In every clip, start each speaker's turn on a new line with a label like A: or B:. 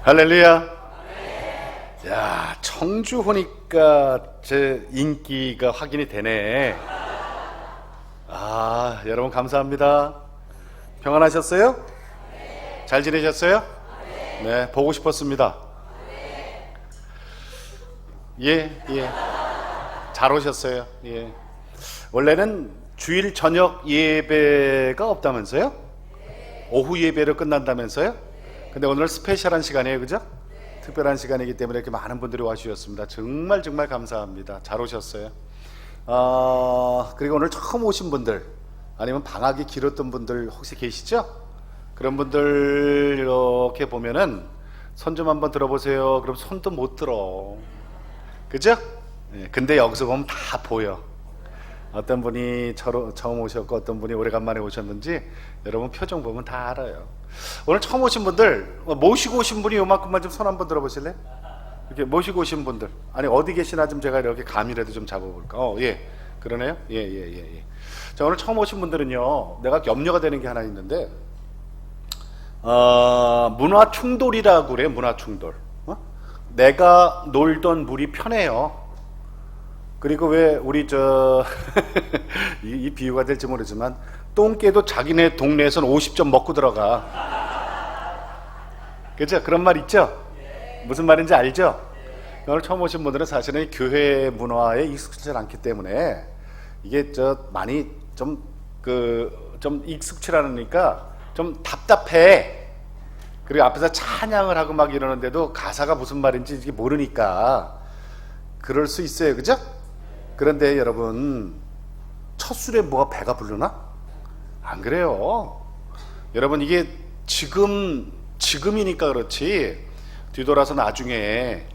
A: 할렐루야. 야, 청주 오니까 제 인기가 확인이 되네. 아, 여러분 감사합니다. 평안하셨어요? 잘 지내셨어요? 네, 보고 싶었습니다. 예, 예. 잘 오셨어요. 예. 원래는 주일 저녁 예배가 없다면서요? 오후 예배로 끝난다면서요? 근데 오늘 스페셜한 시간이에요, 그죠? 특별한 시간이기 때문에 이렇게 많은 분들이 와주셨습니다. 정말 감사합니다. 잘 오셨어요. 그리고 오늘 처음 오신 분들, 아니면 방학이 길었던 분들 혹시 계시죠? 그런 분들 이렇게 보면은 손 좀 한번 들어보세요. 그럼 손도 못 들어. 그죠? 네, 근데 여기서 보면 다 보여. 어떤 분이 처음 오셨고 어떤 분이 오래간만에 오셨는지 여러분 표정 보면 다 알아요. 오늘 처음 오신 분들, 모시고 오신 분이 요만큼만 좀 손 한번 들어보실래요? 이렇게 모시고 오신 분들, 아니 어디 계시나 좀 제가 이렇게 감이라도 좀 잡아볼까? 예, 그러네요. 예. 자, 오늘 처음 오신 분들은요, 내가 염려가 되는 게 하나 있는데, 문화 충돌이라고 그래요. 문화 충돌. 내가 놀던 물이 편해요. 그리고 왜 우리 이 비유가 될지 모르지만 똥개도 자기네 동네에서는 50점 먹고 들어가. 그죠? 그런 말 있죠? 무슨 말인지 알죠? 오늘 처음 오신 분들은 사실은 교회 문화에 익숙하지 않기 때문에 이게 많이 좀 익숙치 않으니까 좀 답답해. 그리고 앞에서 찬양을 하고 막 이러는데도 가사가 무슨 말인지 이게 모르니까 그럴 수 있어요. 그죠? 그런데 여러분, 첫 술에 뭐가 배가 부르나? 안 그래요. 여러분, 이게 지금이니까 그렇지 뒤돌아서 나중에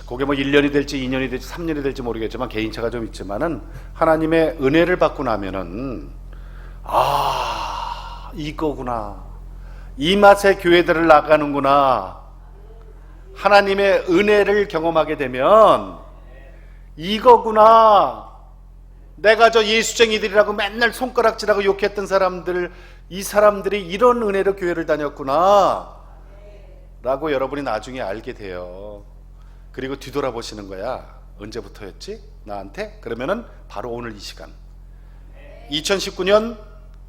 A: 그게 뭐 1년이 될지 2년이 될지 3년이 될지 모르겠지만 개인차가 좀 있지만은 하나님의 은혜를 받고 나면은 이거구나, 이 맛에 교회들을 나가는구나, 하나님의 은혜를 경험하게 되면 이거구나, 내가 예수쟁이들이라고 맨날 손가락질하고 욕했던 사람들, 이 사람들이 이런 은혜로 교회를 다녔구나 라고 여러분이 나중에 알게 돼요. 그리고 뒤돌아보시는 거야. 언제부터였지? 나한테? 그러면은 바로 오늘 이 시간, 2019년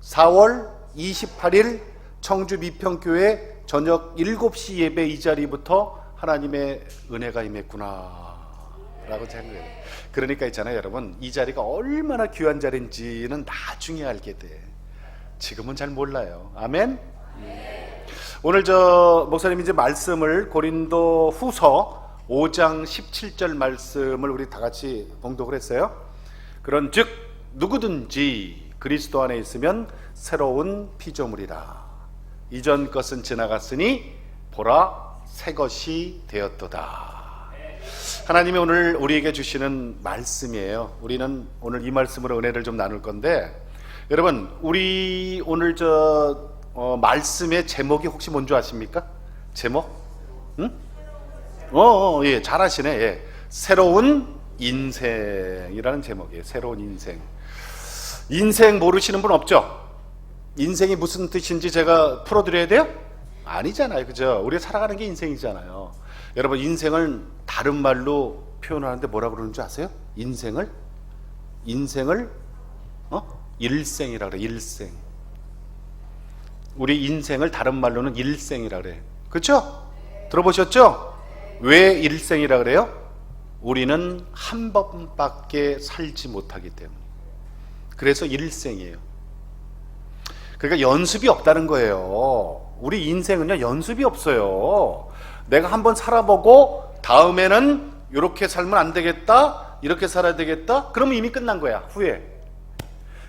A: 4월 28일 청주 미평교회 저녁 7시 예배 이 자리부터 하나님의 은혜가 임했구나 라고 생각해요. 그러니까 있잖아요, 여러분, 이 자리가 얼마나 귀한 자리인지는 나중에 알게 돼. 지금은 잘 몰라요. 아멘. 오늘 목사님이 이제 말씀을 고린도 후서 5장 17절 말씀을 우리 다 같이 봉독을 했어요. 그런즉 누구든지 그리스도 안에 있으면 새로운 피조물이라, 이전 것은 지나갔으니 보라 새 것이 되었도다. 하나님이 오늘 우리에게 주시는 말씀이에요. 우리는 오늘 이 말씀으로 은혜를 좀 나눌 건데, 여러분, 우리 오늘 말씀의 제목이 혹시 뭔지 아십니까? 제목? 응? 예, 잘 아시네. 예. 새로운 인생이라는 제목이에요. 새로운 인생. 인생 모르시는 분 없죠? 인생이 무슨 뜻인지 제가 풀어드려야 돼요? 아니잖아요. 그죠? 우리가 살아가는 게 인생이잖아요. 여러분, 인생을 다른 말로 표현하는데 뭐라고 그러는 줄 아세요? 인생을 일생이라 그래. 일생. 우리 인생을 다른 말로는 일생이라 그래. 그렇죠? 들어보셨죠? 왜 일생이라 그래요? 우리는 한 번밖에 살지 못하기 때문에. 그래서 일생이에요. 그러니까 연습이 없다는 거예요. 우리 인생은요, 연습이 없어요. 내가 한번 살아보고 다음에는 이렇게 살면 안 되겠다, 이렇게 살아야 되겠다, 그러면 이미 끝난 거야, 후에.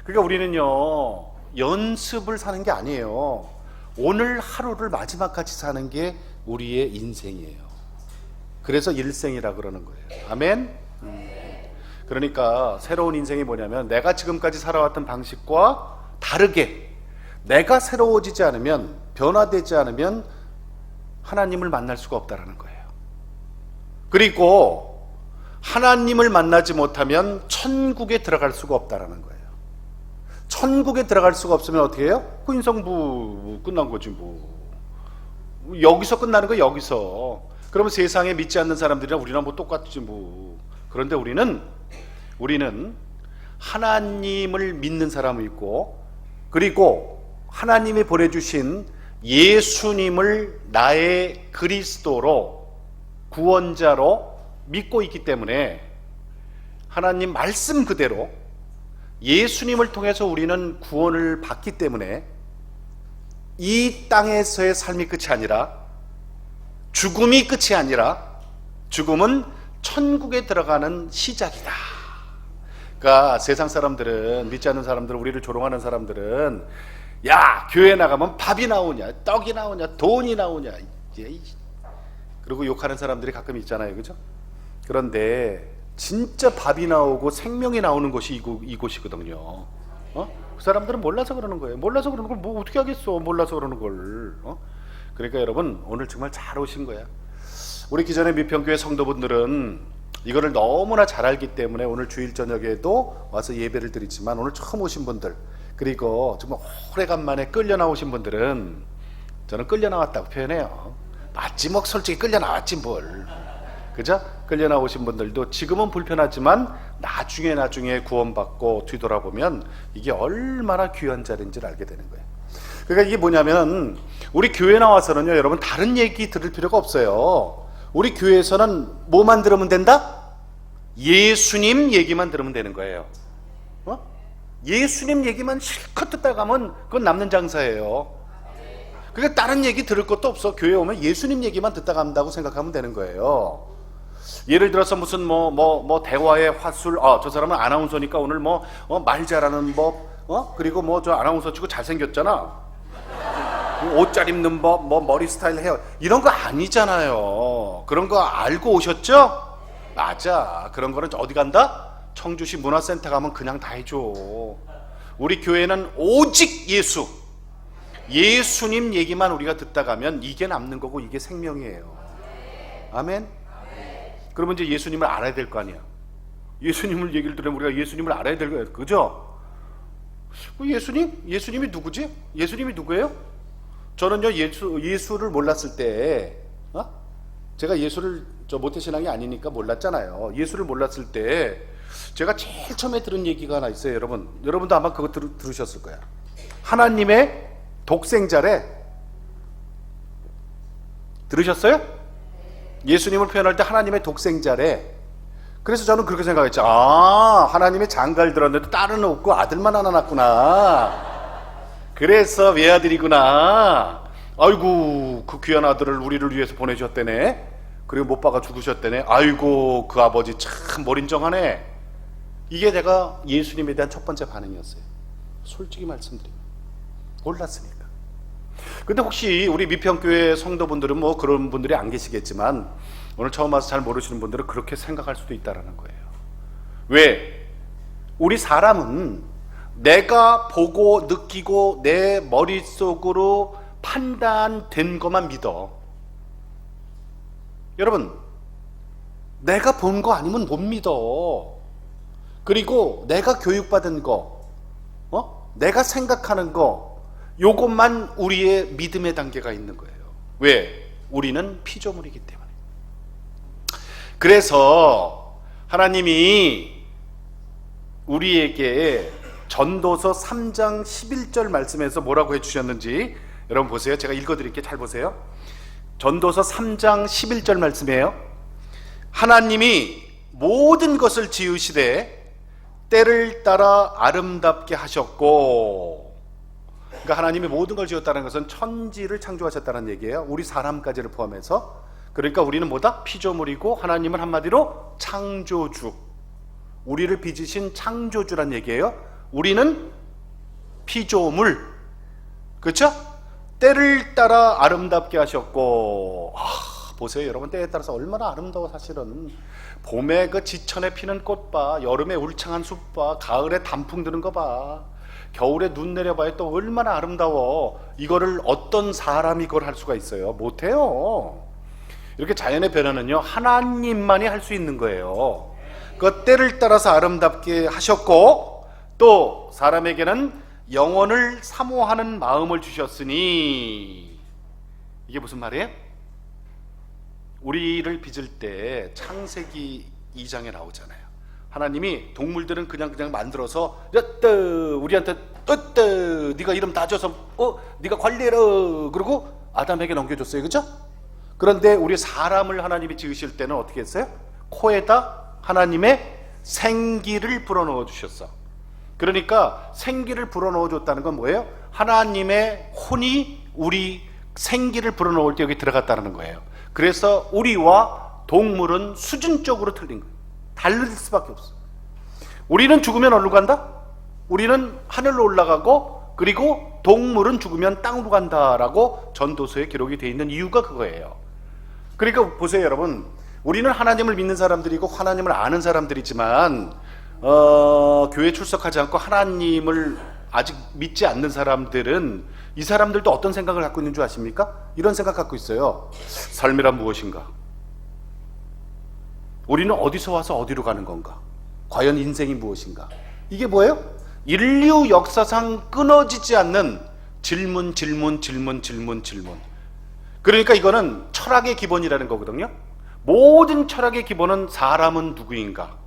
A: 그러니까 우리는요, 연습을 사는 게 아니에요. 오늘 하루를 마지막까지 사는 게 우리의 인생이에요. 그래서 일생이라 그러는 거예요. 아멘. 그러니까 새로운 인생이 뭐냐면, 내가 지금까지 살아왔던 방식과 다르게 내가 새로워지지 않으면, 변화되지 않으면 하나님을 만날 수가 없다는 거예요. 그리고 하나님을 만나지 못하면 천국에 들어갈 수가 없다는 거예요. 천국에 들어갈 수가 없으면 어떻게 해요? 그 인생부 끝난 거지 뭐. 여기서 끝나는 거 여기서. 그러면 세상에 믿지 않는 사람들이랑 우리랑 뭐 똑같지 뭐. 그런데 우리는 하나님을 믿는 사람이 있고, 그리고 하나님이 보내주신 예수님을 나의 그리스도로, 구원자로 믿고 있기 때문에 하나님 말씀 그대로 예수님을 통해서 우리는 구원을 받기 때문에 이 땅에서의 삶이 끝이 아니라, 죽음이 끝이 아니라, 죽음은 천국에 들어가는 시작이다. 그러니까 세상 사람들은, 믿지 않는 사람들, 우리를 조롱하는 사람들은, 야, 교회 나가면 밥이 나오냐, 떡이 나오냐, 돈이 나오냐, 그리고 욕하는 사람들이 가끔 있잖아요, 그죠? 그런데 진짜 밥이 나오고 생명이 나오는 곳이 이곳이거든요. 그 사람들은 몰라서 그러는 거예요. 몰라서 그러는 걸 뭐 어떻게 하겠어, 몰라서 그러는 걸. 그러니까 여러분, 오늘 정말 잘 오신 거야. 우리 기존의 미평교회 성도분들은 이거를 너무나 잘 알기 때문에 오늘 주일 저녁에도 와서 예배를 드리지만, 오늘 처음 오신 분들, 그리고 정말 오래간만에 끌려 나오신 분들은 저는 끌려 나왔다고 표현해요. 맞지, 뭐 솔직히 끌려 나왔지 뭘. 그죠? 끌려 나오신 분들도 지금은 불편하지만 나중에 구원받고 뒤돌아보면 이게 얼마나 귀한 자리인지를 알게 되는 거예요. 그러니까 이게 뭐냐면, 우리 교회 나와서는요, 여러분 다른 얘기 들을 필요가 없어요. 우리 교회에서는 뭐만 들으면 된다? 예수님 얘기만 들으면 되는 거예요. 예수님 얘기만 실컷 듣다 가면 그건 남는 장사예요. 그러니까 다른 얘기 들을 것도 없어. 교회 오면 예수님 얘기만 듣다 간다고 생각하면 되는 거예요. 예를 들어서 무슨 뭐 대화의 화술, 저 사람은 아나운서니까 오늘 말 잘하는 법, 그리고 저 아나운서 치고 잘생겼잖아, 옷 잘 입는 법, 머리 스타일, 헤어, 이런 거 아니잖아요. 그런 거 알고 오셨죠? 맞아. 그런 거는 어디 간다? 청주시 문화센터 가면 그냥 다 해줘. 우리 교회는 오직 예수님 얘기만 우리가 듣다 가면 이게 남는 거고, 이게 생명이에요. 아멘? 그러면 이제 예수님을 알아야 될 거 아니야. 예수님을 얘기를 들으면 우리가 예수님을 알아야 될 거예요. 그죠? 예수님이 누구지? 예수님이 누구예요? 저는요, 예수를 몰랐을 때, 제가 예수를 모태신앙이 아니니까 몰랐잖아요. 예수를 몰랐을 때 제가 제일 처음에 들은 얘기가 하나 있어요. 여러분도 아마 그거 들으셨을 거야. 하나님의 독생자래. 들으셨어요? 예수님을 표현할 때 하나님의 독생자래. 그래서 저는 그렇게 생각했죠. 하나님의 장가를 들었는데 딸은 없고 아들만 하나 낳았구나. 그래서 외아들이구나. 아이고, 그 귀한 아들을 우리를 위해서 보내주셨다네. 그리고 못 박아 죽으셨다네. 아이고, 그 아버지 참 머린정하네. 이게 내가 예수님에 대한 첫 번째 반응이었어요. 솔직히 말씀드리면 몰랐으니까. 근데 혹시 우리 미평교회 성도분들은 그런 분들이 안 계시겠지만, 오늘 처음 와서 잘 모르시는 분들은 그렇게 생각할 수도 있다는 거예요. 왜? 우리 사람은 내가 보고 느끼고 내 머릿속으로 판단된 것만 믿어. 여러분, 내가 본 거 아니면 못 믿어. 그리고 내가 교육받은 거, 내가 생각하는 거, 요것만 우리의 믿음의 단계가 있는 거예요. 왜? 우리는 피조물이기 때문에. 그래서 하나님이 우리에게 전도서 3장 11절 말씀에서 뭐라고 해주셨는지 여러분 보세요. 제가 읽어드릴게요. 잘 보세요. 전도서 3장 11절 말씀이에요. 하나님이 모든 것을 지으시되 때를 따라 아름답게 하셨고, 그러니까 하나님이 모든 걸 지었다는 것은 천지를 창조하셨다는 얘기예요. 우리 사람까지를 포함해서. 그러니까 우리는 뭐다? 피조물이고, 하나님은 한마디로 창조주, 우리를 빚으신 창조주란 얘기예요. 우리는 피조물, 그렇죠? 때를 따라 아름답게 하셨고, 보세요 여러분, 때에 따라서 얼마나 아름다워. 사실은 봄에 그 지천에 피는 꽃 봐, 여름에 울창한 숲 봐, 가을에 단풍 드는 거 봐, 겨울에 눈 내려봐야 또 얼마나 아름다워. 이거를 어떤 사람이 이걸 할 수가 있어요? 못해요. 이렇게 자연의 변화는요, 하나님만이 할 수 있는 거예요. 그 때를 따라서 아름답게 하셨고, 또 사람에게는 영원을 사모하는 마음을 주셨으니, 이게 무슨 말이에요? 우리를 빚을 때 창세기 2장에 나오잖아요. 하나님이 동물들은 그냥 만들어서 야뜨 우리한테 뜨뜨 네가 이름 다 줘서 네가 관리해라 그러고 아담에게 넘겨줬어요. 그죠? 그런데 우리 사람을 하나님이 지으실 때는 어떻게 했어요? 코에다 하나님의 생기를 불어넣어 주셨어. 그러니까 생기를 불어넣어 줬다는 건 뭐예요? 하나님의 혼이 우리 생기를 불어넣을 때 여기 들어갔다는 거예요. 그래서 우리와 동물은 수준적으로 틀린 거예요. 다를 수밖에 없어. 우리는 죽으면 어디로 간다? 우리는 하늘로 올라가고, 그리고 동물은 죽으면 땅으로 간다라고 전도서에 기록이 되어 있는 이유가 그거예요. 그러니까 보세요 여러분, 우리는 하나님을 믿는 사람들이고 하나님을 아는 사람들이지만 교회 출석하지 않고 하나님을 아직 믿지 않는 사람들은, 이 사람들도 어떤 생각을 갖고 있는 줄 아십니까? 이런 생각 갖고 있어요. 삶이란 무엇인가? 우리는 어디서 와서 어디로 가는 건가? 과연 인생이 무엇인가? 이게 뭐예요? 인류 역사상 끊어지지 않는 질문. 그러니까 이거는 철학의 기본이라는 거거든요. 모든 철학의 기본은 사람은 누구인가?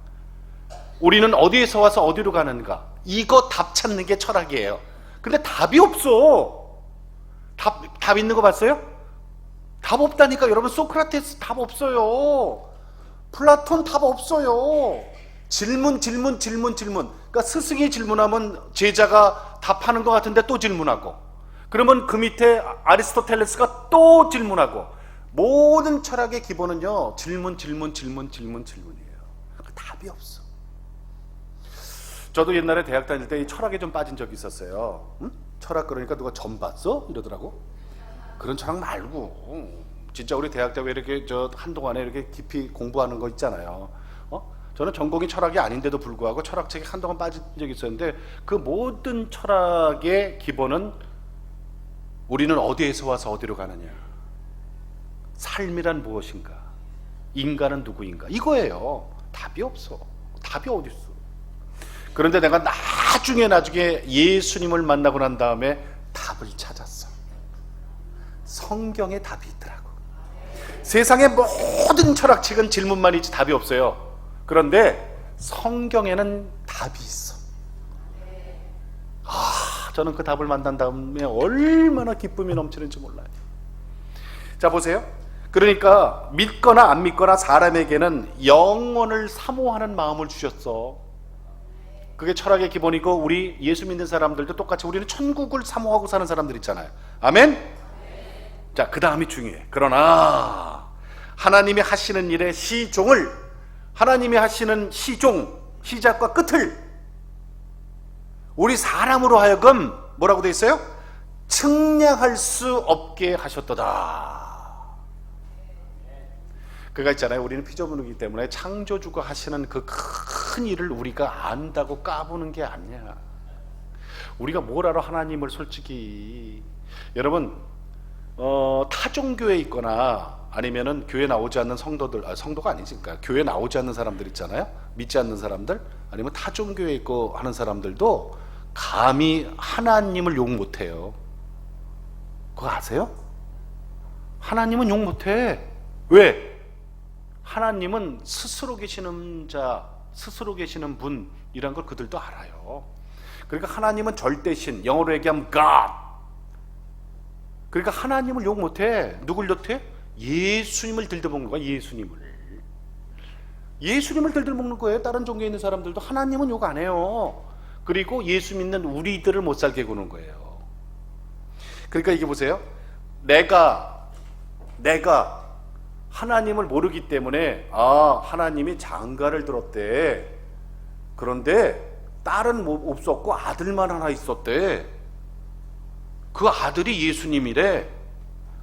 A: 우리는 어디에서 와서 어디로 가는가? 이거 답 찾는 게 철학이에요. 근데 답이 없어. 답 있는 거 봤어요? 답 없다니까. 여러분, 소크라테스 답 없어요. 플라톤 답 없어요. 질문. 그러니까 스승이 질문하면 제자가 답하는 것 같은데 또 질문하고, 그러면 그 밑에 아리스토텔레스가 또 질문하고. 모든 철학의 기본은요, 질문이에요. 답이 없어. 저도 옛날에 대학 다닐 때 이 철학에 좀 빠진 적이 있었어요. 응? 철학 그러니까 누가 점 봤어? 이러더라고. 그런 철학 말고 진짜 우리 대학 때 왜 이렇게 한동안에 이렇게 깊이 공부하는 거 있잖아요. 저는 전공이 철학이 아닌데도 불구하고 철학책에 한동안 빠진 적이 있었는데, 그 모든 철학의 기본은 우리는 어디에서 와서 어디로 가느냐, 삶이란 무엇인가, 인간은 누구인가, 이거예요. 답이 없어. 답이 어디 있어. 그런데 내가 나중에 예수님을 만나고 난 다음에 답을 찾았어. 성경에 답이 있더라고. 세상의 모든 철학책은 질문만 있지 답이 없어요. 그런데 성경에는 답이 있어. 저는 그 답을 만난 다음에 얼마나 기쁨이 넘치는지 몰라요. 자, 보세요. 그러니까 믿거나 안 믿거나 사람에게는 영원을 사모하는 마음을 주셨어. 그게 철학의 기본이고, 우리 예수 믿는 사람들도 똑같이 우리는 천국을 사모하고 사는 사람들 있잖아요. 아멘? 자, 그 다음이 중요해. 그러나 하나님이 하시는 일의 하나님이 하시는 시작과 끝을 우리 사람으로 하여금 뭐라고 되어 있어요? 측량할 수 없게 하셨도다. 그가 있잖아요. 우리는 피조물이기 때문에 창조주가 하시는 그 큰 일을 우리가 안다고 까부는 게 아니야. 우리가 뭘 알아, 하나님을. 솔직히 여러분, 타종교에 있거나 아니면은 교회 나오지 않는 성도가 아니지, 그러니까 교회 나오지 않는 사람들 있잖아요. 믿지 않는 사람들, 아니면 타종교에 있고 하는 사람들도 감히 하나님을 욕 못해요. 그거 아세요? 하나님은 욕 못해. 왜? 하나님은 스스로 계시는 스스로 계시는 분이란 걸 그들도 알아요. 그러니까 하나님은 절대신, 영어로 얘기하면 God. 그러니까 하나님을 욕 못해. 누굴 욕해? 예수님을 들들먹는 거야. 예수님을 들들먹는 거예요. 다른 종교에 있는 사람들도 하나님은 욕 안 해요. 그리고 예수 믿는 우리들을 못 살게 구는 거예요. 그러니까 이게 보세요. 내가 하나님을 모르기 때문에 하나님이 장가를 들었대. 그런데 딸은 없었고 아들만 하나 있었대. 그 아들이 예수님이래.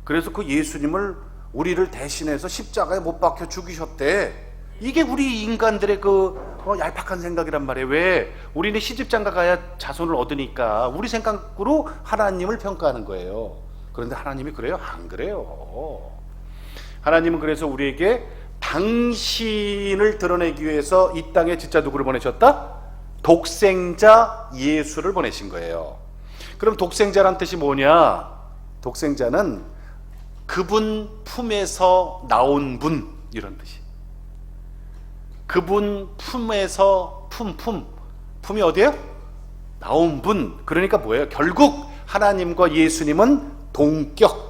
A: 그래서 그 예수님을 우리를 대신해서 십자가에 못 박혀 죽이셨대. 이게 우리 인간들의 얄팍한 생각이란 말이에요. 왜? 우리는 시집장가 가야 자손을 얻으니까 우리 생각으로 하나님을 평가하는 거예요. 그런데 하나님이 그래요? 안 그래요. 하나님은 그래서 우리에게 당신을 드러내기 위해서 이 땅에 진짜 누구를 보내셨다? 독생자 예수를 보내신 거예요. 그럼 독생자란 뜻이 뭐냐? 독생자는 그분 품에서 나온 분, 이런 뜻이. 그분 품에서 품이 어디예요? 나온 분. 그러니까 뭐예요? 결국 하나님과 예수님은 동격.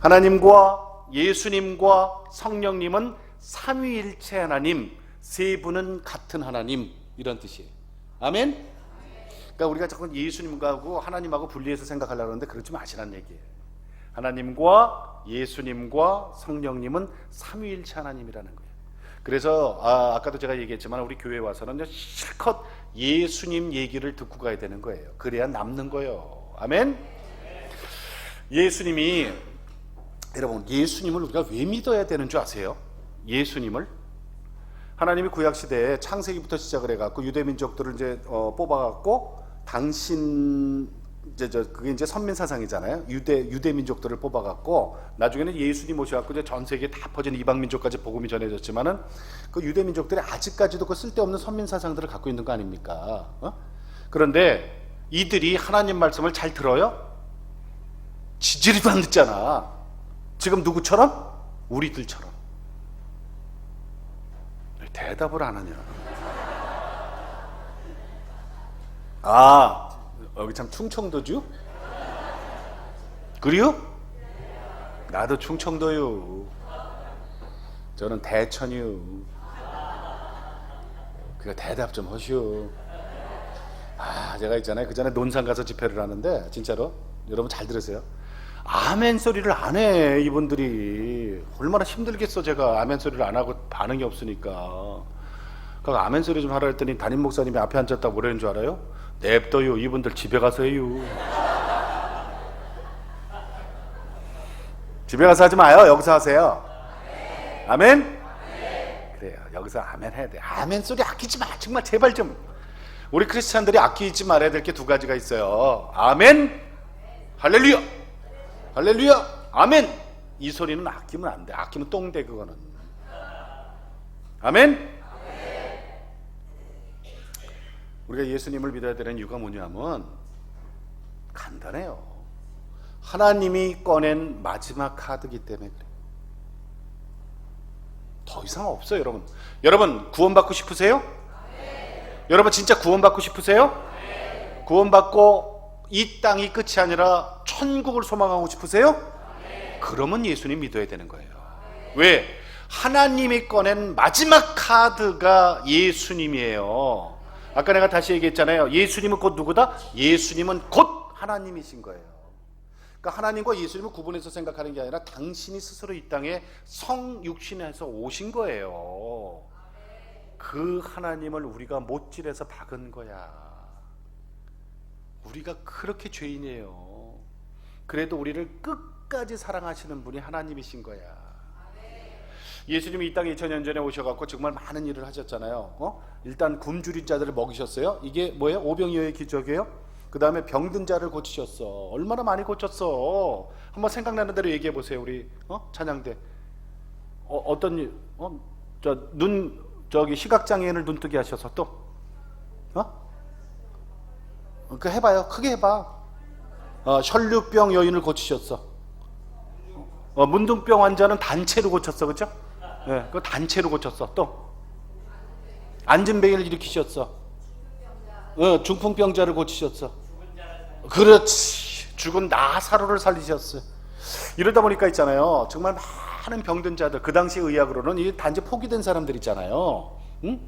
A: 하나님과 예수님과 성령님은 삼위일체 하나님, 세 분은 같은 하나님, 이런 뜻이에요. 아멘? 그러니까 우리가 자꾸 예수님하고 하나님하고 분리해서 생각하려고 하는데 그러지 마시라는 얘기예요. 하나님과 예수님과 성령님은 삼위일체 하나님이라는 거예요. 그래서 아까도 제가 얘기했지만 우리 교회에 와서는 실컷 예수님 얘기를 듣고 가야 되는 거예요. 그래야 남는 거예요. 아멘? 예수님이, 여러분, 예수님을 우리가 왜 믿어야 되는 줄 아세요? 예수님을 하나님이 구약시대에 창세기부터 시작을 해갖고 유대민족들을 이제 뽑아갖고 당신 그게 이제 선민사상이잖아요. 유대민족들을 뽑아갖고 나중에는 예수님 오셔갖고 이제 전 세계에 다 퍼진 이방민족까지 복음이 전해졌지만은 그 유대민족들이 아직까지도 그 쓸데없는 선민사상들을 갖고 있는 거 아닙니까? 그런데 이들이 하나님 말씀을 잘 들어요? 지지리도 안 듣잖아. 지금 누구처럼? 우리들처럼. 대답을 안 하냐? 여기 참 충청도죠? 그래요? 나도 충청도요. 저는 대천이요. 그러니까 대답 좀 하시오. 제가 있잖아요. 그 전에 논산 가서 집회를 하는데 진짜로 여러분 잘 들으세요. 아멘 소리를 안 해. 이분들이 얼마나 힘들겠어. 제가 아멘 소리를 안 하고 반응이 없으니까. 그러니까 아멘 소리 좀 하라 했더니 담임 목사님이 앞에 앉았다고 뭐라는 줄 알아요? 냅둬요. 이분들 집에 가서 해요. 집에 가서 하지 마요. 여기서 하세요. 아멘? 그래요. 여기서 아멘 해야 돼. 아멘 소리 아끼지 마. 정말 제발 좀. 우리 크리스찬들이 아끼지 말아야 될 게 두 가지가 있어요. 아멘, 할렐루야. 할렐루야, 아멘. 이 소리는 아끼면 안 돼. 아끼면 똥돼 그거는. 아멘. 우리가 예수님을 믿어야 되는 이유가 뭐냐면 간단해요. 하나님이 꺼낸 마지막 카드이기 때문에 그래요. 더 이상 없어요. 여러분, 여러분 구원받고 싶으세요? 여러분 진짜 구원받고 싶으세요? 구원받고 이 땅이 끝이 아니라 천국을 소망하고 싶으세요? 그러면 예수님 믿어야 되는 거예요. 왜? 하나님이 꺼낸 마지막 카드가 예수님이에요. 아까 내가 다시 얘기했잖아요. 예수님은 곧 누구다? 예수님은 곧 하나님이신 거예요. 그러니까 하나님과 예수님을 구분해서 생각하는 게 아니라 당신이 스스로 이 땅에 성육신해서 오신 거예요. 그 하나님을 우리가 못질해서 박은 거야. 우리가 그렇게 죄인이에요. 그래도 우리를 끝까지 사랑하시는 분이 하나님이신 거야. 예수님이 이 땅에 2000년 전에 오셔갖고 정말 많은 일을 하셨잖아요. 일단 굶주린 자들을 먹이셨어요. 이게 뭐예요? 오병이어의 기적이에요. 그 다음에 병든 자를 고치셨어. 얼마나 많이 고쳤어. 한번 생각나는 대로 얘기해 보세요. 우리 찬양대 어떤 일? 저기 시각장애인을 눈뜨게 하셔서 또 그 해봐요. 크게 해봐. 혈류병 여인을 고치셨어. 문둥병 환자는 단체로 고쳤어. 그렇죠? 네, 그 단체로 고쳤어. 또 안진뱅이를 일으키셨어. 중풍병자를 고치셨어. 그렇지. 죽은 나사로를 살리셨어. 이러다 보니까 있잖아요. 정말 많은 병든 자들, 그 당시 의학으로는 이 단지 포기된 사람들 있잖아요. 응?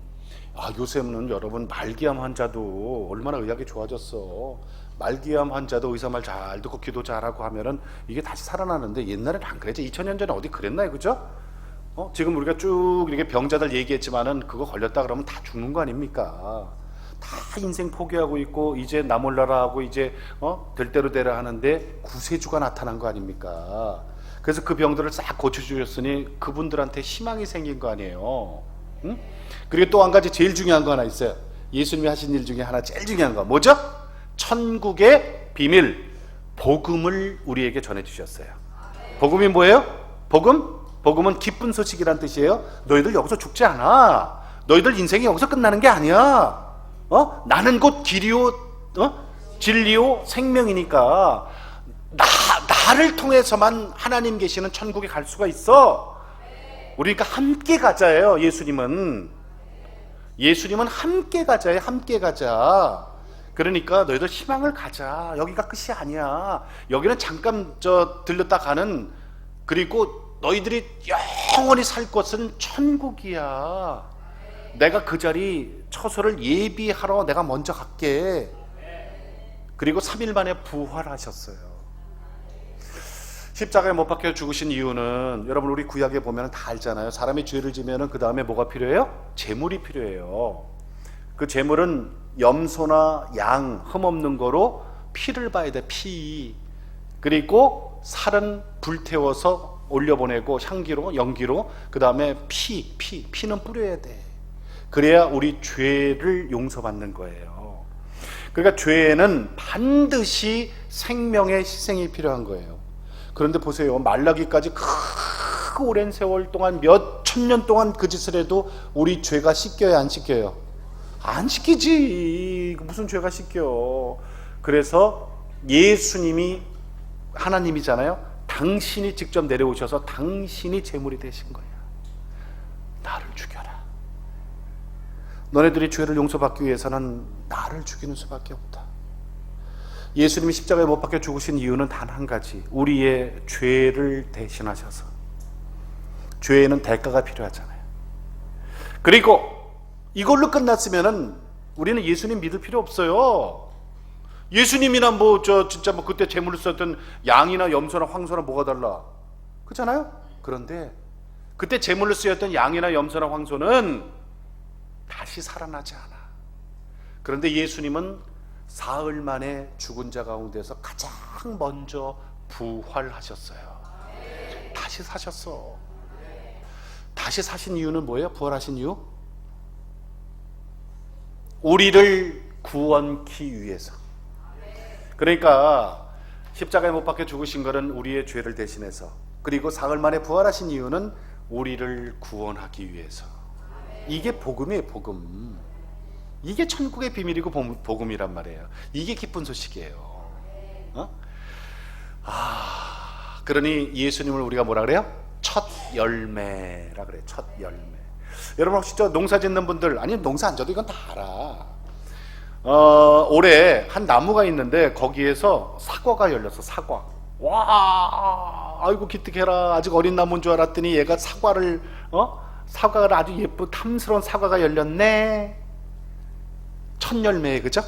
A: 요새는 여러분 말기암 환자도 얼마나 의학이 좋아졌어. 말기암 환자도 의사 말 잘 듣고 기도 잘하고 하면은 이게 다시 살아나는데 옛날에는 안 그랬지. 2000년 전에 어디 그랬나요? 그죠? 지금 우리가 쭉 이렇게 병자들 얘기했지만은 그거 걸렸다 그러면 다 죽는 거 아닙니까? 다 인생 포기하고 있고 이제 나 몰라라 하고 이제 될 대로 되라 하는데 구세주가 나타난 거 아닙니까? 그래서 그 병들을 싹 고쳐주셨으니 그분들한테 희망이 생긴 거 아니에요. 응? 그리고 또 한 가지 제일 중요한 거 하나 있어요. 예수님이 하신 일 중에 하나 제일 중요한 거 뭐죠? 천국의 비밀, 복음을 우리에게 전해주셨어요. 복음이 뭐예요? 복음은 기쁜 소식이란 뜻이에요. 너희들 여기서 죽지 않아. 너희들 인생이 여기서 끝나는 게 아니야. 나는 곧 길이요, 진리요, 생명이니까 나를 통해서만 하나님 계시는 천국에 갈 수가 있어. 우리가 함께 가자예요. 예수님은 함께 가자예요. 함께 가자. 그러니까 너희들 희망을 가자. 여기가 끝이 아니야. 여기는 잠깐 들렸다 가는, 그리고 너희들이 영원히 살 곳은 천국이야. 내가 그 자리 처소를 예비하러 내가 먼저 갈게. 그리고 3일 만에 부활하셨어요. 십자가에 못 박혀 죽으신 이유는, 여러분 우리 구약에 보면 다 알잖아요. 사람이 죄를 지면은 그 다음에 뭐가 필요해요? 제물이 필요해요. 그 제물은 염소나 양 흠없는 거로 피를 봐야 돼. 피. 그리고 살은 불태워서 올려보내고 향기로, 연기로, 그 다음에 피는 뿌려야 돼. 그래야 우리 죄를 용서받는 거예요. 그러니까 죄에는 반드시 생명의 희생이 필요한 거예요. 그런데 보세요. 말라기까지 그 오랜 세월 동안 몇 천년 동안 그 짓을 해도 우리 죄가 씻겨요, 안 씻겨요? 안 씻기지. 무슨 죄가 씻겨. 그래서 예수님이 하나님이잖아요. 당신이 직접 내려오셔서 당신이 제물이 되신 거야. 나를 죽여라. 너네들이 죄를 용서받기 위해서는 나를 죽이는 수밖에 없다. 예수님이 십자가에 못 박혀 죽으신 이유는 단 한 가지. 우리의 죄를 대신하셔서. 죄에는 대가가 필요하잖아요. 그리고 이걸로 끝났으면은 우리는 예수님 믿을 필요 없어요. 예수님이나 진짜 그때 제물을 썼던 양이나 염소나 황소나 뭐가 달라? 그렇잖아요? 그런데 그때 제물로 쓰였던 양이나 염소나 황소는 다시 살아나지 않아. 그런데 예수님은 사흘 만에 죽은 자 가운데서 가장 먼저 부활하셨어요. 다시 사셨어. 다시 사신 이유는 뭐예요? 부활하신 이유? 우리를 구원케 위해서. 그러니까 십자가에 못 박혀 죽으신 것은 우리의 죄를 대신해서, 그리고 사흘 만에 부활하신 이유는 우리를 구원하기 위해서. 이게 복음이에요. 복음. 이게 천국의 비밀이고 복음이란 말이에요. 이게 기쁜 소식이에요. 그러니 예수님을 우리가 뭐라 그래요? 첫 열매라 그래요. 첫 열매. 여러분 혹시 농사 짓는 분들, 아니 농사 안 져도 이건 다 알아. 올해 한 나무가 있는데 거기에서 사과가 열렸어. 사과. 와, 아이고 기특해라. 아직 어린 나무인 줄 알았더니 얘가 사과가 아주 예쁘고 탐스러운 사과가 열렸네. 첫 열매에, 그죠?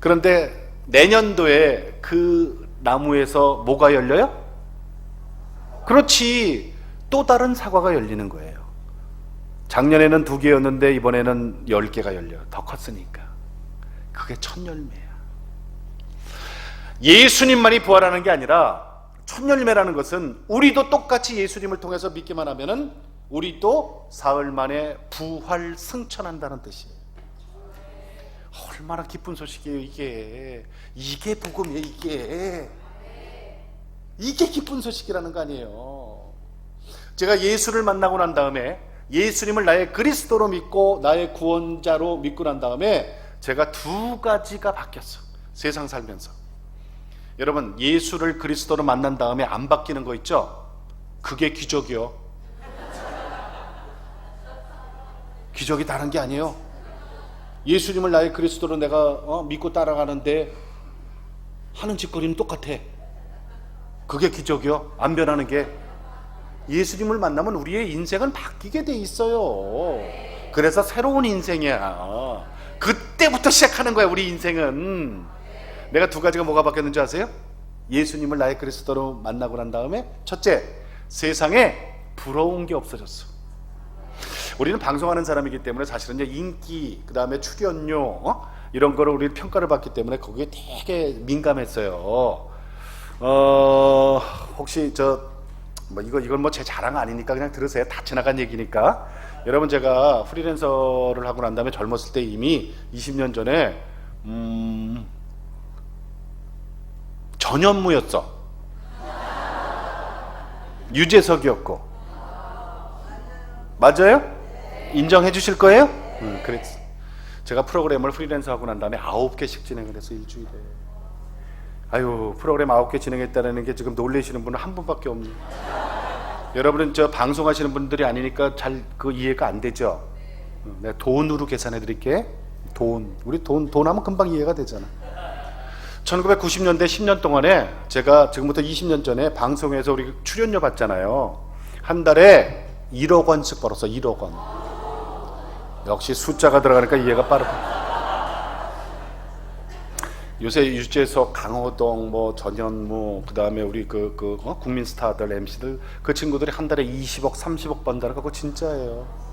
A: 그런데 내년도에 그 나무에서 뭐가 열려요? 그렇지, 또 다른 사과가 열리는 거예요. 작년에는 2개였는데 이번에는 10개가 열려요. 더 컸으니까. 그게 첫 열매야. 예수님만이 부활하는 게 아니라 첫 열매라는 것은 우리도 똑같이 예수님을 통해서 믿기만 하면은 우리도 사흘 만에 부활 승천한다는 뜻이에요. 얼마나 기쁜 소식이에요. 이게 복음이에요. 이게 기쁜 소식이라는 거 아니에요. 제가 예수를 만나고 난 다음에, 예수님을 나의 그리스도로 믿고 나의 구원자로 믿고 난 다음에 제가 2가지가 바뀌었어. 세상 살면서. 여러분, 예수를 그리스도로 만난 다음에 안 바뀌는 거 있죠? 그게 기적이요. 기적이 다른 게 아니에요. 예수님을 나의 그리스도로 내가 믿고 따라가는데 하는 짓거리는 똑같아. 그게 기적이요. 안 변하는 게. 예수님을 만나면 우리의 인생은 바뀌게 돼 있어요. 그래서 새로운 인생이야. 그때부터 시작하는 거야. 우리 인생은. 내가 2가지가 뭐가 바뀌었는지 아세요? 예수님을 나의 그리스도로 만나고 난 다음에, 첫째, 세상에 부러운 게 없어졌어. 우리는 방송하는 사람이기 때문에 사실은 이제 인기, 그 다음에 출연료, 이런 거를 우리 평가를 받기 때문에 거기에 되게 민감했어요. 혹시 이건 뭐 제 자랑 아니니까 그냥 들으세요. 다 지나간 얘기니까. 여러분, 제가 프리랜서를 하고 난 다음에 젊었을 때 이미 20년 전에 전현무였어. 유재석이었고. 맞아요? 인정해 주실 거예요? 그랬어. 제가 프로그램을 프리랜서 하고 난 다음에 9개씩 진행을 해서 일주일에. 아유, 프로그램 9개 진행했다는 게 지금 놀라시는 분은 한 분밖에 없네요. 여러분은 저 방송하시는 분들이 아니니까 잘 그 이해가 안 되죠. 내가 돈으로 계산해 드릴게. 우리 돈 하면 금방 이해가 되잖아. 1990년대 10년 동안에 제가 지금부터 20년 전에 방송에서 우리 출연료 받잖아요. 한 달에 1억 원씩 벌었어. 1억 원. 역시 숫자가 들어가니까 이해가 빠르다. 요새 유재석, 강호동, 뭐 전현무, 그 다음에 우리 국민 스타들, MC들 그 친구들이 한 달에 20억, 30억 번다는 거 그거 진짜예요.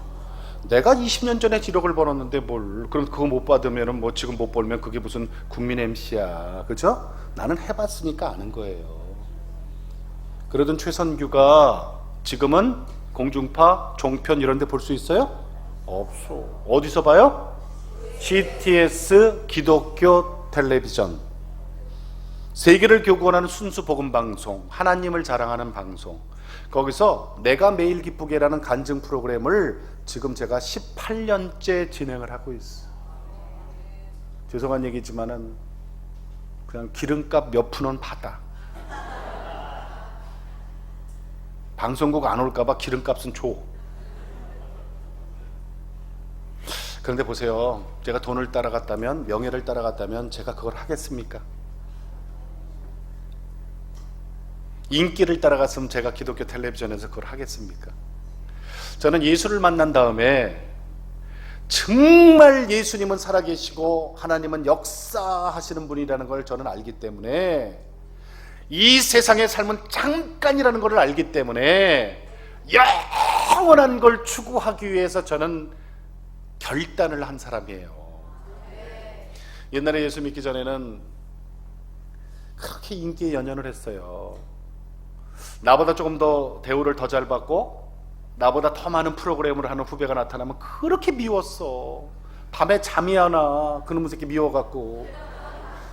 A: 내가 20년 전에 1억을 벌었는데 뭘? 그럼 그거 못 받으면은 뭐 지금 못 벌면 그게 무슨 국민 MC야, 그죠? 나는 해봤으니까 아는 거예요. 그러던 최선규가 지금은 공중파, 종편 이런 데 볼 수 있어요? 없어. 어디서 봐요? CTS 기독교 텔레비전. 세계를 교구하는 순수 복음 방송, 하나님을 자랑하는 방송. 거기서 내가 매일 기쁘게라는 간증 프로그램을 지금 제가 18년째 진행을 하고 있어. 죄송한 얘기지만은 그냥 기름값 몇 푼은 받아. 방송국 안 올까봐 기름값은 줘. 그런데 보세요. 제가 돈을 따라갔다면, 명예를 따라갔다면 제가 그걸 하겠습니까? 인기를 따라갔으면 제가 기독교 텔레비전에서 그걸 하겠습니까? 저는 예수를 만난 다음에 정말 예수님은 살아계시고 하나님은 역사하시는 분이라는 걸 저는 알기 때문에, 이 세상의 삶은 잠깐이라는 걸 알기 때문에 영원한 걸 추구하기 위해서 저는 결단을 한 사람이에요. 옛날에 예수 믿기 전에는 그렇게 인기에 연연을 했어요. 나보다 조금 더 대우를 더 잘 받고 나보다 더 많은 프로그램을 하는 후배가 나타나면 그렇게 미웠어. 밤에 잠이 안 와. 그놈의 새끼 미워갖고.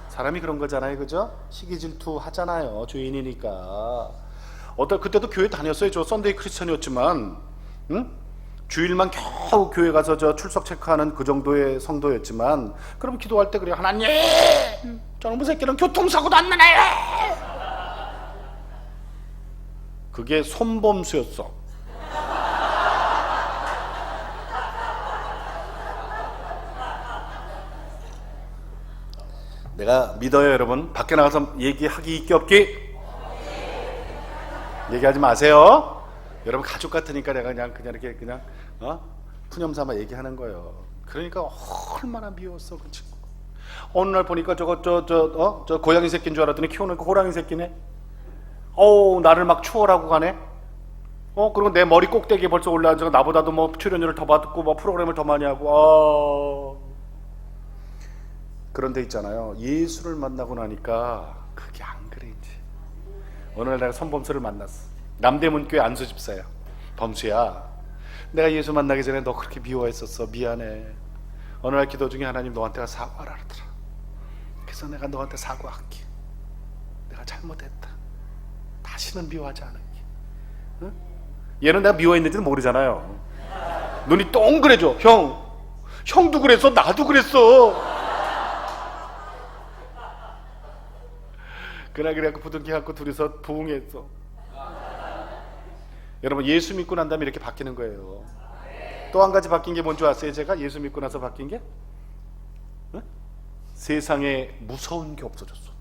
A: 사람이 그런 거잖아요, 그죠? 시기 질투 하잖아요, 죄인이니까. 그때도 교회 다녔어요. 저 썬데이 크리스천이었지만, 응? 주일만 겨우 교회 가서 저 출석 체크하는 그 정도의 성도였지만, 그럼 기도할 때 그래요. 하나님, 저놈의 새끼는 교통사고도 안 나나요? 그게 손범수였어. 내가 믿어요, 여러분. 밖에 나가서 얘기하기 있기 없기? 얘기하지 마세요. 여러분 가족 같으니까 내가 그냥 이렇게 푸념 삼아 얘기하는 거예요. 그러니까 얼마나 미웠어 그 친구. 어느 날 보니까 저 고양이 새끼인 줄 알았더니 키우는 그 호랑이 새끼네. 나를 막 추월하고 가네. 그리고 내 머리 꼭대기에 벌써 올라앉아. 나보다도 뭐 출연료를 더 받고 뭐 프로그램을 더 많이 하고. 그런데 있잖아요, 예수를 만나고 나니까 그게 안 그래. 이제 어느 날 내가 손범수를 만났어. 남대문교회 안수집사야. 범수야, 내가 예수 만나기 전에 너 그렇게 미워했었어. 미안해. 어느 날 기도 중에 하나님 너한테 사과하라 그러더라. 그래서 내가 너한테 사과할게. 내가 잘못했다. 다시는 미워하지 않을게. 응? 얘는 내가 미워했는지는 모르잖아요. 눈이 동그래져. 형도 그랬어. 나도 그랬어. 그래갖고 부둥켜 갖고 둘이서 부흥했어. 여러분, 예수 믿고 난 다음에 이렇게 바뀌는 거예요. 또 한 가지 바뀐 게 뭔지 아세요? 제가 예수 믿고 나서 바뀐 게? 응? 세상에 무서운 게 없어졌어.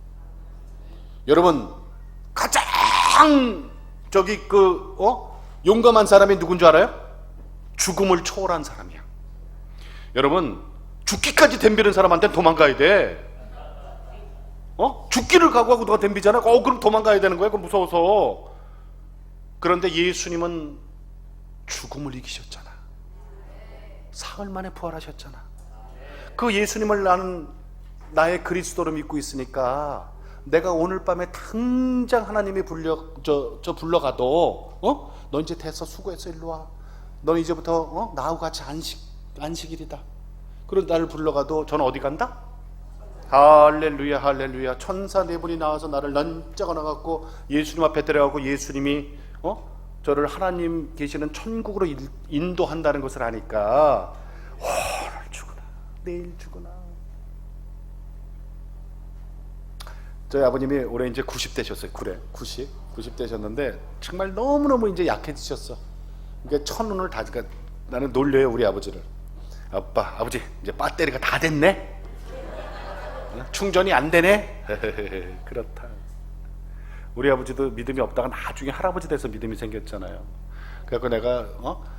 A: 여러분, 가장 용감한 사람이 누군 줄 알아요? 죽음을 초월한 사람이야. 여러분, 죽기까지 덤비는 사람한테는 도망가야 돼. 죽기를 각오하고 누가 덤비잖아. 그럼 도망가야 되는 거야. 그럼 무서워서. 그런데 예수님은 죽음을 이기셨잖아. 사흘 만에 부활하셨잖아. 그 예수님을 나는 나의 그리스도로 믿고 있으니까 내가 오늘 밤에 당장 하나님이 불러가도 너 이제 됐어, 수고했어, 일로 와. 너 이제부터 나하고 같이 안식일이다. 그런 나를 불러가도 저는 어디 간다? 할렐루야, 할렐루야. 천사 네 분이 나와서 나를 넌짜가 나갖고 예수님 앞에 데려가고 예수님이 저를 하나님 계시는 천국으로 인도한다는 것을 아니까 오늘 죽으나 내일 죽으나. 저희 아버님이 올해 이제 90대셨어요. 90대셨는데 정말 너무너무 이제 약해지셨어. 그러니까 첫눈을 다, 그러니까 나는 놀려요 우리 아버지를. 아버지 이제 배터리가 다 됐네. 충전이 안 되네. 그렇다. 우리 아버지도 믿음이 없다가 나중에 할아버지 돼서 믿음이 생겼잖아요. 그래서 내가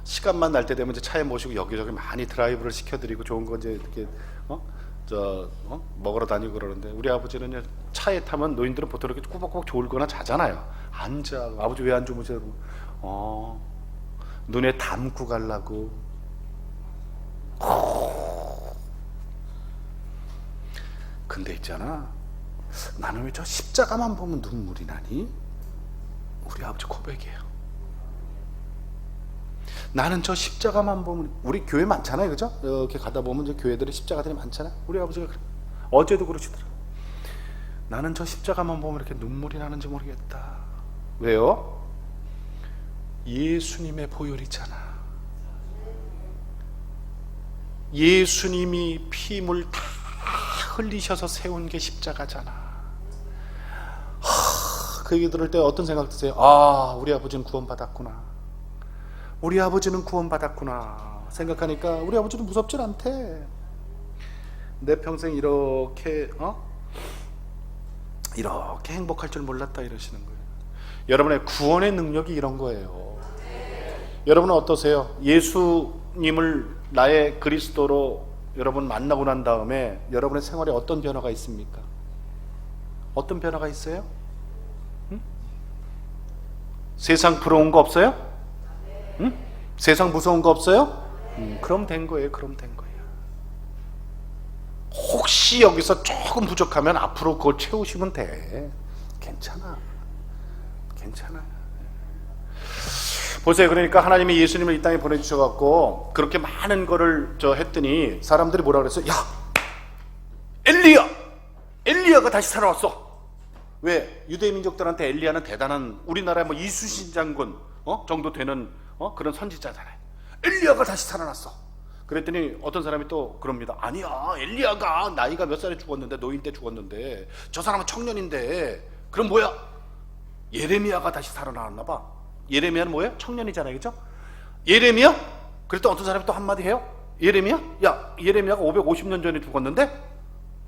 A: 시간만 날 때 되면 이제 차에 모시고 여기저기 많이 드라이브를 시켜드리고 좋은 거 이제 이렇게 먹으러 다니고 그러는데, 우리 아버지는 차에 타면 노인들은 보통 이렇게 꾸벅꾸벅 졸거나 자잖아요. 앉아. 아버지 왜 안 주무세요? 눈에 담고 가려고. 근데 있잖아, 나는 왜 저 십자가만 보면 눈물이 나니? 우리 아버지 고백이에요. 나는 저 십자가만 보면, 우리 교회 많잖아요, 그죠? 이렇게 가다 보면 이제 교회들이 십자가들이 많잖아요. 우리 아버지가 그래. 어제도 그러시더라. 나는 저 십자가만 보면 이렇게 눈물이 나는지 모르겠다. 왜요? 예수님의 보혈이잖아. 예수님이 피물 다 흘리셔서 세운 게 십자가잖아. 그 얘기 들을 때 어떤 생각 드세요? 우리 아버지는 구원받았구나. 우리 아버지는 구원받았구나 생각하니까 우리 아버지는 무섭질 않대. 내 평생 이렇게 행복할 줄 몰랐다 이러시는 거예요. 여러분의 구원의 능력이 이런 거예요. 여러분은 어떠세요? 예수님을 나의 그리스도로 여러분 만나고 난 다음에 여러분의 생활에 어떤 변화가 있습니까? 어떤 변화가 있어요? 세상 부러운 거 없어요? 세상 무서운 거 없어요? 그럼 된 거예요. 그럼 된 거예요. 혹시 여기서 조금 부족하면 앞으로 그걸 채우시면 돼. 괜찮아. 보세요. 그러니까 하나님이 예수님을 이 땅에 보내주셔갖고 그렇게 많은 거를 했더니 사람들이 뭐라 그랬어요? 야, 엘리야가 다시 살아왔어. 왜? 유대 민족들한테 엘리야는 대단한, 우리나라의 뭐 이순신 장군 정도 되는 그런 선지자잖아요. 엘리야가 다시 살아났어. 그랬더니 어떤 사람이 또 그럽니다. 아니야, 엘리야가 나이가 몇 살에 죽었는데, 노인 때 죽었는데, 저 사람은 청년인데. 그럼 뭐야? 예레미야가 다시 살아나왔나 봐. 예레미야는 뭐예요? 청년이잖아요, 그죠? 예레미야? 그랬더니 어떤 사람이 또 한마디 해요. 예레미야? 야, 예레미야가 550년 전에 죽었는데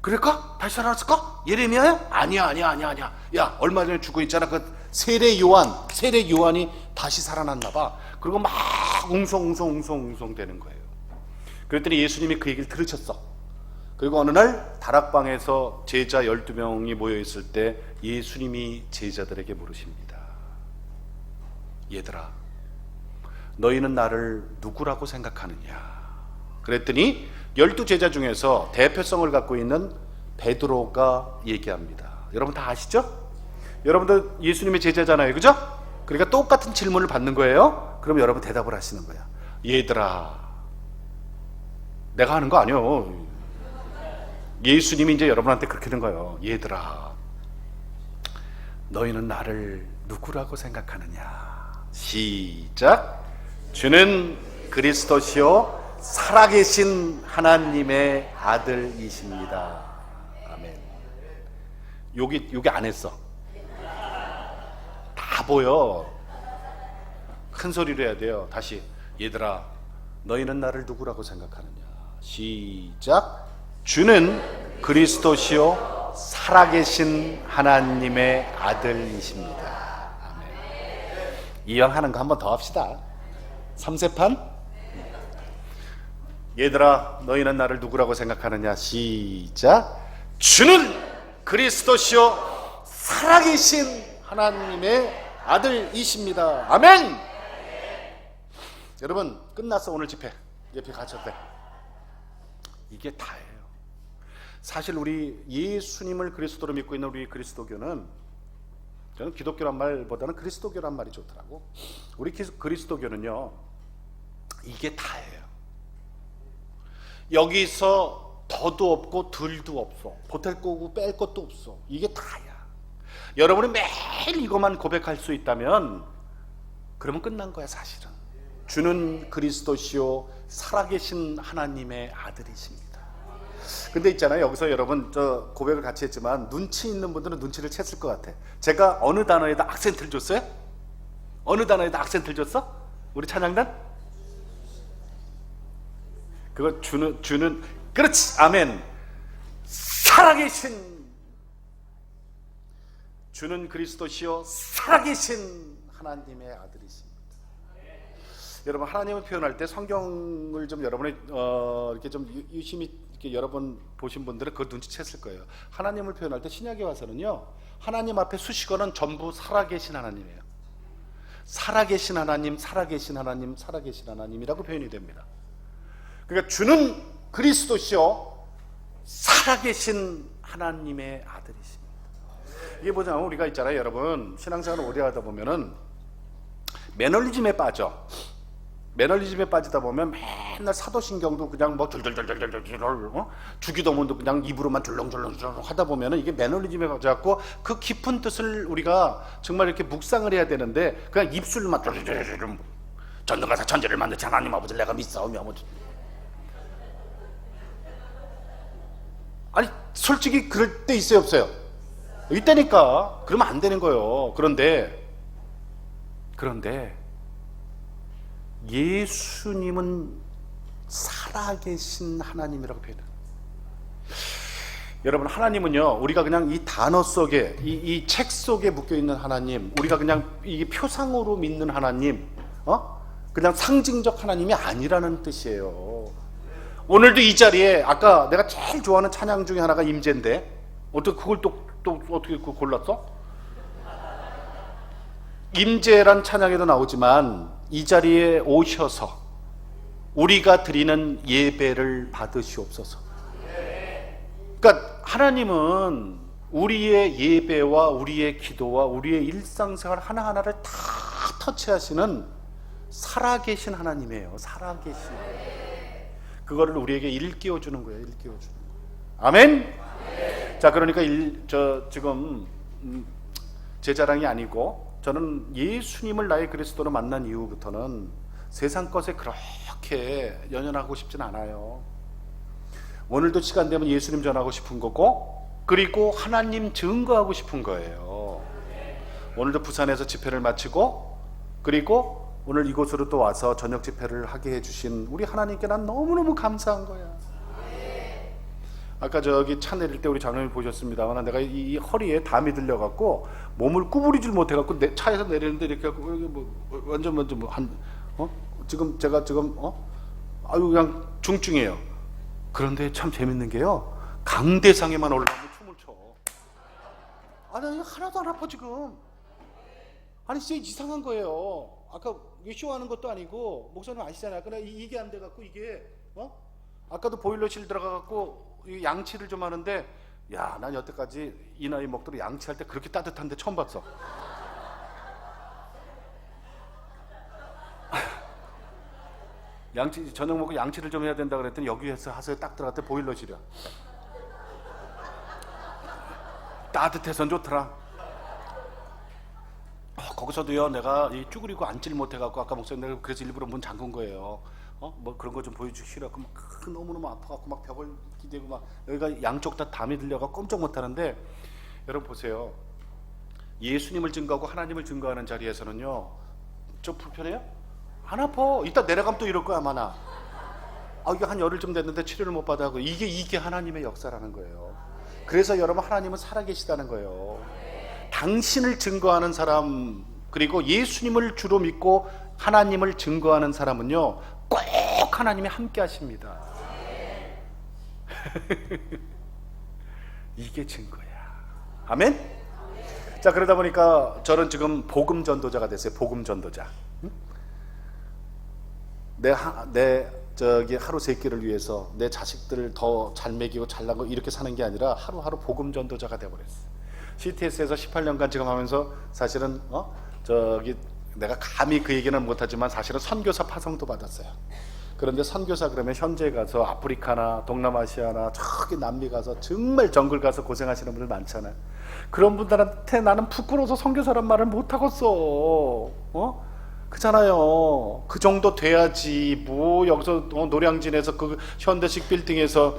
A: 그럴까? 다시 살아났을까? 예레미야야? 아니야. 야, 얼마 전에 죽어 있잖아. 그 세례 요한이 다시 살아났나 봐. 그리고 막 웅성웅성 되는 거예요. 그랬더니 예수님이 그 얘기를 들으셨어. 그리고 어느 날 다락방에서 제자 12명이 모여 있을 때 예수님이 제자들에게 물으십니다. 얘들아, 너희는 나를 누구라고 생각하느냐? 그랬더니 12제자 중에서 대표성을 갖고 있는 베드로가 얘기합니다. 여러분 다 아시죠? 여러분도 예수님의 제자잖아요, 그죠? 그러니까 똑같은 질문을 받는 거예요. 그럼 여러분 대답을 하시는 거야. 얘들아, 내가 하는 거 아니요. 예수님이 이제 여러분한테 그렇게 하는 거예요. 얘들아, 너희는 나를 누구라고 생각하느냐? 시작. 주는 그리스도시요 살아계신 하나님의 아들이십니다. 아멘. 여기 안 했어. 다 보여. 큰 소리로 해야 돼요. 다시. 얘들아, 너희는 나를 누구라고 생각하느냐? 시작. 주는 그리스도시요 살아계신 하나님의 아들이십니다. 아멘. 이왕 하는 거 한 번 더 합시다. 3세판. 얘들아, 너희는 나를 누구라고 생각하느냐? 시작. 주는 그리스도시요 살아계신 하나님의 아들이십니다. 아멘. 여러분, 끝났어. 오늘 집회 예배 가셨대. 이게 다예요. 사실 우리 예수님을 그리스도로 믿고 있는 우리 그리스도교는, 저는 기독교란 말보다는 그리스도교란 말이 좋더라고. 우리 그리스도교는요, 이게 다예요. 여기서 더도 없고 덜도 없어. 보탤 거고 뺄 것도 없어. 이게 다야. 여러분이 매일 이것만 고백할 수 있다면 그러면 끝난 거야. 사실은 주는 그리스도시요 살아계신 하나님의 아들이십니다. 근데 있잖아요, 여기서 여러분 저 고백을 같이 했지만 눈치 있는 분들은 눈치를 챘을 것 같아. 제가 어느 단어에다 악센트를 줬어요? 어느 단어에다 악센트를 줬어? 우리 찬양단? 그거 주는 그렇지, 아멘. 살아계신 주는 그리스도시요 살아계신 하나님의 아들이십니다. 여러분, 하나님을 표현할 때 성경을 좀 여러분이 이렇게 좀 유심히 이렇게 여러 번 보신 분들은 그걸 눈치챘을 거예요. 하나님을 표현할 때 신약에 와서는요, 하나님 앞에 수식어는 전부 살아계신 하나님이에요. 살아계신 하나님, 살아계신 하나님, 살아계신 하나님이라고 표현이 됩니다. 그러니까 주는 그리스도시요 살아계신 하나님의 아들이십니다. 이게 뭐냐면, 우리가 있잖아요, 여러분, 신앙생활을 오래 하다 보면은 매너리즘에 빠져. 매너리즘에 빠지다 보면 맨날 사도신경도 그냥 뭐 줄줄줄줄줄줄 주기도문도 그냥 입으로만 줄렁줄렁 하다 보면은 이게 매너리즘에 빠져갖고 그 깊은 뜻을 우리가 정말 이렇게 묵상을 해야 되는데 그냥 입술만 줄줄줄줄 전능하사 천지를 만드신 하나님 아버지를 내가 믿사오며 뭐. 아니 솔직히 그럴 때 있어요, 없어요? 이때니까. 그러면 안 되는 거예요. 그런데 예수님은 살아계신 하나님이라고 표현해요. 여러분, 하나님은요, 우리가 그냥 이 단어 속에, 이 책 속에 묶여있는 하나님, 우리가 그냥 이 표상으로 믿는 하나님, 그냥 상징적 하나님이 아니라는 뜻이에요. 오늘도 이 자리에 아까 내가 제일 좋아하는 찬양 중에 하나가 임재인데 어떻게 그걸 또 어떻게 골랐어? 임재란 찬양에도 나오지만 이 자리에 오셔서 우리가 드리는 예배를 받으시옵소서. 그러니까 하나님은 우리의 예배와 우리의 기도와 우리의 일상생활 하나하나를 다 터치하시는 살아계신 하나님이에요. 살아계신. 그거를 우리에게 일깨워 주는 거예요. 일깨워 주는 거예요. 아멘. 자, 그러니까 지금 제 자랑이 아니고 저는 예수님을 나의 그리스도로 만난 이후부터는 세상 것에 그렇게 연연하고 싶진 않아요. 오늘도 시간 되면 예수님 전하고 싶은 거고, 그리고 하나님 증거하고 싶은 거예요. 오늘도 부산에서 집회를 마치고, 그리고 오늘 이곳으로 또 와서 저녁 집회를 하게 해주신 우리 하나님께 난 너무너무 감사한 거야. 아까 저기 차 내릴 때 우리 장로님 보셨습니다만 내가 이 허리에 담이 들려갖고 몸을 구부리질 못해갖고 내 차에서 내리는데 이렇게 하고 뭐 완전 뭐 지금 제가 아유 그냥 중증이에요. 그런데 참 재밌는 게요, 강대상에만 올라가면 춤을 춰. 아니 하나도 안 아파 지금. 아니 진짜 이상한 거예요. 아까 이게 쇼하는 것도 아니고 목사님 아시잖아요. 그러나 이게 안 돼갖고 이게 아까도 보일러실 들어가갖고 양치를 좀 하는데, 야, 난 여태까지 이 나이 먹도록 양치할 때 그렇게 따뜻한데 처음 봤어. 양치 저녁 먹고 양치를 좀 해야 된다 그랬더니 여기에서 하세요. 딱 들어갔더니 보일러실이야. 따뜻해서 좋더라. 거기서도요, 내가 이 쭈그리고 앉질 못해갖고 아까 목사님 내가 그래서 일부러 문 잠근 거예요. 뭐 그런 거 좀 보여주기 싫어갖고 막 너무너무 아파갖고 막 벽을 기대고 막 여기가 양쪽 다 담이 들려갖고 꼼짝 못하는데, 여러분 보세요. 예수님을 증거하고 하나님을 증거하는 자리에서는요, 좀 불편해요? 안 아파. 이따 내려가면 또 이럴 거야 아마 나. 이게 한 열흘쯤 됐는데 치료를 못 받아하고 이게 하나님의 역사라는 거예요. 그래서 여러분, 하나님은 살아계시다는 거예요. 당신을 증거하는 사람, 그리고 예수님을 주로 믿고 하나님을 증거하는 사람은요, 꼭 하나님이 함께 하십니다. 이게 증거야. 아멘? 자, 그러다 보니까 저는 지금 복음 전도자가 됐어요. 복음 전도자. 내 저기 하루 세 끼를 위해서 내 자식들을 더 잘 먹이고 잘 나고 이렇게 사는 게 아니라 하루하루 복음 전도자가 돼버렸어. CTS에서 18년간 지금 하면서 사실은 저기 내가 감히 그 얘기는 못하지만 사실은 선교사 파송도 받았어요. 그런데 선교사 그러면 현지에 가서 아프리카나 동남아시아나 저기 남미 가서 정말 정글 가서 고생하시는 분들 많잖아요. 그런 분들한테 나는 부끄러워서 선교사란 말을 못하겠어. 그잖아요. 그 정도 돼야지. 뭐 여기서 노량진에서 그 현대식 빌딩에서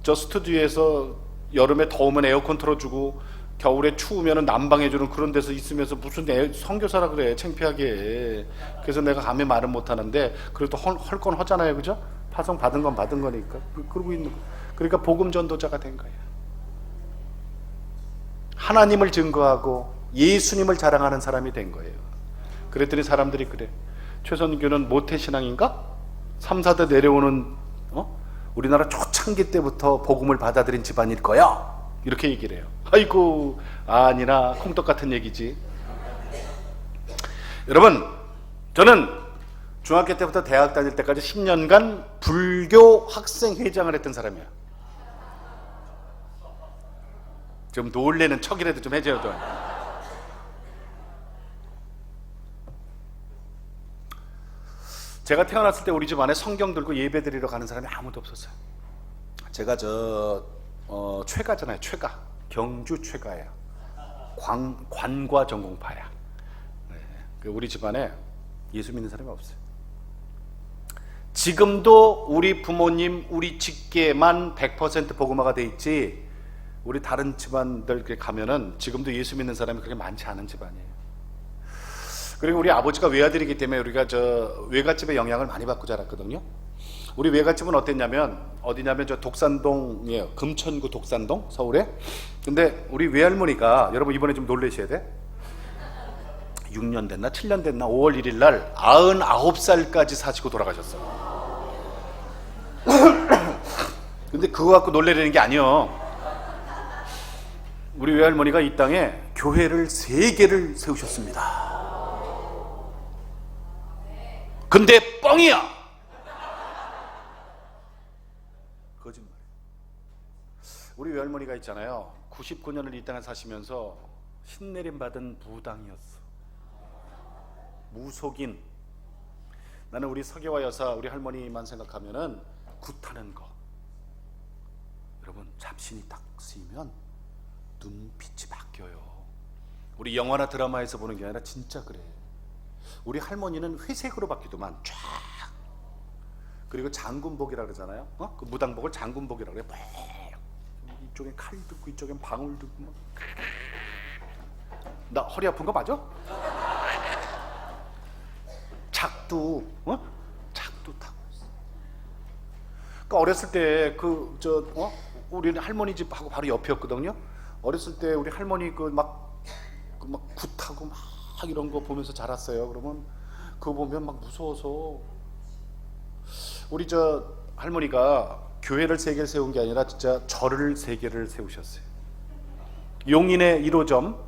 A: 저 스튜디오에서 여름에 더우면 에어컨 틀어주고 겨울에 추우면 난방해주는 그런 데서 있으면서 무슨 선교사라 그래, 창피하게. 그래서 내가 감히 말은 못하는데 그래도 헐 건 하잖아요, 그죠? 파송 받은 건 받은 거니까. 그러고 있는 거. 그러니까 복음 전도자가 된 거야. 하나님을 증거하고 예수님을 자랑하는 사람이 된 거예요. 그랬더니 사람들이 그래, 최선규는 모태신앙인가? 3, 4대 내려오는 우리나라 초창기 때부터 복음을 받아들인 집안일 거야, 이렇게 얘기를 해요. 아이고, 아니나 콩떡 같은 얘기지. 여러분, 저는 중학교 때부터 대학 다닐 때까지 10년간 불교 학생회장을 했던 사람이야. 좀 놀래는 척이라도 좀 해줘야 돼. 제가 태어났을 때 우리 집 안에 성경 들고 예배 드리러 가는 사람이 아무도 없었어요. 제가 최가잖아요. 최가. 경주 최가야. 관과 전공파야. 네. 우리 집안에 예수 믿는 사람이 없어요. 지금도 우리 부모님, 우리 직계만 100% 복음화가 돼 있지, 우리 다른 집안들 가면은 지금도 예수 믿는 사람이 그렇게 많지 않은 집안이에요. 그리고 우리 아버지가 외아들이기 때문에 우리가 외갓집의 영향을 많이 받고 자랐거든요. 우리 외갓집은 어디냐면 저 독산동이에요. 금천구 독산동, 서울에. 근데 우리 외할머니가, 여러분 이번에 좀 놀라셔야 돼. 6년 됐나 7년 됐나 5월 1일 날 99살까지 사시고 돌아가셨어요. 근데 그거 갖고 놀래라는 게 아니요. 우리 외할머니가 이 땅에 교회를 3개를 세우셨습니다. 근데 뻥이야. 거짓말. 우리 외할머니가 있잖아요, 99년을 이 땅에 사시면서 신내림 받은 무당이었어. 무속인. 나는 우리 서계화 여사, 우리 할머니만 생각하면은 굿하는 거. 여러분, 잡신이 딱 쓰이면 눈빛이 바뀌어요. 우리 영화나 드라마에서 보는 게 아니라 진짜 그래. 우리 할머니는 회색으로 바뀌더만 쫙. 그리고 장군복이라 그러잖아요. 그 무당복을 장군복이라 그래. 이쪽엔 칼 듣고 이쪽엔 방울 듣고. 나 허리 아픈 거 맞아? 작두 타고 있어. 그러니까 어렸을 때 우리 할머니 집하고 바로 옆이었거든요. 어렸을 때 우리 할머니 막 굿하고 막 이런 거 보면서 자랐어요. 그러면 그거 보면 막 무서워서. 우리 할머니가 교회를 3개를 세운 게 아니라 진짜 절을 3개를 세우셨어요. 용인의 1호점,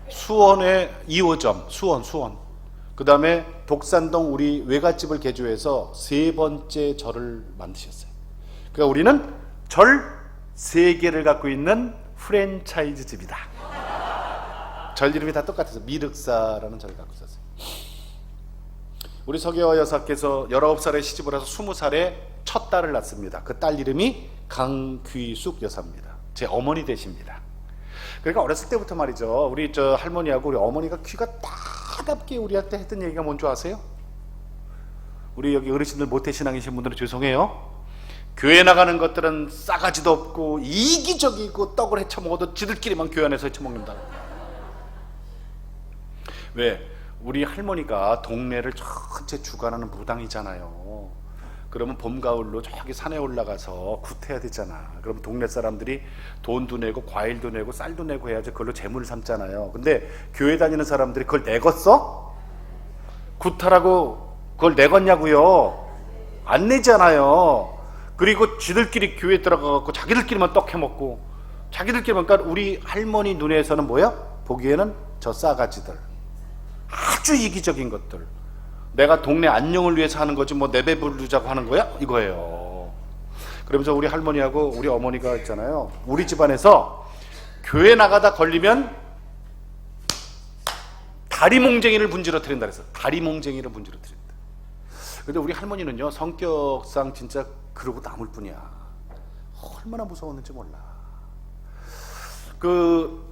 A: 수원의 2호점, 수원. 그 다음에 독산동 우리 외갓집을 개조해서 3번째 절을 만드셨어요. 그러니까 우리는 절 3개를 갖고 있는 프랜차이즈 집이다. 절 이름이 다 똑같아서 미륵사라는 절을 갖고 있었어요. 우리 서계화 여사께서 19살에 시집을 해서 20살에 첫 딸을 낳습니다. 그 딸 이름이 강귀숙 여사입니다. 제 어머니 되십니다. 그러니까 어렸을 때부터 말이죠, 우리 할머니하고 우리 어머니가 귀가 따갑게 우리한테 했던 얘기가 뭔지 아세요? 우리 여기 어르신들 모태신앙이신 분들은 죄송해요. 교회 나가는 것들은 싸가지도 없고 이기적이고 떡을 헤쳐먹어도 지들끼리만 교회 안에서 헤쳐먹는다. 왜? 우리 할머니가 동네를 전체 주관하는 무당이잖아요. 그러면 봄, 가을로 저기 산에 올라가서 굿해야 되잖아. 그러면 동네 사람들이 돈도 내고 과일도 내고 쌀도 내고 해야지 그걸로 재물을 삼잖아요. 근데 교회 다니는 사람들이 그걸 내겄어? 굿하라고 그걸 내겄냐고요? 안 내잖아요. 그리고 지들끼리 교회 들어가갖고 자기들끼리만 떡 해먹고 자기들끼리만. 그러니까 우리 할머니 눈에서는 뭐야? 보기에는 저 싸가지들, 아주 이기적인 것들, 내가 동네 안녕을 위해서 하는 거지 뭐 내배 부르자고 하는 거야? 이거예요. 그러면서 우리 할머니하고 우리 어머니가 있잖아요, 우리 집안에서 교회 나가다 걸리면 다리몽쟁이를 분지러뜨린다 그래서 다리몽쟁이를 분지러뜨린다. 근데 우리 할머니는요, 성격상 진짜 그러고 남을 뿐이야. 얼마나 무서웠는지 몰라. 그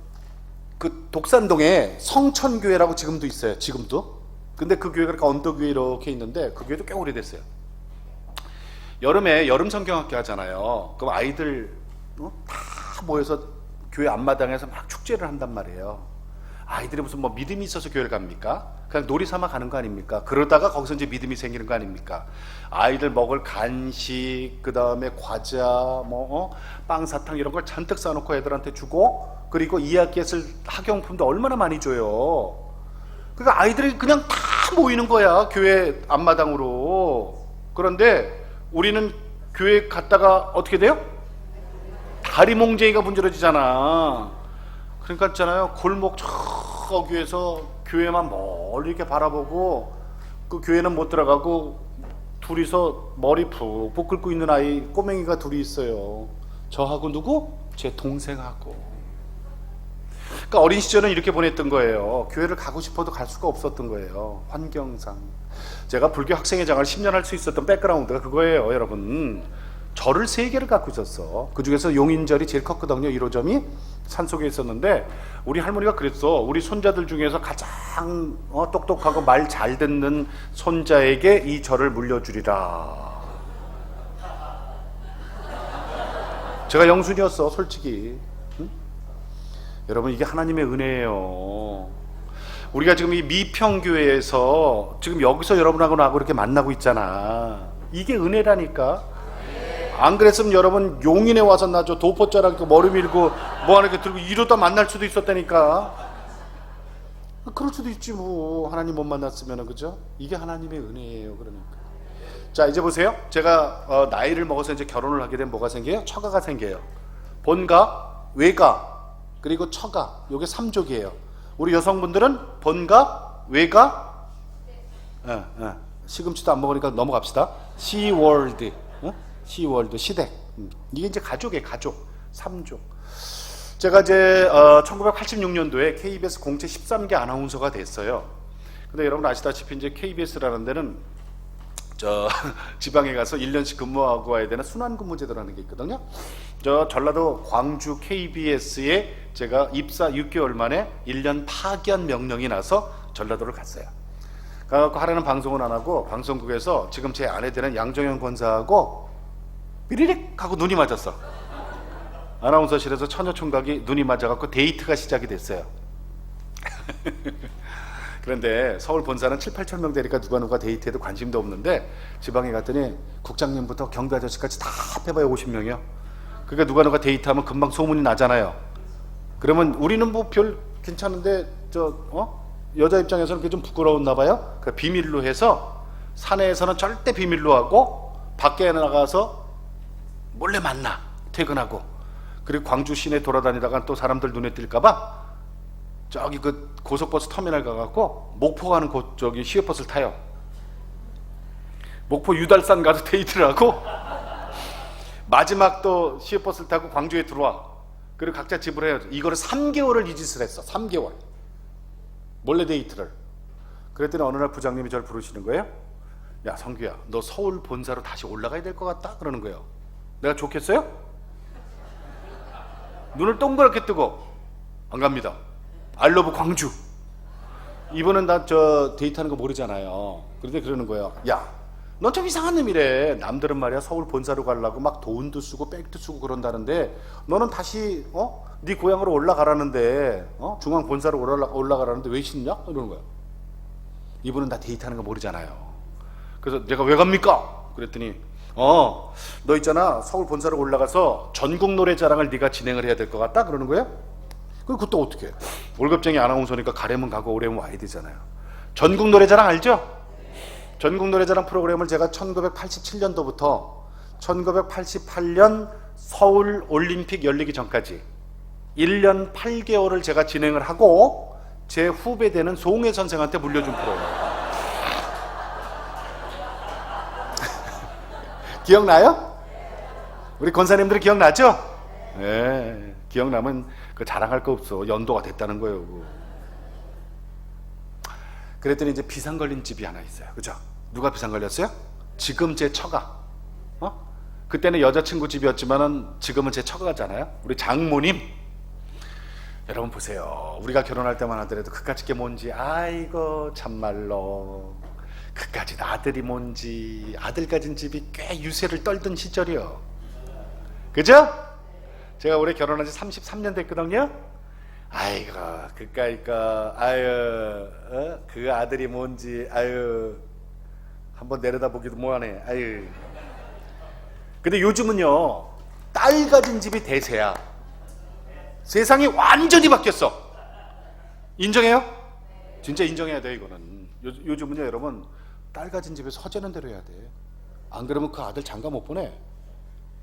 A: 독산동에 성천교회라고 지금도 있어요. 지금도. 근데 그 교회가 그러니까 언덕 위에 이렇게 있는데 그 교회도 꽤 오래됐어요. 여름에 여름 성경학교 하잖아요. 그럼 아이들 다 모여서 교회 앞마당에서 막 축제를 한단 말이에요. 아이들이 무슨 뭐 믿음이 있어서 교회를 갑니까? 그냥 놀이 삼아 가는 거 아닙니까? 그러다가 거기서 이제 믿음이 생기는 거 아닙니까? 아이들 먹을 간식, 그 다음에 과자, 빵, 사탕 이런 걸 잔뜩 싸놓고 애들한테 주고, 그리고 2학기에 쓸 학용품도 얼마나 많이 줘요. 그러니까 아이들이 그냥 다 모이는 거야, 교회 앞마당으로. 그런데 우리는 교회 갔다가 어떻게 돼요? 다리몽쟁이가 문드러지잖아. 그러니까 있잖아요, 골목 저기에서 교회만 멀리 이렇게 바라보고 그 교회는 못 들어가고 둘이서 머리 푹푹 긁고 있는 아이, 꼬맹이가 둘이 있어요. 저하고 누구? 제 동생하고. 그러니까 어린 시절은 이렇게 보냈던 거예요. 교회를 가고 싶어도 갈 수가 없었던 거예요, 환경상. 제가 불교 학생회장을 10년 할 수 있었던 백그라운드가 그거예요, 여러분. 절을 3개를 갖고 있었어. 그 중에서 용인절이 제일 컸거든요. 1호점이 산속에 있었는데, 우리 할머니가 그랬어. 우리 손자들 중에서 가장 똑똑하고 말 잘 듣는 손자에게 이 절을 물려주리라. 제가 영순이었어, 솔직히. 응? 여러분, 이게 하나님의 은혜예요. 우리가 지금 이 미평교회에서 지금 여기서 여러분하고 나하고 이렇게 만나고 있잖아. 이게 은혜라니까. 안 그랬으면 여러분 용인에 와서 나저 도포자랑 머리 밀고 뭐 하나 이렇게 들고 이러다 만날 수도 있었다니까. 그럴 수도 있지 뭐, 하나님 못 만났으면. 그죠? 이게 하나님의 은혜예요. 그러니까 자, 이제 보세요. 제가 나이를 먹어서 이제 결혼을 하게 되면 뭐가 생겨요? 처가가 생겨요. 본가, 외가, 그리고 처가. 요게 3족이에요 우리 여성분들은 본가, 외가, 시금치도 안 먹으니까 넘어갑시다. 시월드, 시월드, 시댁. 이게 이제 가족이에요. 가족. 3족. 제가 이제 1986년도에 KBS 공채 13기 아나운서가 됐어요. 근데 여러분 아시다시피 이제 KBS라는 데는 저 지방에 가서 1년씩 근무하고 와야 되는 순환근무제도라는 게 있거든요. 저 전라도 광주 KBS에 제가 입사 6개월 만에 1년 파견 명령이 나서 전라도를 갔어요. 가서 하라는 방송은 안 하고 방송국에서 지금 제 아내 되는 양정현 권사하고 삐리릭 하고 눈이 맞았어. 아나운서실에서 처녀총각이 눈이 맞아갖고 데이트가 시작이 됐어요. 그런데 서울 본사는 7, 8천 명 되니까 누가 데이트해도 관심도 없는데, 지방에 갔더니 국장님부터 경비 아저씨까지 다 합해봐야 50명이요. 그러니까 누가 데이트하면 금방 소문이 나잖아요. 그러면 우리는 뭐 별 괜찮은데 여자 입장에서는 그게 좀 부끄러웠나 봐요. 그러니까 비밀로 해서 사내에서는 절대 비밀로 하고 밖에 나가서 몰래 만나, 퇴근하고. 그리고 광주 시내 돌아다니다가 또 사람들 눈에 띌까봐 저기 그 고속버스 터미널 가갖고 목포 가는 저기 시외버스를 타요. 목포 유달산 가서 데이트를 하고 마지막 또 시외버스를 타고 광주에 들어와. 그리고 각자 집으로 해요. 이거를 3개월을 이 짓을 했어. 3개월 몰래 데이트를. 그랬더니 어느 날 부장님이 저를 부르시는 거예요. 야, 성규야, 너 서울 본사로 다시 올라가야 될 것 같다 그러는 거예요. 내가 좋겠어요? 눈을 동그랗게 뜨고 안 갑니다. 알러브 광주. 이번엔 나 저 데이트하는 거 모르잖아요. 그런데 그러는 거예요. 야, 넌 좀 이상한 놈이래. 남들은 말이야 서울 본사로 가려고 막 돈도 쓰고 백도 쓰고 그런다는데, 너는 다시 네 고향으로 올라가라는데, 중앙 본사로 올라가라는데 왜 싫냐? 이러는 거야. 이분은 나 데이트하는 거 모르잖아요. 그래서 내가 왜 갑니까? 그랬더니 너 있잖아, 서울 본사로 올라가서 전국 노래자랑을 네가 진행을 해야 될 것 같다 그러는 거예요. 그것도 어떻게 해? 월급쟁이 아나운서니까 가려면 가고 오려면 와야 되잖아요. 전국 노래자랑 알죠? 전국 노래자랑 프로그램을 제가 1987년도부터 1988년 서울 올림픽 열리기 전까지 1년 8개월을 제가 진행을 하고 제 후배 되는 송혜 선생한테 물려준 프로그램. 기억나요? 우리 권사님들 기억나죠? 네, 기억나면 그 자랑할 거 없어. 연도가 됐다는 거예요. 그랬더니 이제 비상 걸린 집이 하나 있어요. 그죠? 누가 비상 걸렸어요? 지금 제 처가. 그때는 여자친구 집이었지만은 지금은 제 처가잖아요. 우리 장모님. 여러분 보세요. 우리가 결혼할 때만 하더라도 그까짓 게 뭔지, 아이고 참말로. 그까짓 아들이 뭔지, 아들 가진 집이 꽤 유세를 떨던 시절이요. 그죠? 제가 올해 결혼한 지 33년 됐거든요. 아이고, 그까이까, 아유, 그 아들이 뭔지, 아유, 한번 내려다보기도 뭐하네, 아유. 근데 요즘은요, 딸 가진 집이 대세야. 세상이 완전히 바뀌었어. 인정해요? 진짜 인정해야 돼, 이거는. 요즘은요, 여러분, 딸 가진 집에서 허재는 대로 해야 돼. 안 그러면 그 아들 장가 못 보내.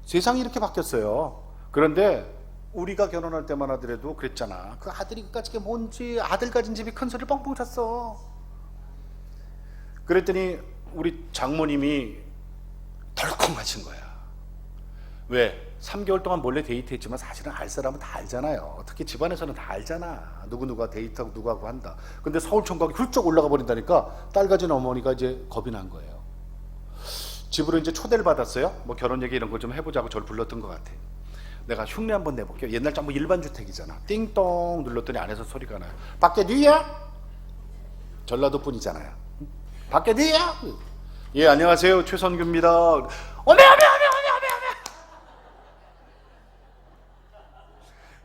A: 세상이 이렇게 바뀌었어요. 그런데 우리가 결혼할 때만 하더라도 그랬잖아. 그 아들이 그까짓 게 뭔지, 아들 가진 집이 큰 소리 뻥뻥 쳤어. 그랬더니 우리 장모님이 덜컹하신 거야. 왜? 3개월 동안 몰래 데이트했지만 사실은 알 사람은 다 알잖아요. 특히 집안에서는 다 알잖아. 누구누가 데이트하고 누구하고 한다. 근데 서울 총각이 훌쩍 올라가 버린다니까 딸 가진 어머니가 이제 겁이 난 거예요. 집으로 이제 초대를 받았어요. 뭐 결혼 얘기 이런 거 좀 해보자고 저를 불렀던 것 같아. 내가 흉내 한번 내볼게요. 옛날 전부 일반 주택이잖아. 띵동 눌렀더니 안에서 소리가 나요. 밖에 누이야? 전라도 분이잖아요. 밖에 누이야? 예, 안녕하세요, 최선규입니다. 어메.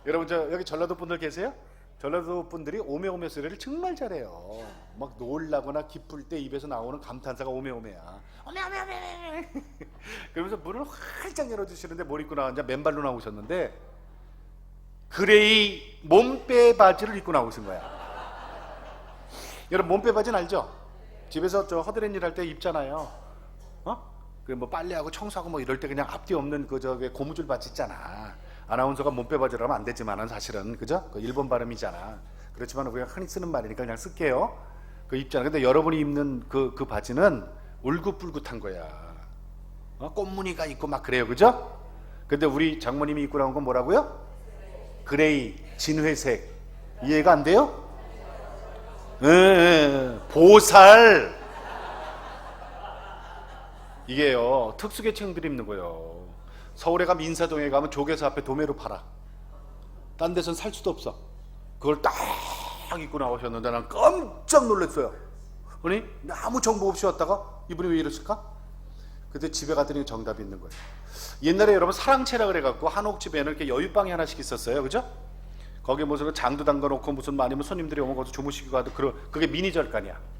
A: 여러분, 저 여기 전라도 분들 계세요? 전라도 분들이 오메오메 소리를 정말 잘해요. 막 놀라거나 기쁠 때 입에서 나오는 감탄사가 오메오메야. 오메오메. 그러면서 문을 활짝 열어주시는데 뭘 입고 나왔냐? 맨발로 나오셨는데 그레이 몸빼 바지를 입고 나오신 거야. 여러분, 몸빼 바지는 알죠? 집에서 저 허드렛 일 할 때 입잖아요. 그 뭐 빨래하고 청소하고 뭐 이럴 때 그냥 앞뒤 없는 그 저기 고무줄 바지 있잖아. 아나운서가 몸빼 바지를 하면 안 되지만은 사실은, 그죠? 그 일본 발음이잖아. 그렇지만 우리가 흔히 쓰는 말이니까 그냥 쓸게요. 그 입잖아. 근데 여러분이 입는 그 바지는 울긋불긋한 거야. 꽃무늬가 있고 막 그래요, 그죠? 근데 우리 장모님이 입고 나온 건 뭐라고요? 그레이, 진회색. 이해가 안 돼요? 보살. 이게요, 특수계층들이 입는 거예요. 서울에 가면, 인사동에 가면 조개사 앞에 도매로 팔아. 딴 데선 살 수도 없어. 그걸 딱 입고 나오셨는데 난 깜짝 놀랐어요. 아니, 아무 정보 없이 왔다가 이분이 왜 이러실까? 그때 집에 갔더니 정답이 있는 거예요. 옛날에 여러분 사랑채라 그래갖고 한옥집에는 이렇게 여유방이 하나씩 있었어요, 그죠? 거기에 무슨 장도 담가놓고 무슨 아니면 손님들이 오면 거기서 주무시고 가도 그게 미니 절간이야.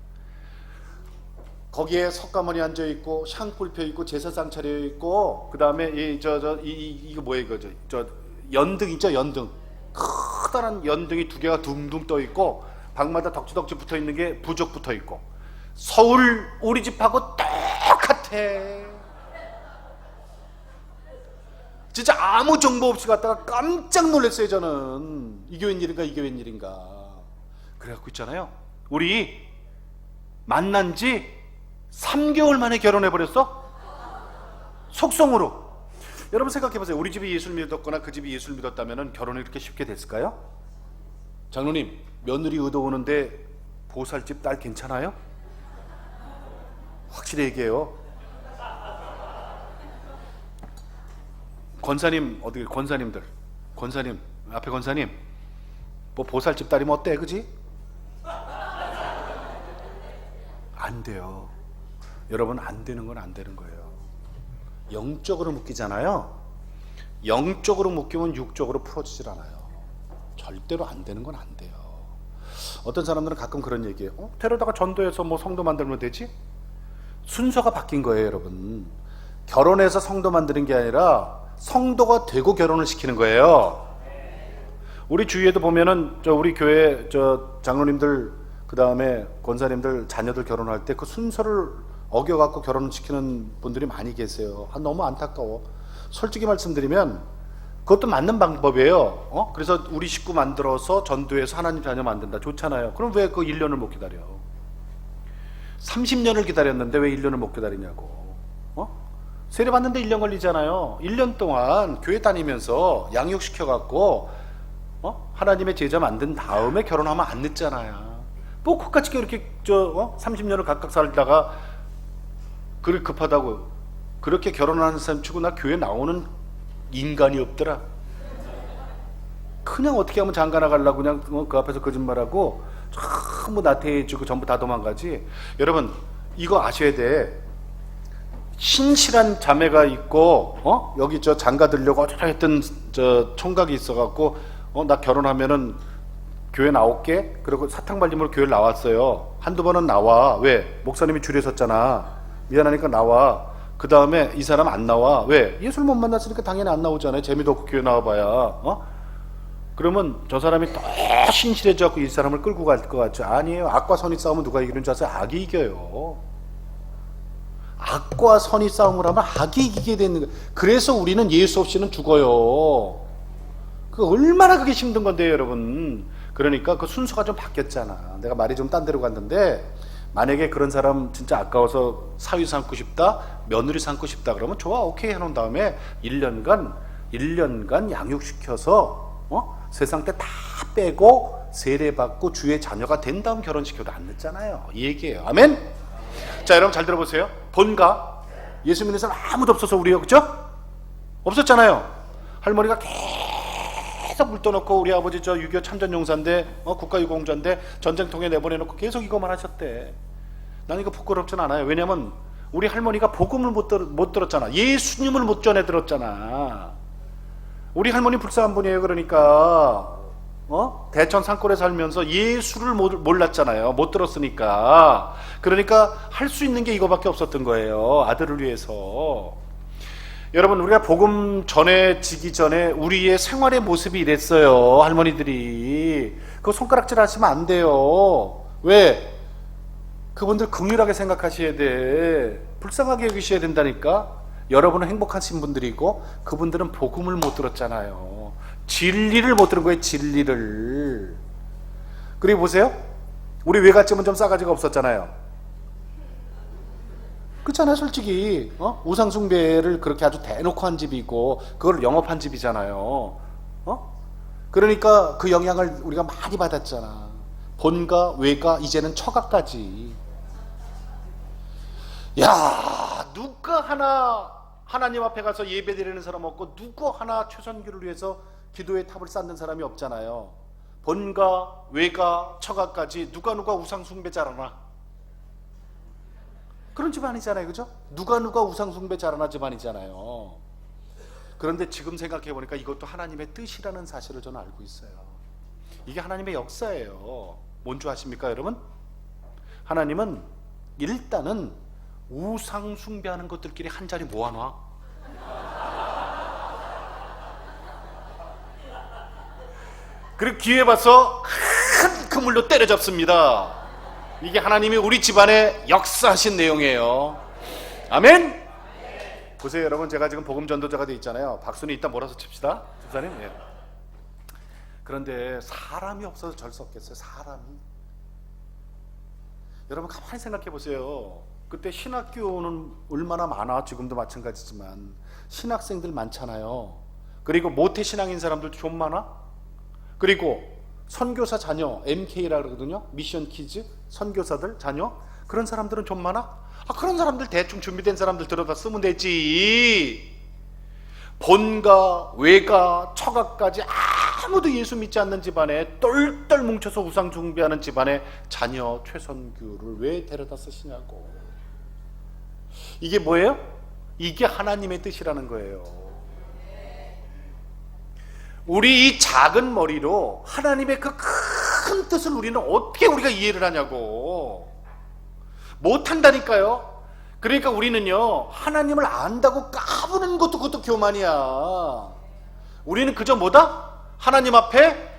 A: 거기에 석가모니 앉아 있고 샹불 펴 있고 제사상 차려 있고 그 다음에 이거 뭐예요, 이거 저 연등 있죠, 연등. 커다란 연등이 2개가 둥둥 떠 있고 방마다 덕지덕지 붙어 있는 게 부적 붙어 있고. 서울 우리 집하고 똑같아. 진짜 아무 정보 없이 갔다가 깜짝 놀랐어요. 저는 이게 웬일인가. 그래갖고 있잖아요, 우리 만난 지 3개월 만에 결혼해버렸어? 속성으로. 여러분 생각해보세요. 우리 집이 예수를 믿었거나 그 집이 예수를 믿었다면 결혼이 이렇게 쉽게 됐을까요? 장로님, 며느리 의도 오는데 보살집 딸 괜찮아요? 확실히 얘기해요. 권사님, 어디 권사님들, 권사님, 앞에 권사님, 뭐 보살집 딸이면 어때, 그지? 안 돼요. 여러분, 안 되는 건 안 되는 거예요. 영적으로 묶이잖아요. 영적으로 묶이면 육적으로 풀어지질 않아요. 절대로 안 되는 건 안 돼요. 어떤 사람들은 가끔 그런 얘기해요. 데려다가 전도해서 뭐 성도 만들면 되지? 순서가 바뀐 거예요, 여러분. 결혼해서 성도 만드는 게 아니라 성도가 되고 결혼을 시키는 거예요. 우리 주위에도 보면은 우리 교회 장로님들, 그 다음에 권사님들 자녀들 결혼할 때 그 순서를 어겨갖고 결혼시키는 분들이 많이 계세요. 너무 안타까워. 솔직히 말씀드리면 그것도 맞는 방법이에요. 그래서 우리 식구 만들어서 전도해서 하나님 자녀 만든다. 좋잖아요. 그럼 왜 그 1년을 못 기다려? 30년을 기다렸는데 왜 1년을 못 기다리냐고. 세례 받는데 1년 걸리잖아요. 1년 동안 교회 다니면서 양육시켜갖고 하나님의 제자 만든 다음에 결혼하면 안 늦잖아요. 뭐 그까짓 게 이렇게 30년을 각각 살다가 그렇게 급하다고 그렇게 결혼하는 사람 치고 나 교회 나오는 인간이 없더라. 그냥 어떻게 하면 장가 나가려고 그냥 그 앞에서 거짓말하고 전부 나태해지고 전부 다 도망가지. 여러분, 이거 아셔야 돼. 신실한 자매가 있고, 여기 저 장가 들려고 어쩌했던 저 총각이 있어갖고, 나 결혼하면은 교회 나올게. 그리고 사탕 발림으로 교회를 나왔어요. 한두 번은 나와. 왜? 목사님이 줄에 섰잖아. 미안하니까 나와. 그 다음에 이 사람 안 나와. 왜? 예수를 못 만났으니까 당연히 안 나오잖아요. 재미도 없고 교회 나와봐야. 그러면 저 사람이 더 신실해져갖고 이 사람을 끌고 갈 것 같죠? 아니에요. 악과 선이 싸우면 누가 이기는 줄 아세요? 악이 이겨요. 악과 선이 싸움을 하면 악이 이기게 되는 거예요. 그래서 우리는 예수 없이는 죽어요. 그 얼마나 그게 힘든 건데요, 여러분. 그러니까 그 순서가 좀 바뀌었잖아. 내가 말이 좀 딴 데로 갔는데, 만약에 그런 사람 진짜 아까워서 사위 삼고 싶다, 며느리 삼고 싶다 그러면 좋아, 오케이 해놓은 다음에 1년간 양육시켜서 세상 때 다 빼고 세례받고 주의 자녀가 된 다음 결혼시켜도 안 늦잖아요. 이 얘기예요. 아멘? 자, 여러분 잘 들어보세요. 본가 예수 믿는 사람 아무도 없어서 우리요, 그죠? 없었잖아요. 할머니가 계속 물 떠놓고 우리 아버지 저 6.25 참전용사인데 국가유공자인데 전쟁통에 내보내놓고 계속 이거만 하셨대. 난 이거 부끄럽진 않아요. 왜냐면 우리 할머니가 복음을 못 들었잖아. 예수님을 못 전해 들었잖아. 우리 할머니 불쌍한 분이에요. 그러니까 대천 산골에 살면서 예수를 몰랐잖아요. 못 들었으니까. 그러니까 할 수 있는 게 이거밖에 없었던 거예요. 아들을 위해서. 여러분, 우리가 복음 전해지기 전에 우리의 생활의 모습이 이랬어요. 할머니들이. 그거 손가락질 하시면 안 돼요. 왜? 그분들 긍휼하게 생각하셔야 돼. 불쌍하게 여기셔야 된다니까. 여러분은 행복하신 분들이고 그분들은 복음을 못 들었잖아요. 진리를 못 들은 거예요. 진리를. 그리고 보세요. 우리 외갓집은 좀 싸가지가 없었잖아요. 그렇잖아요. 솔직히 우상숭배를 그렇게 아주 대놓고 한 집이 있고 그걸 영업한 집이잖아요. 그러니까 그 영향을 우리가 많이 받았잖아. 본가, 외가, 이제는 처가까지. 야, 누가 하나 하나님 앞에 가서 예배드리는 사람 없고 누구 하나 최선교를 위해서 기도의 탑을 쌓는 사람이 없잖아요. 본가, 외가, 처가까지 누가 우상숭배 잘하나? 그런 집안이잖아요. 그죠? 누가 우상숭배 잘하나 집안이잖아요. 그런데 지금 생각해보니까 이것도 하나님의 뜻이라는 사실을 저는 알고 있어요. 이게 하나님의 역사예요. 뭔 줄 아십니까, 여러분? 하나님은 일단은 우상숭배하는 것들끼리 한 자리 모아놔. 그리고 기회 봐서 큰 그물로 때려잡습니다. 이게 하나님이 우리 집안에 역사하신 내용이에요. 아멘? 보세요, 여러분. 제가 지금 복음 전도자가 돼 있잖아요. 박수는 이따 몰아서 칩시다. 집사님. 예. 그런데 사람이 없어서 절 수 없겠어요. 사람이. 여러분 가만히 생각해 보세요. 그때 신학교는 얼마나 많아. 지금도 마찬가지지만 신학생들 많잖아요. 그리고 모태신앙인 사람들도 좀 많아. 그리고 선교사 자녀, MK라 그러거든요. 미션 키즈, 선교사들 자녀, 그런 사람들은 좀 많아. 그런 사람들 대충 준비된 사람들 들어다 쓰면 되지. 본가, 외가, 처가까지 아무도 예수 믿지 않는 집안에 똘똘 뭉쳐서 우상 숭배하는 집안에 자녀 최선교를 왜 데려다 쓰시냐고. 이게 뭐예요? 이게 하나님의 뜻이라는 거예요. 우리 이 작은 머리로 하나님의 그 큰 뜻을 우리는 어떻게 우리가 이해를 하냐고. 못한다니까요. 그러니까 우리는요, 하나님을 안다고 까부는 것도 그것도 교만이야. 우리는 그저 뭐다? 하나님 앞에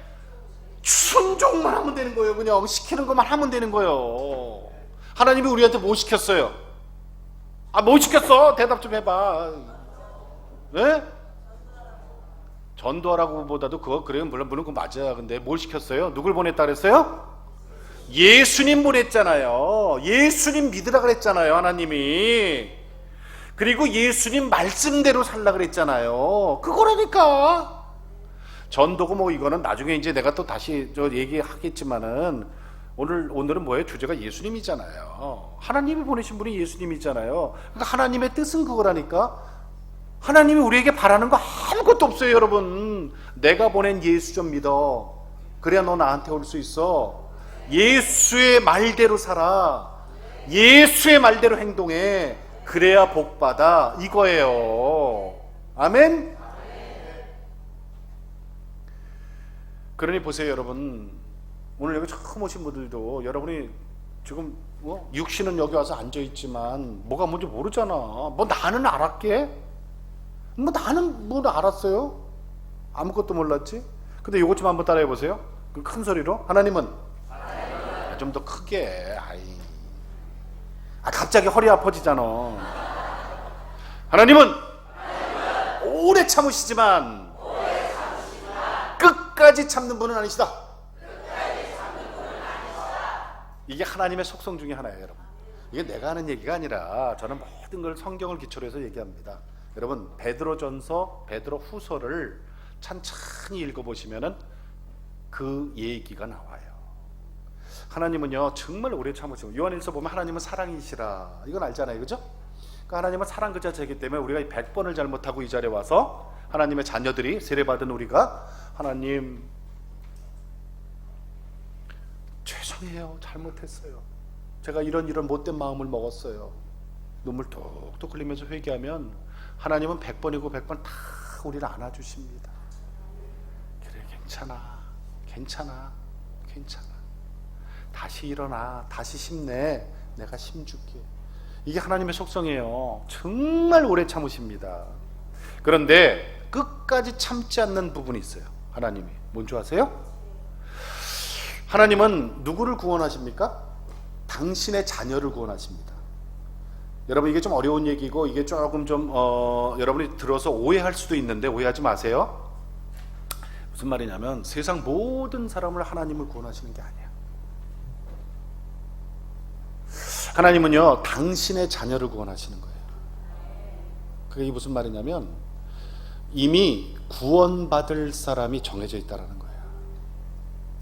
A: 순종만 하면 되는 거예요. 그냥 시키는 것만 하면 되는 거예요. 하나님이 우리한테 뭐 시켰어요? 뭐 시켰어? 대답 좀 해봐. 네? 전도하라고 보다도 그거 그래요. 물론 그거 맞아요. 근데 뭘 시켰어요? 누굴 보냈다 그랬어요? 예수님 보냈잖아요. 예수님 믿으라 그랬잖아요. 하나님이. 그리고 예수님 말씀대로 살라 그랬잖아요. 그거라니까. 전도고 뭐 이거는 나중에 이제 내가 또 다시 저 얘기하겠지만은 오늘은 뭐예요? 주제가 예수님이잖아요. 하나님이 보내신 분이 예수님이잖아요. 그러니까 하나님의 뜻은 그거라니까. 하나님이 우리에게 바라는 거 아무것도 없어요, 여러분. 내가 보낸 예수 좀 믿어. 그래야 너 나한테 올 수 있어. 예수의 말대로 살아. 예수의 말대로 행동해. 그래야 복받아. 이거예요. 아멘? 그러니 보세요, 여러분. 오늘 여기 처음 오신 분들도 여러분이 지금 육신은 여기 와서 앉아있지만 뭐가 뭔지 모르잖아. 뭐 나는 알았게? 뭐 나는 뭐 알았어요? 아무것도 몰랐지? 근데 이것 좀 한번 따라해 보세요. 큰 소리로. 하나님은 좀 더 크게. 갑자기 허리 아파지잖아. 하나님은 오래 참으시지만 끝까지 참는 분은 아니시다. 이게 하나님의 속성 중에 하나예요, 여러분. 이게 내가 하는 얘기가 아니라 저는 모든 걸 성경을 기초로 해서 얘기합니다. 여러분, 베드로전서, 베드로후서를 천천히 읽어보시면은 그 얘기가 나와요. 하나님은요 정말 오래 참으시고, 요한일서 보면 하나님은 사랑이시라, 이건 알잖아요, 그죠? 그러니까 하나님은 사랑 그 자체이기 때문에 우리가 100번을 잘못하고 이 자리에 와서 하나님의 자녀들이 세례받은 우리가 하나님 죄송해요, 잘못했어요, 제가 이런 못된 마음을 먹었어요, 눈물 뚝뚝 흘리면서 회개하면 하나님은 100번이고 100번 다 우리를 안아주십니다. 그래, 괜찮아, 다시 일어나, 다시 힘내, 내가 힘줄게. 이게 하나님의 속성이에요. 정말 오래 참으십니다. 그런데 끝까지 참지 않는 부분이 있어요. 하나님이 뭔지 아세요? 하나님은 누구를 구원하십니까? 당신의 자녀를 구원하십니다. 여러분, 이게 좀 어려운 얘기고 이게 조금 좀 여러분이 들어서 오해할 수도 있는데 오해하지 마세요. 무슨 말이냐면 세상 모든 사람을 하나님을 구원하시는 게 아니야. 하나님은요 당신의 자녀를 구원하시는 거예요. 그게 무슨 말이냐면 이미 구원받을 사람이 정해져 있다는 거예요.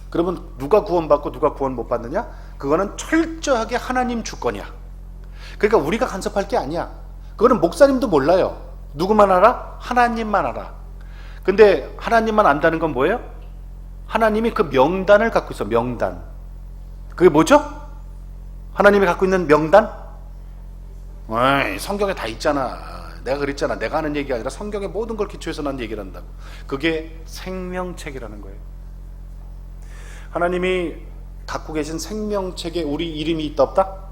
A: 그러면 누가 구원받고 누가 구원 못 받느냐? 그거는 철저하게 하나님 주권이야. 그러니까 우리가 간섭할 게 아니야. 그거는 목사님도 몰라요. 누구만 알아? 하나님만 알아. 근데 하나님만 안다는 건 뭐예요? 하나님이 그 명단을 갖고 있어. 명단. 그게 뭐죠? 하나님이 갖고 있는 명단? 어이, 성경에 다 있잖아. 내가 그랬잖아. 내가 하는 얘기가 아니라 성경의 모든 걸 기초해서 난 얘기를 한다고. 그게 생명책이라는 거예요. 하나님이 갖고 계신 생명책에 우리 이름이 있다 없다?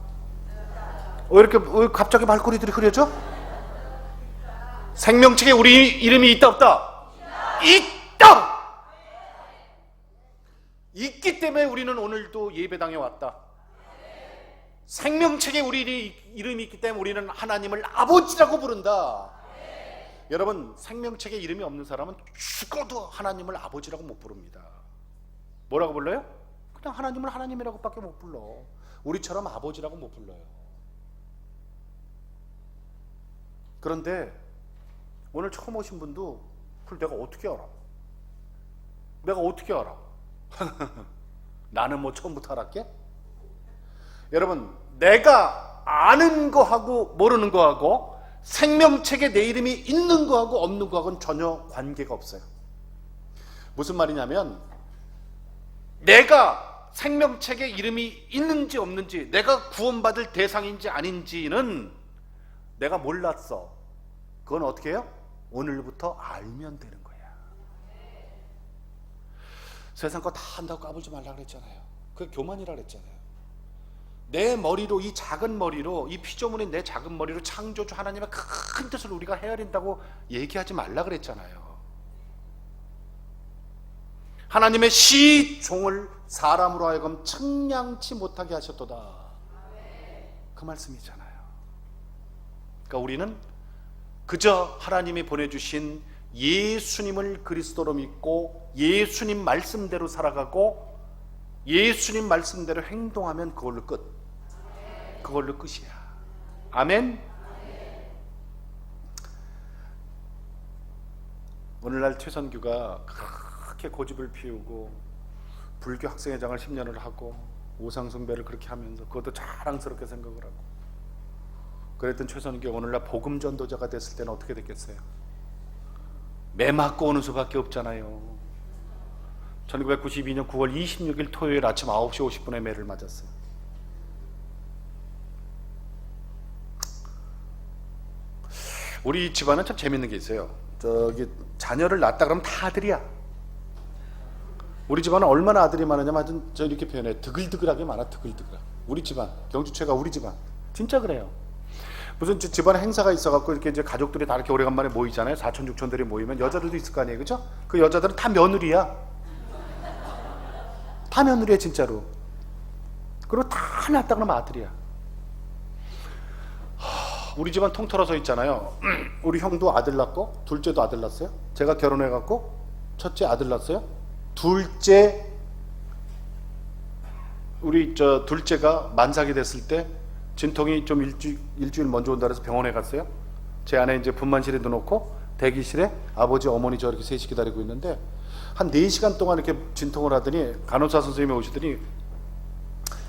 A: 왜 갑자기 말꼬리들이 흐려져? 생명책에 우리 이름이 있다 없다? 있다! 있기 때문에 우리는 오늘도 예배당에 왔다. 생명책에 우리 이름이 있기 때문에 우리는 하나님을 아버지라고 부른다. 여러분, 생명책에 이름이 없는 사람은 죽어도 하나님을 아버지라고 못 부릅니다. 뭐라고 불러요? 그냥 하나님을 하나님이라고 밖에 못 불러. 우리처럼 아버지라고 못 불러요. 그런데 오늘 처음 오신 분도 그걸 내가 어떻게 알아? 나는 뭐 처음부터 알았게? 여러분, 내가 아는 거하고 모르는 거하고 생명책에 내 이름이 있는 거하고 없는 거하고는 전혀 관계가 없어요. 무슨 말이냐면 내가 생명책에 이름이 있는지 없는지, 내가 구원받을 대상인지 아닌지는 내가 몰랐어. 그건 어떻게 해요? 오늘부터 알면 되는 거야. 세상 거 다 한다고 까불지 말라 그랬잖아요. 그게 교만이라 그랬잖아요. 내 머리로, 이 작은 머리로, 이 피조물인 내 작은 머리로 창조주 하나님의 큰 뜻을 우리가 헤아린다고 얘기하지 말라 그랬잖아요. 하나님의 시종을 사람으로 하여금 측량치 못하게 하셨도다. 그 말씀이잖아요. 그러니까 우리는 그저 하나님이 보내주신 예수님을 그리스도로 믿고 예수님 말씀대로 살아가고 예수님 말씀대로 행동하면 그걸로 끝. 그걸로 끝이야. 아멘? 오늘날 최선규가 그렇게 고집을 피우고 불교 학생회장을 10년을 하고 우상숭배를 그렇게 하면서 그것도 자랑스럽게 생각을 하고 그랬던 최선규가 오늘날 복음 전도자가 됐을 때는 어떻게 됐겠어요? 매 맞고 오는 수밖에 없잖아요. 1992년 9월 26일 토요일 아침 9시 50분에 매를 맞았어요. 우리 집안은 참 재밌는 게 있어요. 저기 자녀를 낳았다 그러면 다 아들이야. 우리 집안은 얼마나 아들이 많으냐면 저 이렇게 표현해. 드글드글하게 많아. 드글드글. 우리 집안, 경주최가 우리 집안. 진짜 그래요. 무슨 집안에 행사가 있어갖고 이렇게 이제 가족들이 다 이렇게 오래간만에 모이잖아요. 사촌 육촌들이 모이면 여자들도 있을 거 아니에요, 그죠? 그 여자들은 다 며느리야. 다 며느리야 진짜로. 그리고 다 낳았다 그러면 아들이야. 우리 집안 통틀어서 있잖아요. 우리 형도 아들 낳고 둘째도 아들 낳았어요. 제가 결혼해갖고 첫째 아들 낳았어요. 둘째 우리 둘째가 만삭이 됐을 때 진통이 좀 일주일 먼저 온다 그래서 병원에 갔어요. 제 안에 이제 분만실에 넣어놓고 대기실에 아버지 어머니 저 이렇게 셋이 기다리고 있는데 한 4시간 동안 이렇게 진통을 하더니 간호사 선생님이 오시더니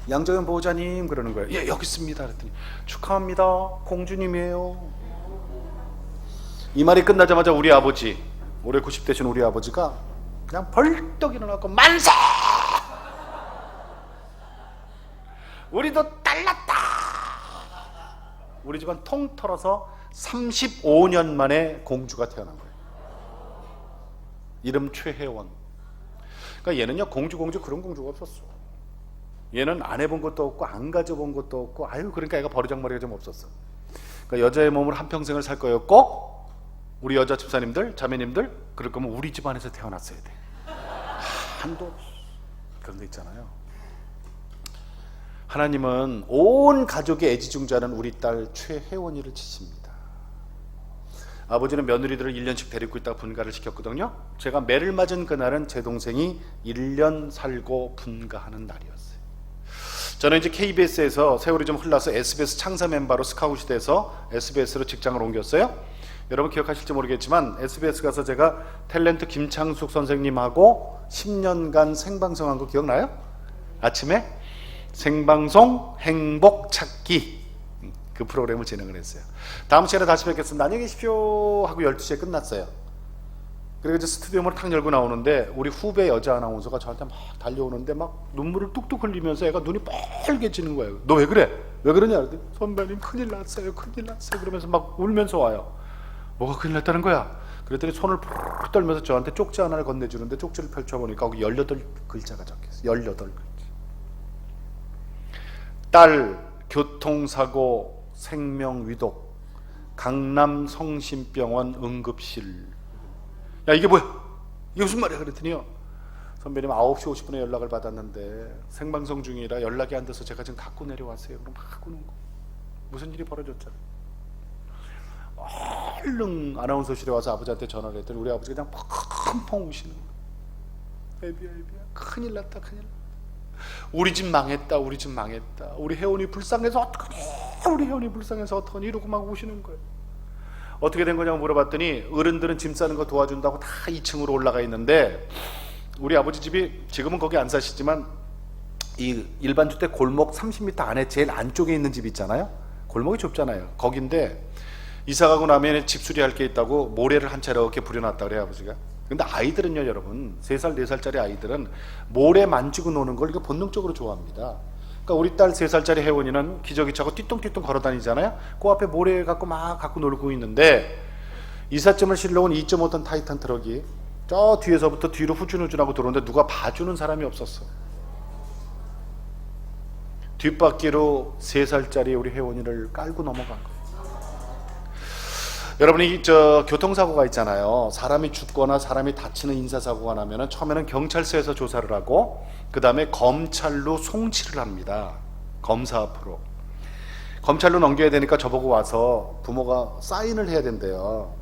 A: 양정현 보호자님 그러는 거예요. 예, 여기 있습니다. 그랬더니 축하합니다. 공주님이에요. 이 말이 끝나자마자 우리 아버지, 올해 90대신 우리 아버지가 그냥 벌떡 일어나고 만세! 우리도 딸 낳았다! 우리 집안 통틀어서 35년 만에 공주가 태어난 거예요. 이름 최혜원. 그러니까 얘는요 공주 그런 공주가 없었어. 얘는 안 해본 것도 없고 안 가져본 것도 없고 아유 그러니까 얘가 버르장머리가 좀 없었어. 그러니까 여자의 몸을 한평생을 살 거였고 우리 여자 집사님들 자매님들 그럴 거면 우리 집안에서 태어났어야 돼. 한도 그런 거 있잖아요. 하나님은 온 가족의 애지중자는 우리 딸 최혜원이를 치십니다. 아버지는 며느리들을 1년씩 데리고 있다가 분가를 시켰거든요. 제가 매를 맞은 그날은 제 동생이 1년 살고 분가하는 날이었어요. 저는 이제 KBS에서 세월이 좀 흘러서 SBS 창사 멤버로 스카웃이 돼서 SBS로 직장을 옮겼어요. 여러분 기억하실지 모르겠지만 SBS 가서 제가 탤런트 김창숙 선생님하고 10년간 생방송한 거 기억나요? 아침에 생방송 행복 찾기 그 프로그램을 진행을 했어요. 다음 시간에 다시 뵙겠습니다. 안녕히 계십시오 하고 12시에 끝났어요. 그리고 이제 스튜디오 문을 탁 열고 나오는데 우리 후배 여자 아나운서가 저한테 막 달려오는데 막 눈물을 뚝뚝 흘리면서 애가 눈이 빨개지는 거예요. 너 왜 그래? 왜 그러냐? 그랬더니 선배님 큰일 났어요. 큰일 났어요. 그러면서 막 울면서 와요. 뭐가 큰일 났다는 거야? 그랬더니 손을 푹 떨면서 저한테 쪽지 하나를 건네주는데 쪽지를 펼쳐보니까 거기 18글자가 적혀있어요. 18글자. 딸 교통사고 생명위독 강남 성심병원 응급실. 야 이게 뭐야? 이게 무슨 말이야? 그랬더니요 선배님 9시 50분에 연락을 받았는데 생방송 중이라 연락이 안 돼서 제가 지금 갖고 내려왔어요. 그럼 갖고 오는 거 무슨 일이 벌어졌잖아요. 얼른 아나운서실에 와서 아버지한테 전화를 했더니 우리 아버지가 그냥 펑펑 우시는 거예요. 애비야 큰일 났다. 우리 집 망했다. 우리 혜원이 불쌍해서 어떡하니? 이러고 막 우시는 거예요. 어떻게 된 거냐고 물어봤더니 어른들은 짐 싸는 거 도와준다고 다 2층으로 올라가 있는데 우리 아버지 집이 지금은 거기 안 사시지만 이 일반 주택 골목 30m 안에 제일 안쪽에 있는 집 있잖아요. 골목이 좁잖아요. 거긴데 이사 가고 나면 집 수리할 게 있다고 모래를 한 차례 이렇게 부려놨다 그래요 아버지가. 근데 아이들은요 여러분 3살 4살짜리 아이들은 모래 만지고 노는 걸 이거 본능적으로 좋아합니다. 그러니까 우리 딸 3살짜리 혜원이는 기저귀 차고 띠똥띠똥 걸어 다니잖아요. 그 앞에 모래 갖고 막 갖고 놀고 있는데 이삿짐을 실려온 2.5톤 타이탄 트럭이 저 뒤에서부터 뒤로 후진후진하고 들어오는데 누가 봐주는 사람이 없었어. 뒷바퀴로 3살짜리 우리 혜원이를 깔고 넘어간 거예요. 여러분이 교통사고가 있잖아요. 사람이 죽거나 사람이 다치는 인사사고가 나면은 처음에는 경찰서에서 조사를 하고 그 다음에 검찰로 송치를 합니다. 검사 앞으로. 검찰로 넘겨야 되니까 저보고 와서 부모가 사인을 해야 된대요.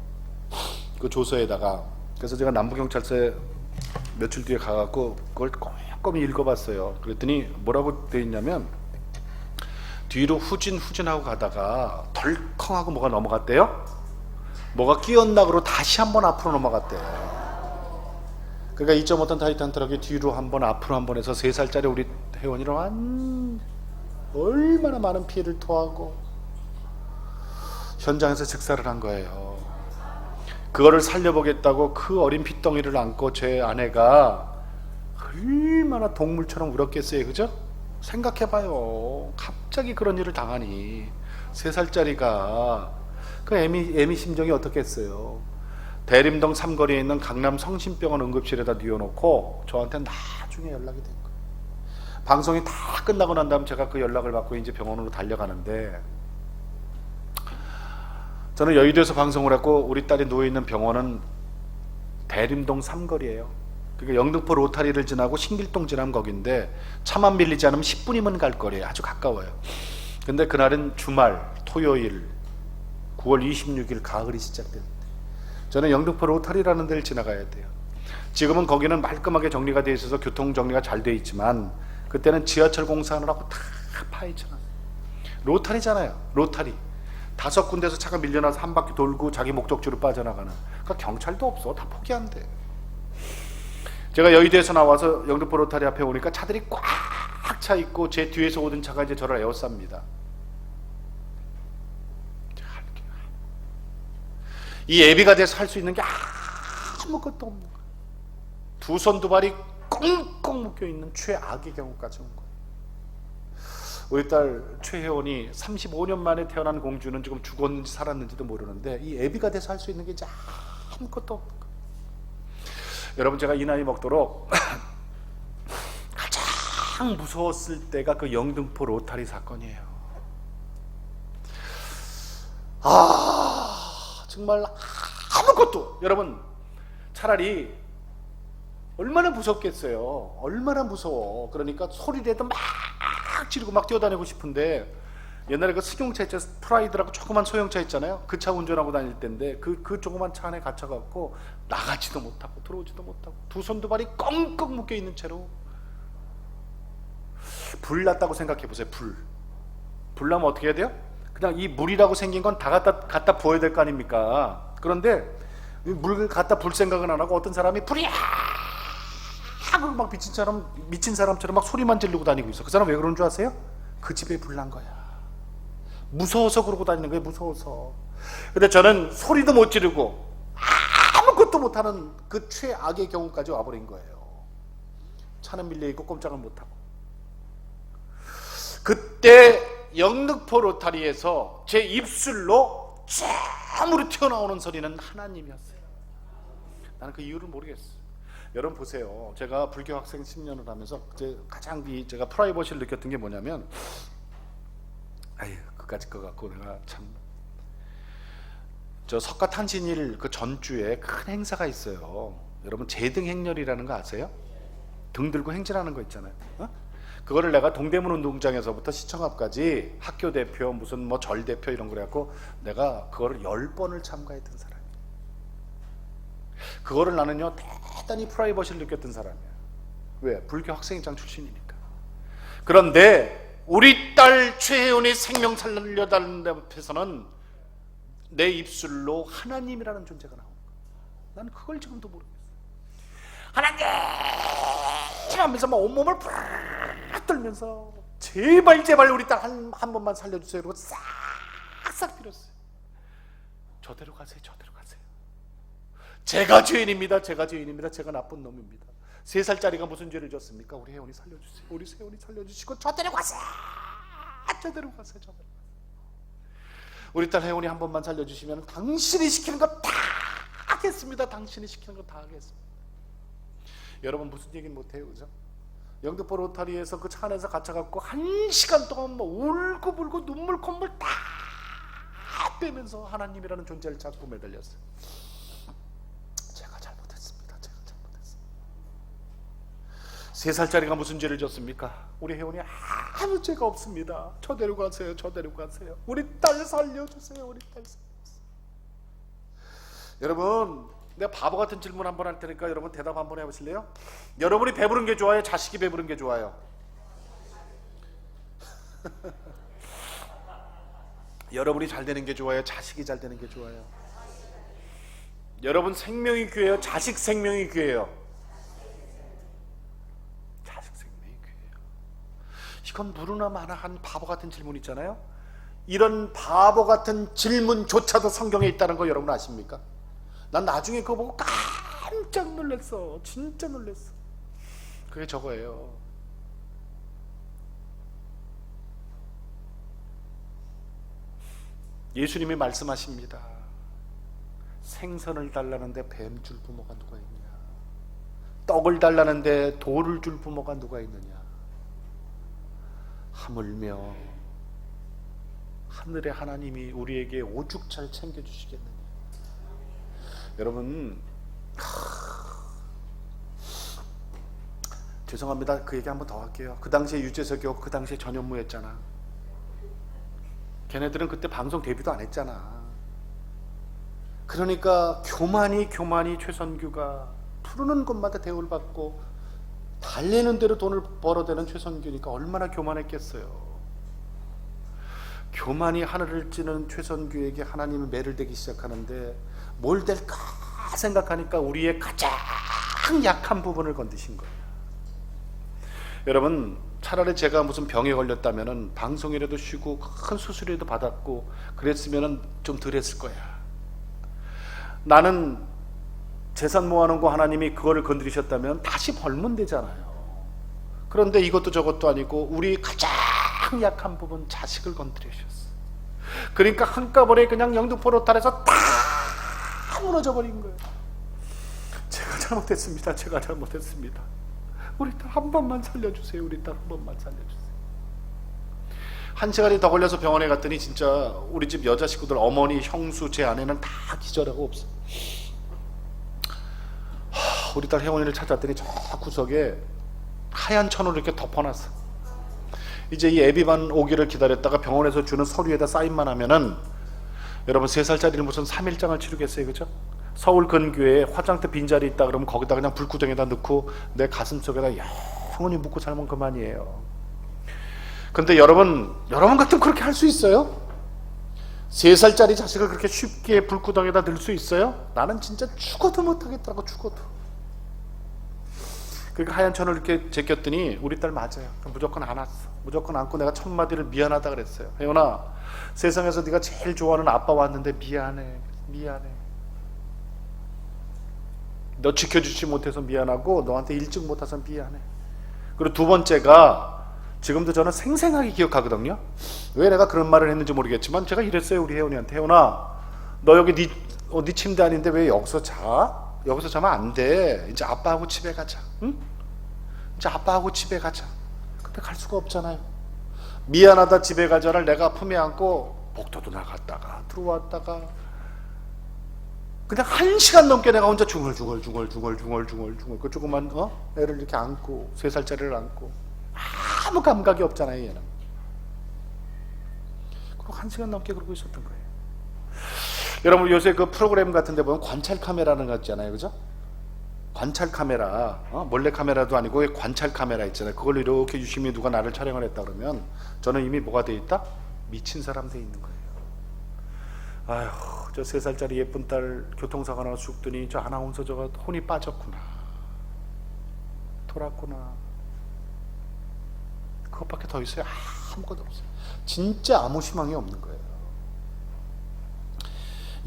A: 그 조서에다가. 그래서 제가 남부경찰서에 며칠 뒤에 가갖고 그걸 꼼꼼히 읽어봤어요. 그랬더니 뭐라고 돼 있냐면 뒤로 후진하고 가다가 덜컹하고 뭐가 넘어갔대요. 뭐가 끼었나 그러고 다시 한번 앞으로 넘어갔대. 그러니까 2.5톤 타이탄 트럭이 뒤로 한번 앞으로 한번 해서 3살짜리 우리 혜원이랑 얼마나 많은 피해를 토하고 현장에서 즉사를 한 거예요. 그거를 살려보겠다고 그 어린 핏덩이를 안고 제 아내가 얼마나 동물처럼 울었겠어요. 그죠? 생각해봐요. 갑자기 그런 일을 당하니 3살짜리가 그 애미 심정이 어떻겠어요? 대림동 삼거리에 있는 강남 성심병원 응급실에다 뉘어놓고 저한테 나중에 연락이 된 거예요. 방송이 다 끝나고 난 다음 제가 그 연락을 받고 이제 병원으로 달려가는데, 저는 여의도에서 방송을 했고 우리 딸이 누워있는 병원은 대림동 삼거리예요. 그러니까 영등포 로타리를 지나고 신길동 지나면 거긴데 차만 밀리지 않으면 10분이면 갈 거리예요. 아주 가까워요. 근데 그날은 주말 토요일 9월 26일 가을이 시작됐는데 저는 영등포 로타리라는 데를 지나가야 돼요. 지금은 거기는 말끔하게 정리가 되어 있어서 교통 정리가 잘 되어 있지만 그때는 지하철 공사하느라고 다 파헤쳐놨어요. 로타리잖아요. 로타리 5군데서 차가 밀려나서 한 바퀴 돌고 자기 목적지로 빠져나가는. 그러니까 경찰도 없어. 다 포기한대. 제가 여의도에서 나와서 영등포 로타리 앞에 오니까 차들이 꽉 차 있고 제 뒤에서 오던 차가 이제 저를 에워쌉니다. 이 애비가 돼서 할 수 있는 게 아무것도 없는 거예요. 두 손 두 발이 꽁꽁 묶여 있는 최악의 경우까지 온 거예요. 우리 딸 최혜원이 35년 만에 태어난 공주는 지금 죽었는지 살았는지도 모르는데 이 애비가 돼서 할 수 있는 게 이제 아무것도 없는 거예요. 여러분, 제가 이 나이 먹도록 가장 무서웠을 때가 그 영등포 로타리 사건이에요. 정말 아무것도. 여러분, 차라리 얼마나 무섭겠어요. 얼마나 무서워. 그러니까 소리라도 막 지르고 막 뛰어다니고 싶은데, 옛날에 그 승용차 있잖아요. 프라이드라고 조그만 소형차 있잖아요. 그 차 운전하고 다닐 때인데 그 조그만 차 안에 갇혀갖고 나가지도 못하고 들어오지도 못하고 두 손 두 발이 꽁꽁 묶여 있는 채로. 불 났다고 생각해 보세요. 불 나면 어떻게 해야 돼요? 그냥 이 물이라고 생긴 건 다 갖다 부어야 될 거 아닙니까? 그런데 물 갖다 불 생각은 안 하고 어떤 사람이 불이야 하고 막 미친 사람처럼 막 소리만 지르고 다니고 있어. 그 사람 왜 그런 줄 아세요? 그 집에 불 난 거야. 무서워서 그러고 다니는 거예요. 무서워서. 근데 저는 소리도 못 지르고 아무것도 못하는 그 최악의 경우까지 와버린 거예요. 차는 밀려있고 꼼짝을 못하고. 그때 영등포 로타리에서 제 입술로 쫙으로 튀어나오는 소리는 하나님이었어요. 나는 그 이유를 모르겠어요. 여러분 보세요. 제가 불교 학생 10년을 하면서 가장 제가 프라이버시를 느꼈던 게 뭐냐면, 그까짓 거 갖고 내가 참. 저 석가탄신일 그 전주에 큰 행사가 있어요. 여러분 제등행렬이라는 거 아세요? 등 들고 행진하는 거 있잖아요. 그거를 내가 동대문 운동장에서부터 시청 앞까지 학교 대표 무슨 뭐 절 대표 이런 거 해갖고 내가 그거를 10번을 참가했던 사람이에요. 그거를 나는요 대단히 프라이버시를 느꼈던 사람이에요. 왜? 불교 학생회장 출신이니까. 그런데 우리 딸 최혜원이 생명 살려달라는 데 앞에서는 내 입술로 하나님이라는 존재가 나온 거야. 난 그걸 지금도 모르겠어. 하나님 하면서 막 온몸을 푹 떨면서 제발 우리 딸 한 번만 살려주세요 이러고 싹싹 빌었어요. 저대로 가세요. 제가 죄인입니다. 제가 나쁜 놈입니다. 3살짜리가 무슨 죄를 졌습니까? 우리 혜원이 살려주세요. 우리 세원이 살려주시고 저대로 가세요. 우리 딸 혜원이 한 번만 살려주시면 당신이 시키는 거 다 하겠습니다. 여러분 무슨 얘기는 못해요, 그죠? 영등포 로타리에서 그 차 안에서 갇혀갖고 1시간 동안 뭐 울고불고 눈물 콧물 다 빼면서 하나님이라는 존재를 찾고 매달렸어요. 제가 잘못했습니다. 3살짜리가 무슨 죄를 졌습니까? 우리 혜원이 아무 죄가 없습니다. 저대로 가세요. 우리 딸 살려주세요. 여러분, 내가 바보 같은 질문 한번 할 테니까 여러분 대답 한번 해보실래요? 여러분이 배부른 게 좋아요? 자식이 배부른 게 좋아요? 여러분이 잘 되는 게 좋아요? 자식이 잘 되는 게 좋아요? 여러분 생명이 귀해요? 자식 생명이 귀해요? 자식 생명이 귀해요. 이건 누구나 한 바보 같은 질문 있잖아요. 이런 바보 같은 질문조차도 성경에 있다는 거 여러분 아십니까? 난 나중에 그거 보고 깜짝 놀랐어. 진짜 놀랐어. 그게 저거예요. 예수님이 말씀하십니다. 생선을 달라는데 뱀줄 부모가 누가 있느냐? 떡을 달라는데 돌을 줄 부모가 누가 있느냐? 하물며 하늘의 하나님이 우리에게 오죽 잘 챙겨주시겠느냐? 여러분, 죄송합니다. 그 얘기 한번 더 할게요. 그 당시에 유재석 교육, 그 당시에 전현무였잖아. 걔네들은 그때 방송 데뷔도 안 했잖아. 그러니까 교만이 최선규가 부르는 곳마다 대우를 받고 달래는 대로 돈을 벌어대는 최선규니까 얼마나 교만했겠어요. 교만이 하늘을 찌는 최선규에게 하나님은 매를 대기 시작하는데 뭘 될까 생각하니까 우리의 가장 약한 부분을 건드신 거예요. 여러분, 차라리 제가 무슨 병에 걸렸다면 방송이라도 쉬고 큰 수술이라도 받았고 그랬으면 좀 덜 했을 거야. 나는 재산 모아놓은 거 하나님이 그거를 건드리셨다면 다시 벌면 되잖아요. 그런데 이것도 저것도 아니고 우리 가장 약한 부분, 자식을 건드리셨어. 그러니까 한꺼번에 그냥 영등포로탈에서 다 무너져 버린 거예요. 제가 잘못했습니다. 우리 딸 한 번만 살려주세요. 우리 딸 한 번만 살려주세요. 1시간이 더 걸려서 병원에 갔더니 진짜 우리 집 여자 식구들, 어머니, 형수, 제 아내는 다 기절하고 없어. 우리 딸 혜원이를 찾았더니 저 구석에 하얀 천으로 이렇게 덮어놨어. 이제 이 애비반 오기를 기다렸다가 병원에서 주는 서류에다 사인만 하면은, 여러분 3살짜리는 무슨 3일장을 치르겠어요, 그죠? 서울 근교에 화장대 빈자리 있다 그러면 거기다 그냥 불구덩이에다 넣고 내 가슴 속에다 영원히 묻고 살면 그만이에요. 근데 여러분 같으면 그렇게 할 수 있어요? 3살짜리 자식을 그렇게 쉽게 불구덩이에다 넣을 수 있어요? 나는 진짜 죽어도 못하겠더라고, 죽어도. 그러니까 하얀 천을 이렇게 제꼈더니 우리 딸 맞아요. 무조건 안았어. 무조건 안고 내가 첫 마디를 미안하다 그랬어요. 혜원아, 세상에서 네가 제일 좋아하는 아빠 왔는데 미안해. 너 지켜주지 못해서 미안하고 너한테 일찍 못 와서 미안해. 그리고 두 번째가, 지금도 저는 생생하게 기억하거든요. 왜 내가 그런 말을 했는지 모르겠지만 제가 이랬어요, 우리 혜원이한테. 혜원아, 너 여기 네 침대 아닌데 왜 여기서 자? 여기서 자면 안 돼. 이제 아빠하고 집에 가자. 응? 이제 아빠하고 집에 가자. 근데 갈 수가 없잖아요. 미안하다 집에 가자를 내가 품에 안고 복도도 나갔다가 들어왔다가 그냥 1시간 넘게 내가 혼자 중얼 그 조그만 애를 이렇게 안고, 3살짜리를 안고 아무 감각이 없잖아요, 얘는. 그리고 1시간 넘게 그러고 있었던 거예요. 여러분 요새 그 프로그램 같은 데 보면 관찰 카메라는 거 있잖아요, 그죠? 관찰 카메라, 몰래 카메라도 아니고 관찰 카메라 있잖아요. 그걸 이렇게 유심히 누가 나를 촬영을 했다 그러면 저는 이미 뭐가 돼 있다? 미친 사람 돼 있는 거예요. 아휴, 저 3살짜리 예쁜 딸 교통사고 나서 죽더니 저 아나운서 저가 혼이 빠졌구나, 돌았구나. 그것밖에 더 있어요? 아무것도 없어요. 진짜 아무 희망이 없는 거예요.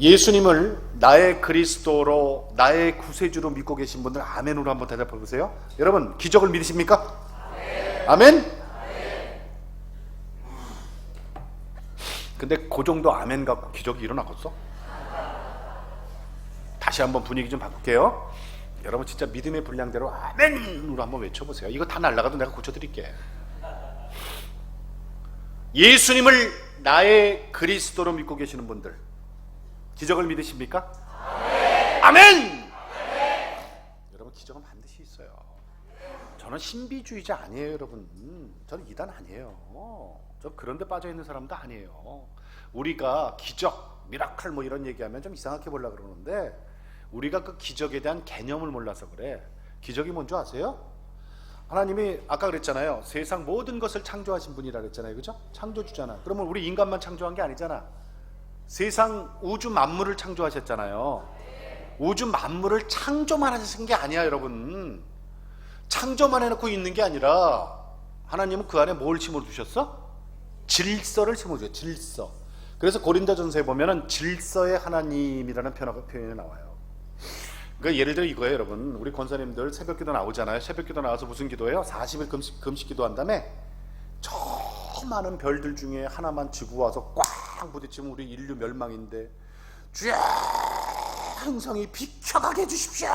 A: 예수님을 나의 그리스도로, 나의 구세주로 믿고 계신 분들 아멘으로 한번 대답해 보세요. 여러분, 기적을 믿으십니까? 아멘? 근데 그 정도 아멘 갖고 기적이 일어나겠어? 다시 한번 분위기 좀 바꿀게요. 여러분 진짜 믿음의 분량대로 아멘으로 한번 외쳐보세요. 이거 다 날라가도 내가 고쳐드릴게. 예수님을 나의 그리스도로 믿고 계시는 분들, 기적을 믿으십니까? 아멘! 아멘! 여러분 기적은 반드시 있어요. 저는 신비주의자 아니에요, 여러분. 저는 이단 아니에요. 저 그런 데 빠져있는 사람도 아니에요. 우리가 기적, 미라클 뭐 이런 얘기하면 좀 이상하게 보려고 그러는데, 우리가 그 기적에 대한 개념을 몰라서 그래. 기적이 뭔지 아세요? 하나님이 아까 그랬잖아요. 세상 모든 것을 창조하신 분이라 그랬잖아요, 그죠? 창조주잖아. 그러면 우리 인간만 창조한 게 아니잖아. 세상 우주 만물을 창조하셨잖아요. 우주 만물을 창조만 하신 게 아니야, 여러분. 창조만 해놓고 있는 게 아니라 하나님은 그 안에 뭘 심어두셨어? 질서를 심어줘요. 질서. 그래서 고린도전서에 보면은 질서의 하나님이라는 표현이 나와요. 그러니까 예를 들어 이거예요, 여러분. 우리 권사님들 새벽기도 나오잖아요. 새벽기도 나와서 무슨 기도해요? 40일 금식 기도한 다음에 저 많은 별들 중에 하나만 지구 와서 꽉 부딪히면 우리 인류 멸망인데 주여 항상이 비켜가게 해주십시오.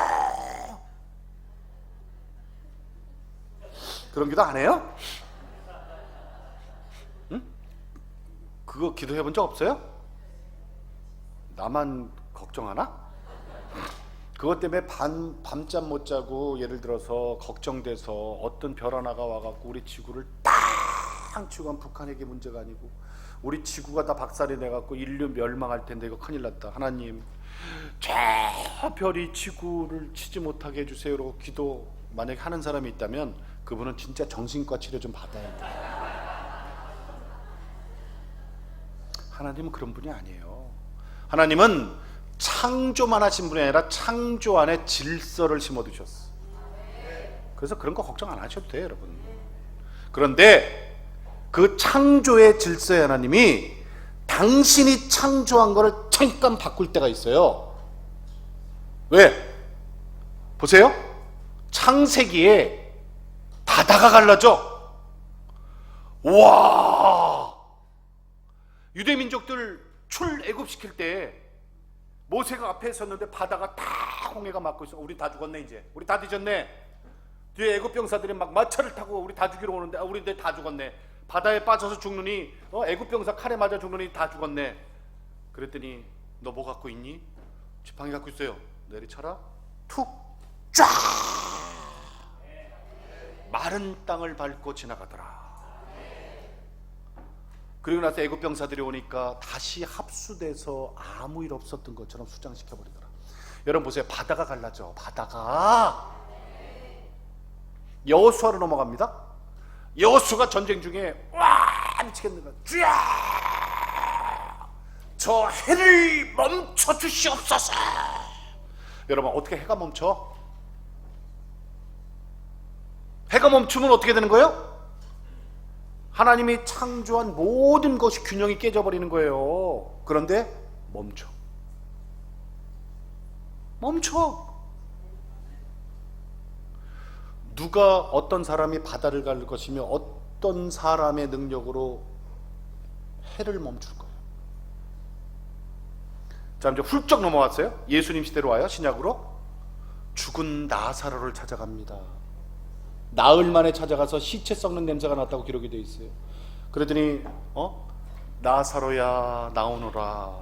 A: 그런 기도 안 해요? 응? 그거 기도해 본 적 없어요? 나만 걱정하나? 그것 때문에 밤잠 못 자고 예를 들어서 걱정돼서 어떤 별 하나가 와갖고 우리 지구를 땅 치고 간 북한에게 문제가 아니고 우리 지구가 다 박살이 내갖고 인류 멸망할 텐데 이거 큰일 났다. 하나님 저 별이 지구를 치지 못하게 해주세요라고 기도 만약에 하는 사람이 있다면 그분은 진짜 정신과 치료 좀 받아야 돼요. 하나님은 그런 분이 아니에요. 하나님은 창조만 하신 분이 아니라 창조 안에 질서를 심어두셨어. 그래서 그런 거 걱정 안 하셔도 돼요, 여러분. 그런데 그 창조의 질서의 하나님이 당신이 창조한 거를 잠깐 바꿀 때가 있어요. 왜? 보세요. 창세기에 바다가 갈라져. 와, 유대민족들 출애굽시킬 때 모세가 앞에 섰는데 바다가 다 홍해가 막고 있어. 우리 다 죽었네. 이제 우리 다 뒤졌네. 뒤에 애굽 병사들이 막 마차를 타고 우리 다 죽이러 오는데 우리 이제 다 죽었네. 바다에 빠져서 죽느니 애굽 병사 칼에 맞아 죽느니 다 죽었네. 그랬더니 너 뭐 갖고 있니? 지팡이 갖고 있어요. 내리쳐라. 툭 쫙 마른 땅을 밟고 지나가더라. 그리고 나서 애굽 병사들이 오니까 다시 합수돼서 아무 일 없었던 것처럼 수장시켜버리더라. 여러분 보세요. 바다가 갈라져. 바다가 여호수아로 넘어갑니다. 여호수아가 전쟁 중에 와 미치겠는 거야. 주야 저 해를 멈춰 주시옵소서. 여러분 어떻게 해가 멈춰? 해가 멈추면 어떻게 되는 거예요? 하나님이 창조한 모든 것이 균형이 깨져버리는 거예요. 그런데 멈춰. 누가 어떤 사람이 바다를 가를 것이며 어떤 사람의 능력으로 해를 멈출 거예요. 자, 이제 훌쩍 넘어왔어요. 예수님 시대로 와요. 신약으로 죽은 나사로를 찾아갑니다. 나흘 만에 찾아가서 시체 썩는 냄새가 났다고 기록이 되어 있어요. 그러더니 나사로야 나오너라.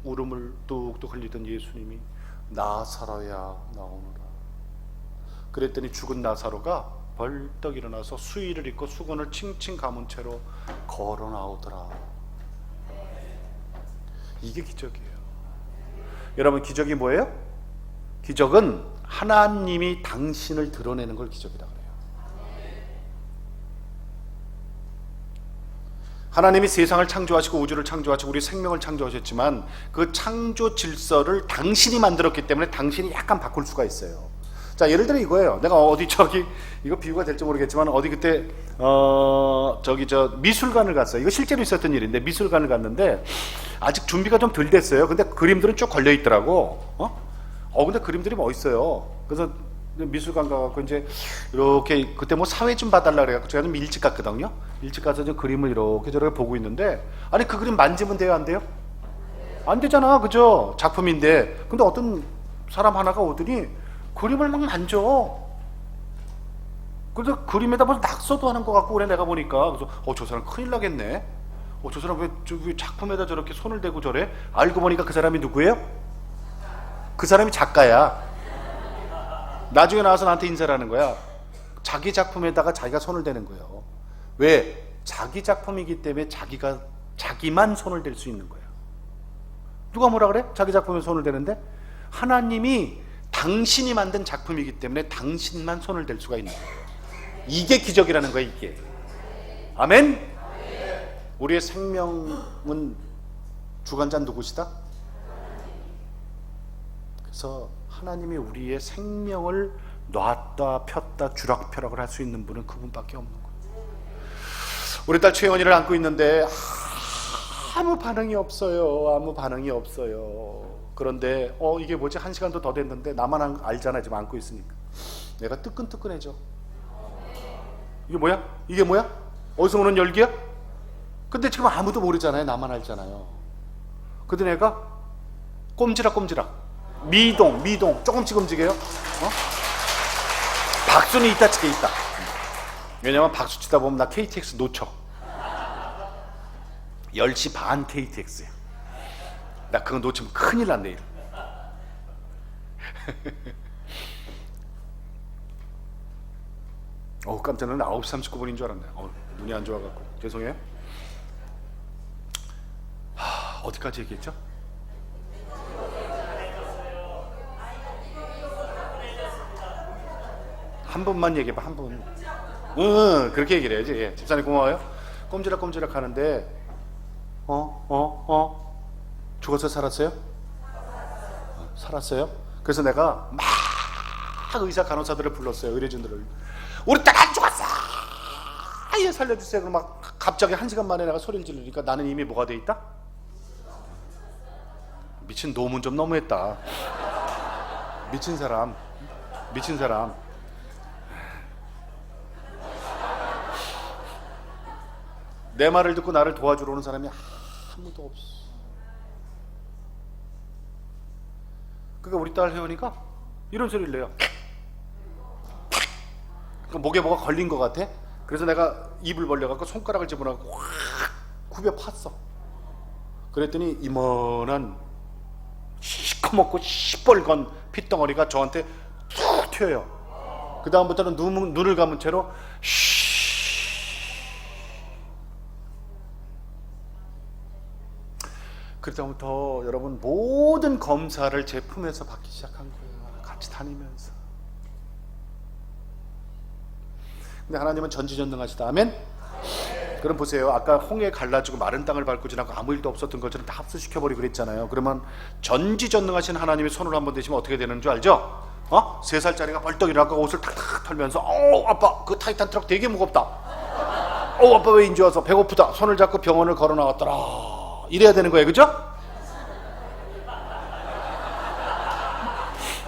A: 울음을 뚝뚝 흘리던 예수님이 나사로야 나오너라. 그랬더니 죽은 나사로가 벌떡 일어나서 수의를 입고 수건을 칭칭 감은 채로 걸어 나오더라. 이게 기적이에요. 여러분 기적이 뭐예요? 기적은 하나님이 당신을 드러내는 걸 기적이라고 그래요. 하나님이 세상을 창조하시고 우주를 창조하시고 우리 생명을 창조하셨지만 그 창조 질서를 당신이 만들었기 때문에 당신이 약간 바꿀 수가 있어요. 자, 예를 들어 이거예요. 내가 이거 비유가 될지 모르겠지만 어디 그때 미술관을 갔어요. 이거 실제로 있었던 일인데 미술관을 갔는데 아직 준비가 좀 덜 됐어요. 근데 그림들은 쭉 걸려 있더라고. 근데 그림들이 멋있어요. 그래서 미술관 가갖고 이제 이렇게 그때 뭐 사회 좀 봐달라 그래갖고 제가 좀 일찍 갔거든요. 일찍 가서 좀 그림을 이렇게 저렇게 보고 있는데 아니 그 그림 만지면 돼요, 안 돼요? 안 되잖아, 그죠? 작품인데. 근데 어떤 사람 하나가 오더니 그림을 막 만져. 그래서 그림에다 무슨 낙서도 하는 것 같고 그래 내가 보니까. 그래서 저 사람 큰일 나겠네. 저 사람 왜 작품에다 저렇게 손을 대고 저래? 알고 보니까 그 사람이 누구예요? 그 사람이 작가야. 나중에 나와서 나한테 인사를 하는 거야. 자기 작품에다가 자기가 손을 대는 거예요. 왜? 자기 작품이기 때문에 자기만 손을 댈 수 있는 거예요. 누가 뭐라 그래? 자기 작품에 손을 대는데 하나님이 당신이 만든 작품이기 때문에 당신만 손을 댈 수가 있는 거예요. 이게 기적이라는 거예요, 이게. 아멘? 우리의 생명은 주관자는 누구시다? 그래서 하나님이 우리의 생명을 놨다 폈다 주락펴락을 할 수 있는 분은 그분밖에 없는 거예요. 우리 딸 최원이를 안고 있는데 아무 반응이 없어요. 그런데 이게 뭐지? 1시간도 더 됐는데 나만 알잖아. 지금 안고 있으니까 내가 뜨끈뜨끈해져. 이게 뭐야? 어디서 오는 열기야? 근데 지금 아무도 모르잖아요. 나만 알잖아요. 근데 내가 꼼지락꼼지락 미동 조금씩 움직여요. 박수는 이따 치게 있다. 왜냐면 박수 치다 보면 나 KTX 놓쳐. 10시 반 KTX야. 나 그거 놓치면 큰일 난 내일. 깜짝 놀랐네. 9시 39분인 줄 알았네. 눈이 안 좋아갖고 죄송해요. 어디까지 얘기했죠? 한 분만 얘기해봐. 한 분. 그렇게 얘기를 해야지. 예. 집사님 고마워요. 꼼지락꼼지락 하는데 죽어서 살았어요? 살았어요? 그래서 내가 막 의사 간호사들을 불렀어요. 의료진들을. 우리 딸 안 죽었어! 아예 살려주세요. 그럼 막 갑자기 1시간 만에 내가 소리를 지르니까 나는 이미 뭐가 돼 있다? 미친 놈은 좀 너무했다. 미친 사람. 내 말을 듣고 나를 도와주러 오는 사람이 아무도 없어. 그러니까 우리 딸 혜원이가 이런 소리를 내요. 그러니까 목에 뭐가 걸린 것 같아. 그래서 내가 입을 벌려갖고 손가락을 집어넣고 확 굽여 팠어. 그랬더니 이만한 시커멓고 시뻘건 핏덩어리가 저한테 툭 튀어요. 그 다음부터는 눈을 감은 채로 그때부터 여러분 모든 검사를 제 품에서 받기 시작한 거예요. 같이 다니면서. 근데 하나님은 전지전능하시다. 아멘? 그럼 보세요. 아까 홍해 갈라지고 마른 땅을 밟고 지나고 아무 일도 없었던 것처럼 다 합수시켜버리고 그랬잖아요. 그러면 전지전능하신 하나님의 손을 한번 대시면 어떻게 되는 줄 알죠? 3살짜리가 벌떡 일어나고 옷을 탁탁 털면서 아빠 그 타이탄 트럭 되게 무겁다. 아빠 왜 인제 와서 배고프다. 손을 잡고 병원을 걸어 나왔더라. 이래야 되는 거예요. 그죠?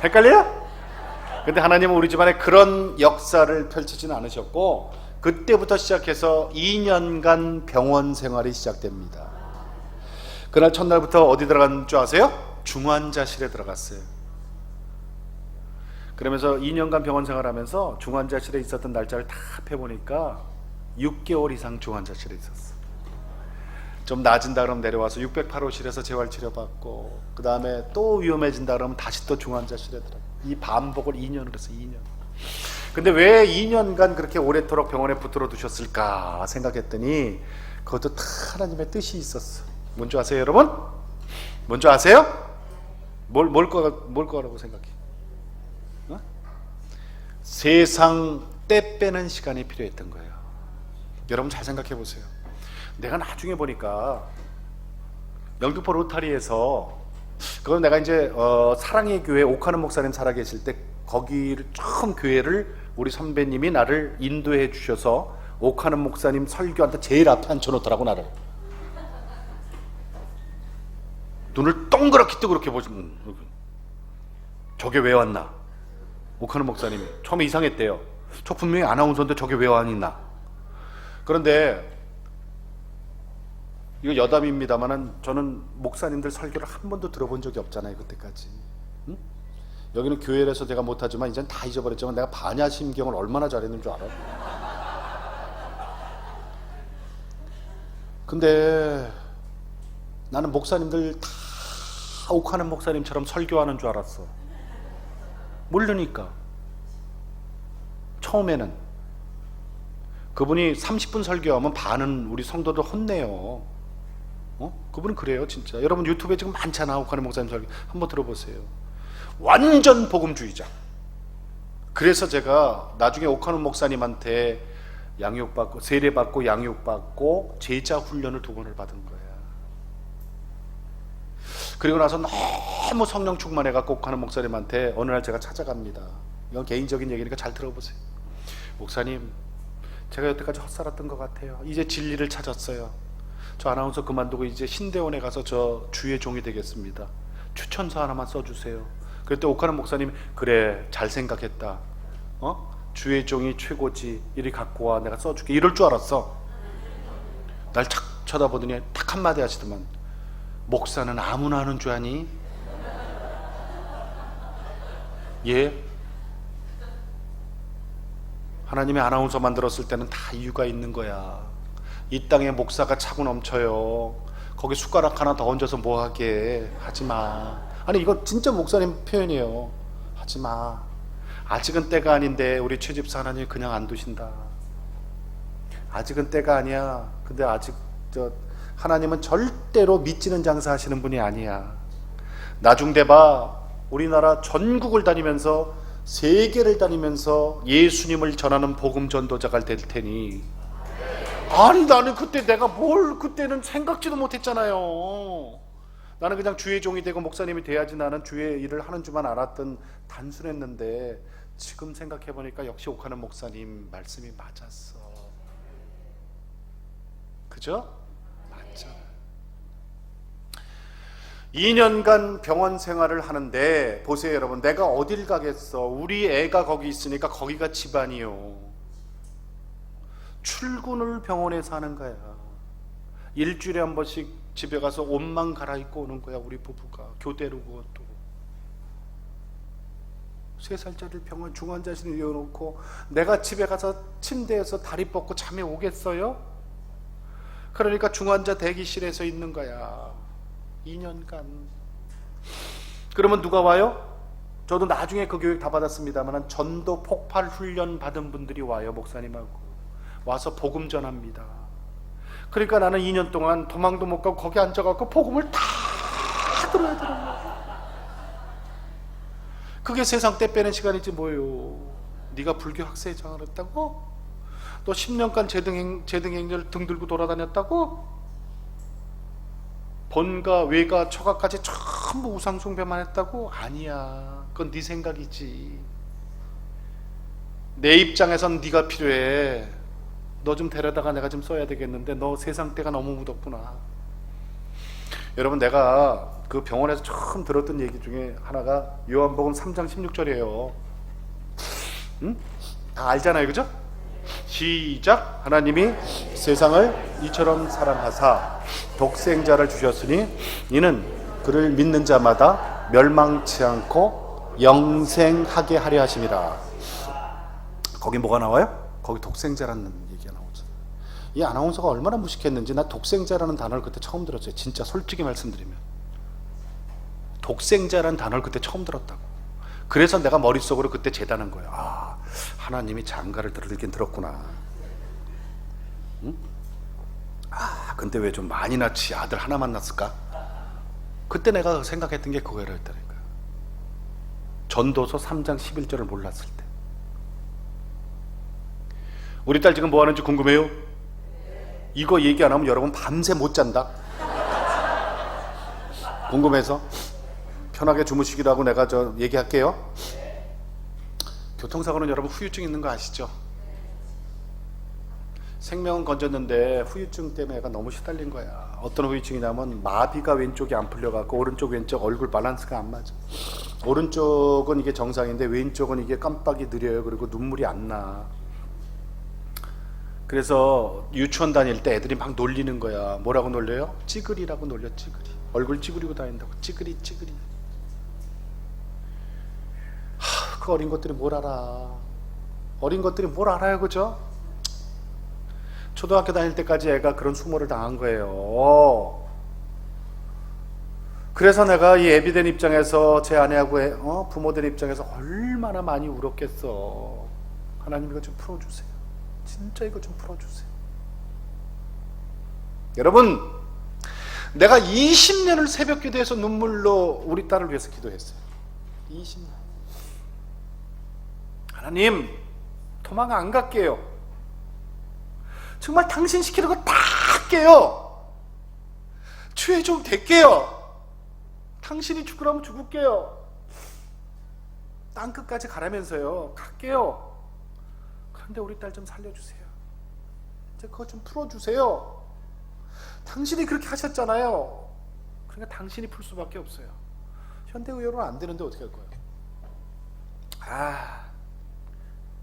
A: 헷갈려요? 근데 하나님은 우리 집안에 그런 역사를 펼치지는 않으셨고 그때부터 시작해서 2년간 병원 생활이 시작됩니다. 그날 첫날부터 어디 들어간 줄 아세요? 중환자실에 들어갔어요. 그러면서 2년간 병원 생활하면서 중환자실에 있었던 날짜를 다 해보니까 6개월 이상 중환자실에 있었어. 좀 나아진다 그러면 내려와서 608호실에서 재활치료받고 그 다음에 또 위험해진다 그러면 다시 또 중환자실에 들어가. 이 반복을 2년을 했어. 2년. 근데 왜 2년간 그렇게 오래도록 병원에 붙들어 두셨을까 생각했더니 그것도 다 하나님의 뜻이 있었어. 뭔지 아세요 여러분? 뭔지 아세요? 뭘 거라고 생각해? 세상 때 빼는 시간이 필요했던 거예요. 여러분 잘 생각해 보세요. 내가 나중에 보니까 영등포 로타리에서 그건 내가 이제 사랑의 교회 옥하는 목사님 살아계실 때 거기를 처음 교회를 우리 선배님이 나를 인도해 주셔서 옥하는 목사님 설교한테 제일 앞에 앉혀놓더라고. 나를 눈을 동그랗게 뜨고 그렇게 보시면 저게 왜 왔나. 옥하는 목사님이 처음에 이상했대요. 저 분명히 아나운서인데 저게 왜 왔나. 그런데 이거 여담입니다만은 저는 목사님들 설교를 한 번도 들어본 적이 없잖아요. 그때까지. 응? 여기는 교회에서 내가 못하지만 이젠 다 잊어버렸지만 내가 반야심경을 얼마나 잘했는 줄 알아? 근데 나는 목사님들 다 옥하는 목사님처럼 설교하는 줄 알았어. 모르니까. 처음에는 그분이 30분 설교하면 반은 우리 성도들 혼내요. 그분은 그래요 진짜. 여러분 유튜브에 지금 많잖아. 옥하는 목사님 설교 한번 들어보세요. 완전 복음주의자. 그래서 제가 나중에 옥하는 목사님한테 양육받고 세례받고 양육받고 제자 훈련을 2번을 받은 거야. 그리고 나서 너무 성령 충만해갖고 옥하는 목사님한테 어느 날 제가 찾아갑니다. 이건 개인적인 얘기니까 잘 들어보세요. 목사님, 제가 여태까지 헛살았던 것 같아요. 이제 진리를 찾았어요. 저 아나운서 그만두고 이제 신대원에 가서 저 주의 종이 되겠습니다. 추천서 하나만 써주세요. 그때 옥하는 목사님, 그래 잘 생각했다. 주의 종이 최고지. 이리 갖고 와, 내가 써줄게. 이럴 줄 알았어. 날 쳐다보더니 딱 한마디 하시더만, 목사는 아무나 하는 줄 아니? 예? 하나님의 아나운서 만들었을 때는 다 이유가 있는 거야. 이 땅에 목사가 차고 넘쳐요. 거기 숟가락 하나 더 얹어서 뭐 하게. 하지마. 아니 이거 진짜 목사님 표현이에요. 하지마. 아직은 때가 아닌데 우리 최집사 하나님 그냥 안 두신다. 아직은 때가 아니야. 근데 아직 하나님은 절대로 믿지는 장사 하시는 분이 아니야. 나중 돼봐. 우리나라 전국을 다니면서, 세계를 다니면서 예수님을 전하는 복음 전도자가 될 테니. 아니 나는 그때 내가 뭘 그때는 생각지도 못했잖아요. 나는 그냥 주의 종이 되고 목사님이 돼야지, 나는 주의 일을 하는 줄만 알았던 단순했는데, 지금 생각해보니까 역시 옥하는 목사님 말씀이 맞았어. 그죠? 맞죠. 2년간 병원 생활을 하는데 보세요 여러분, 내가 어딜 가겠어. 우리 애가 거기 있으니까 거기가 집안이요. 출근을 병원에서 하는 거야. 일주일에 한 번씩 집에 가서 옷만 갈아입고 오는 거야. 우리 부부가 교대로. 그것도 3살짜리 병원 중환자실에 이어놓고 내가 집에 가서 침대에서 다리 뻗고 잠이 오겠어요? 그러니까 중환자 대기실에서 있는 거야. 2년간. 그러면 누가 와요? 저도 나중에 그 교육 다 받았습니다만 전도 폭발 훈련 받은 분들이 와요. 목사님하고 와서 복음 전합니다. 그러니까 나는 2년 동안 도망도 못 가고 거기 앉아갖고 복음을 다 들어야 되는 거야. 그게 세상 때 빼는 시간이지 뭐예요. 네가 불교 학생회장을 했다고? 또 10년간 제등행렬 등 들고 돌아다녔다고? 번가 외가 처가까지 전부 우상숭배만 했다고? 아니야. 그건 네 생각이지. 내 입장에선 네가 필요해. 너 좀 데려다가 내가 좀 써야 되겠는데 너 세상 때가 너무 묻었구나. 여러분, 내가 그 병원에서 처음 들었던 얘기 중에 하나가 요한복음 3장 16절이에요. 응? 다 알잖아요, 그죠? 시작. 하나님이 세상을 이처럼 사랑하사 독생자를 주셨으니 이는 그를 믿는 자마다 멸망치 않고 영생하게 하려 하심이라. 거기 뭐가 나와요? 거기 독생자라는 얘기가 나오죠. 이 아나운서가 얼마나 무식했는지, 나 독생자라는 단어를 그때 처음 들었어요. 진짜 솔직히 말씀드리면 독생자라는 단어를 그때 처음 들었다고. 그래서 내가 머릿속으로 그때 재단한 거예요. 아, 하나님이 장가를 들긴 들었구나. 응? 아, 근데 왜 좀 많이 낳지? 아들 하나만 낳았을까? 그때 내가 생각했던 게 그거였다니까요. 전도서 3장 11절을 몰랐을 때. 우리 딸 지금 뭐 하는지 궁금해요? 이거 얘기 안 하면 여러분 밤새 못 잔다. 궁금해서 편하게 주무시기로 하고 내가 얘기할게요. 교통사고는 여러분 후유증 있는 거 아시죠? 생명은 건졌는데 후유증 때문에 애가 너무 시달린 거야. 어떤 후유증이냐면 마비가 왼쪽이 안 풀려갖고 오른쪽 왼쪽 얼굴 밸런스가 안 맞아. 오른쪽은 이게 정상인데 왼쪽은 이게 깜빡이 느려요. 그리고 눈물이 안 나. 그래서 유치원 다닐 때 애들이 막 놀리는 거야. 뭐라고 놀려요? 찌그리라고 놀려. 찌그리. 얼굴 찌그리고 다닌다고. 찌그리. 그 어린 것들이 뭘 알아. 어린 것들이 뭘 알아요, 그죠? 초등학교 다닐 때까지 애가 그런 수모를 당한 거예요. 그래서 내가 이 애비된 입장에서 제 아내하고 부모들 입장에서 얼마나 많이 울었겠어. 하나님 이거 좀 풀어주세요. 진짜 이거 좀 풀어주세요. 여러분, 내가 20년을 새벽 기도해서 눈물로 우리 딸을 위해서 기도했어요. 20년. 하나님, 도망 안 갈게요. 정말 당신 시키는 거 다 할게요. 주의 좀 될게요. 당신이 죽으라면 죽을게요. 땅끝까지 가라면서요. 갈게요. 그런데 우리 딸 좀 살려주세요. 이제 그거 좀 풀어주세요. 당신이 그렇게 하셨잖아요. 그러니까 당신이 풀 수밖에 없어요. 현대의료는 안 되는데 어떻게 할 거예요?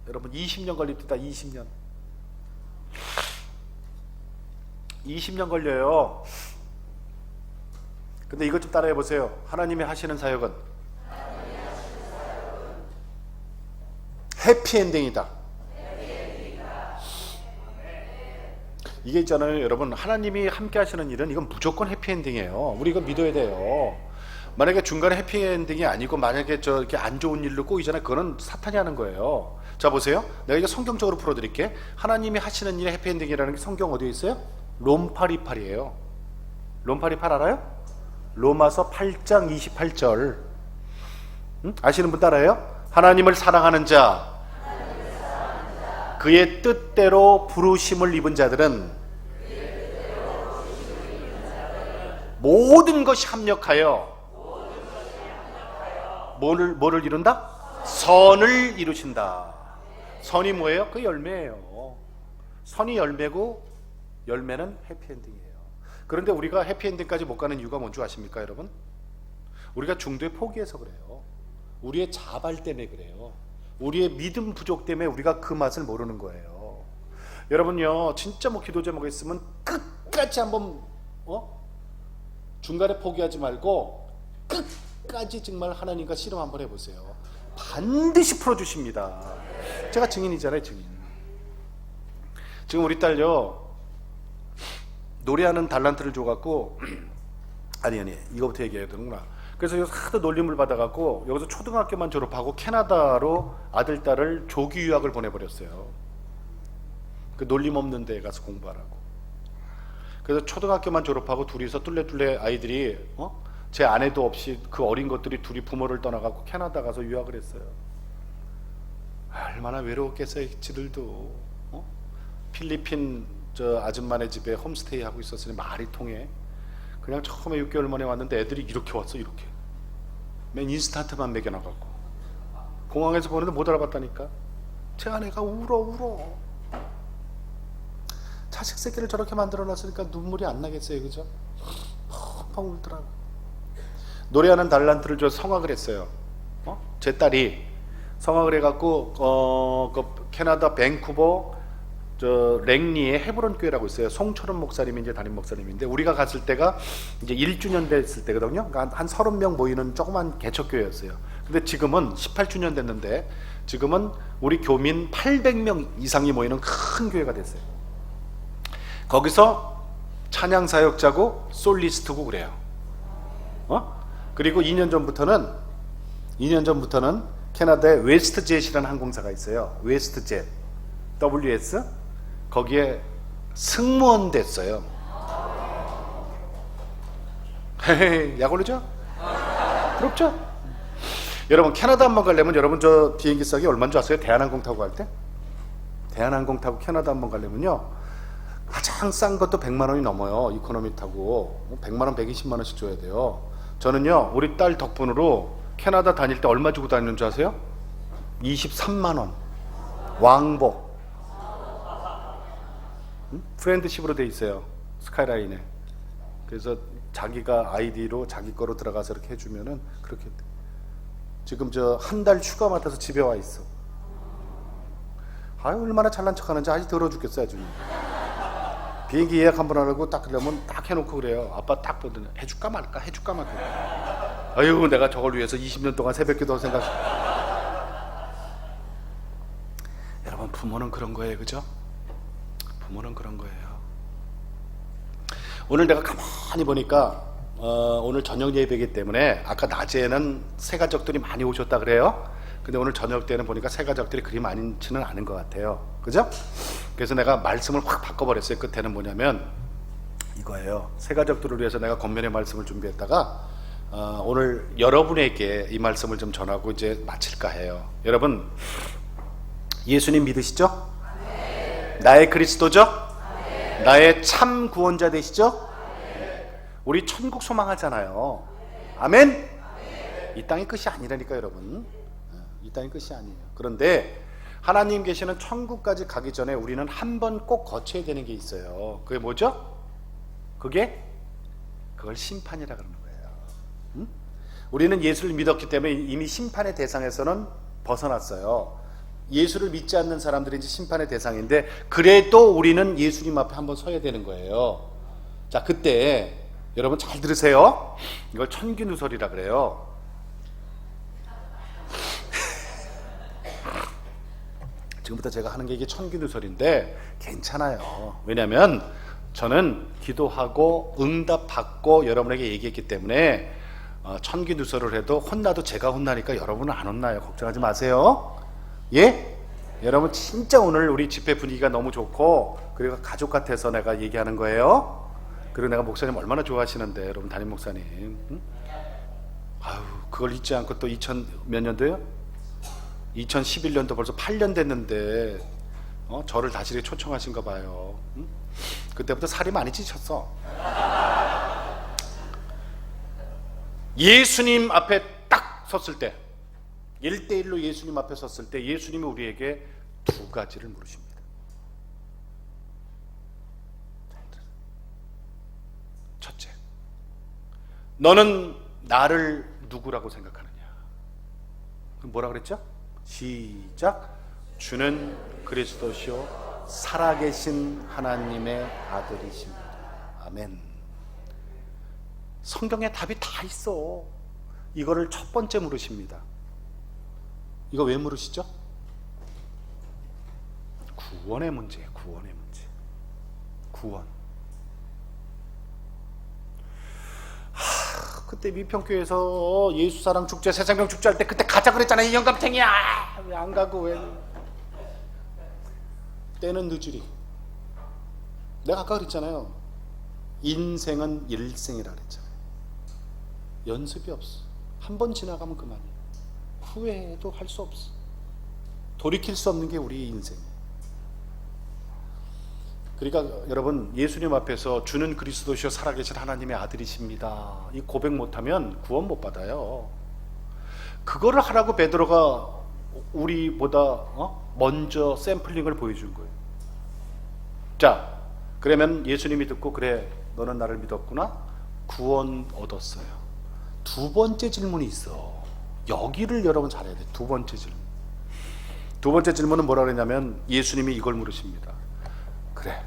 A: 여러분 20년 걸립니다. 20년. 20년 걸려요. 근데 이것 좀 따라해 보세요. 하나님이 하시는 사역은 해피엔딩이다. 이게 있잖아요, 여러분. 하나님이 함께 하시는 일은 이건 무조건 해피엔딩이에요. 우리 이거 믿어야 돼요. 만약에 중간에 해피엔딩이 아니고 만약에 이렇게 안 좋은 일로 꼬이잖아요. 그거는 사탄이 하는 거예요. 자, 보세요. 내가 이거 성경적으로 풀어드릴게. 하나님이 하시는 일의 해피엔딩이라는 게 성경 어디에 있어요? 롬828이에요. 롬828 알아요? 로마서 8장 28절. 아시는 분 따라해요? 하나님을 사랑하는 자, 그의 뜻대로 부르심을 입은 자들은 모든 것이 합력하여 뭐를 이룬다? 선을 이루신다. 선이 뭐예요? 그 열매예요. 선이 열매고 열매는 해피엔딩이에요. 그런데 우리가 해피엔딩까지 못 가는 이유가 뭔지 아십니까, 여러분? 우리가 중도에 포기해서 그래요. 우리의 자발 때문에 그래요. 우리의 믿음 부족 때문에 우리가 그 맛을 모르는 거예요. 여러분요, 진짜 뭐 기도 제목이 있으면 끝까지 한번 중간에 포기하지 말고 끝까지 정말 하나님과 씨름 한번 해보세요. 반드시 풀어주십니다. 제가 증인이잖아요, 증인. 지금 우리 딸요, 노래하는 달란트를 줘갖고 아니 이거부터 얘기해야 되는구나. 그래서 하도 놀림을 받아갖고 여기서 초등학교만 졸업하고 캐나다로 아들 딸을 조기 유학을 보내버렸어요. 그 놀림 없는 데 가서 공부하라고. 그래서 초등학교만 졸업하고 둘이서 뚫레뚫레 아이들이 제 아내도 없이 그 어린 것들이 둘이 부모를 떠나갖고 캐나다 가서 유학을 했어요. 얼마나 외로웠겠어요, 지들도. 필리핀 저 아줌마네 집에 홈스테이 하고 있었으니 말이 통해. 그냥 처음에 6개월 만에 왔는데 애들이 이렇게 왔어, 이렇게. 맨 인스턴트만 먹여놔갖고. 공항에서 보는데 못 알아봤다니까. 제 아내가 울어. 자식 새끼를 저렇게 만들어놨으니까 눈물이 안 나겠어요, 그죠? 펑펑 울더라고. 노래하는 달란트를 줘 성악을 했어요. 제 딸이 성악을 해갖고 그 캐나다 밴쿠버 저 랭리에 헤브론 교회라고 있어요. 송철원 목사님이 이제 담임 목사님인데, 우리가 갔을 때가 이제 1주년 됐을 때거든요. 그러니까 한 30명 모이는 조그만 개척교회였어요. 근데 지금은 18주년 됐는데 지금은 우리 교민 800명 이상이 모이는 큰 교회가 됐어요. 거기서 찬양 사역자고 솔리스트고 그래요. 그리고 2년 전부터는 캐나다에 웨스트젯이라는 항공사가 있어요. 웨스트젯, WS. 거기에 승무원 됐어요. 헤헤, 약 오르죠? 부럽죠? 여러분, 캐나다 한번 가려면 여러분 저 비행기 싸기 얼마인 줄 아세요? 대한항공 타고 갈 때? 대한항공 타고 캐나다 한번 가려면요, 가장 싼 것도 100만 원이 넘어요. 이코노미 타고 100만 원, 120만 원씩 줘야 돼요. 저는요, 우리 딸 덕분으로 캐나다 다닐 때 얼마 주고 다니는 줄 아세요? 23만 원. 왕복. 프렌드십으로 돼 있어요, 스카이라인에. 그래서 자기가 아이디로 자기 거로 들어가서 이렇게 해주면은 그렇게 돼. 지금 저 한 달 휴가 맡아서 집에 와 있어. 아유, 얼마나 잘난 척하는지 아주 더러워 죽겠어, 아주. 비행기 예약 한번 하라고 딱 그러면 딱 해놓고 그래요. 아빠 딱 보더니 해줄까 말까. 아유, 내가 저걸 위해서 20년 동안 새벽기도 생각. 여러분, 부모는 그런 거예요, 그죠? 부모는 그런 거예요. 오늘 내가 가만히 보니까 오늘 저녁 예배이기 때문에 아까 낮에는 새 가족들이 많이 오셨다 그래요. 근데 오늘 저녁 때는 보니까 새 가족들이 그리 많지는 않은 것 같아요, 그죠? 그래서 내가 말씀을 확 바꿔버렸어요. 끝에는 뭐냐면 이거예요. 새 가족들을 위해서 내가 권면의 말씀을 준비했다가 오늘 여러분에게 이 말씀을 좀 전하고 이제 마칠까 해요. 여러분, 예수님 믿으시죠? 나의 그리스도죠? 나의 참 구원자 되시죠? 우리 천국 소망하잖아요. 아멘? 이 땅이 끝이 아니라니까, 여러분. 이 땅이 끝이 아니에요. 그런데 하나님 계시는 천국까지 가기 전에 우리는 한 번 꼭 거쳐야 되는 게 있어요. 그게 뭐죠? 그걸 심판이라 그러는 거예요. 우리는 예수를 믿었기 때문에 이미 심판의 대상에서는 벗어났어요. 예수를 믿지 않는 사람들이 이제 심판의 대상인데, 그래도 우리는 예수님 앞에 한번 서야 되는 거예요. 자, 그때 여러분 잘 들으세요. 이걸 천기누설이라 그래요. 지금부터 제가 하는 게 이게 천기누설인데 괜찮아요. 왜냐하면 저는 기도하고 응답받고 여러분에게 얘기했기 때문에 천기누설을 해도 혼나도 제가 혼나니까 여러분은 안 혼나요. 걱정하지 마세요. 예? 여러분 진짜 오늘 우리 집회 분위기가 너무 좋고 그리고 가족 같아서 내가 얘기하는 거예요. 그리고 내가 목사님 얼마나 좋아하시는데 여러분 담임 목사님. 응? 아유, 그걸 잊지 않고 또 2000 몇 년도요? 2011년도 벌써 8년 됐는데 저를 다시 이렇게 초청하신가 봐요. 응? 그때부터 살이 많이 찌셨어. 예수님 앞에 딱 섰을 때 1대1로 예수님 앞에 섰을 때 예수님이 우리에게 두 가지를 물으십니다. 첫째, 너는 나를 누구라고 생각하느냐? 뭐라 그랬죠? 시작. 주는 그리스도시요 살아계신 하나님의 아들이십니다. 아멘. 성경에 답이 다 있어. 이거를 첫 번째 물으십니다. 이거 왜 물으시죠? 구원의 문제예요. 구원의 문제. 구원. 그때 미평교에서 예수사랑 축제, 세상경 축제 할 때 그때 가자 그랬잖아. 이 영감탱이야. 왜 안 가고 왜? 때는 늦으리. 내가 아까 그랬잖아요. 인생은 일생이라 그랬잖아요. 연습이 없어. 한 번 지나가면 그만이야. 후회도 할 수 없어. 돌이킬 수 없는 게 우리 인생이에요. 그러니까 여러분 예수님 앞에서 주는 그리스도시요 살아계신 하나님의 아들이십니다. 이 고백 못하면 구원 못 받아요. 그거를 하라고 베드로가 우리보다 먼저 샘플링을 보여준 거예요. 자, 그러면 예수님이 듣고 그래 너는 나를 믿었구나 구원 얻었어요. 두 번째 질문이 있어. 여기를 여러분 잘해야 돼. 두 번째 질문. 두 번째 질문은 뭐라 그러냐면 예수님이 이걸 물으십니다. 그래,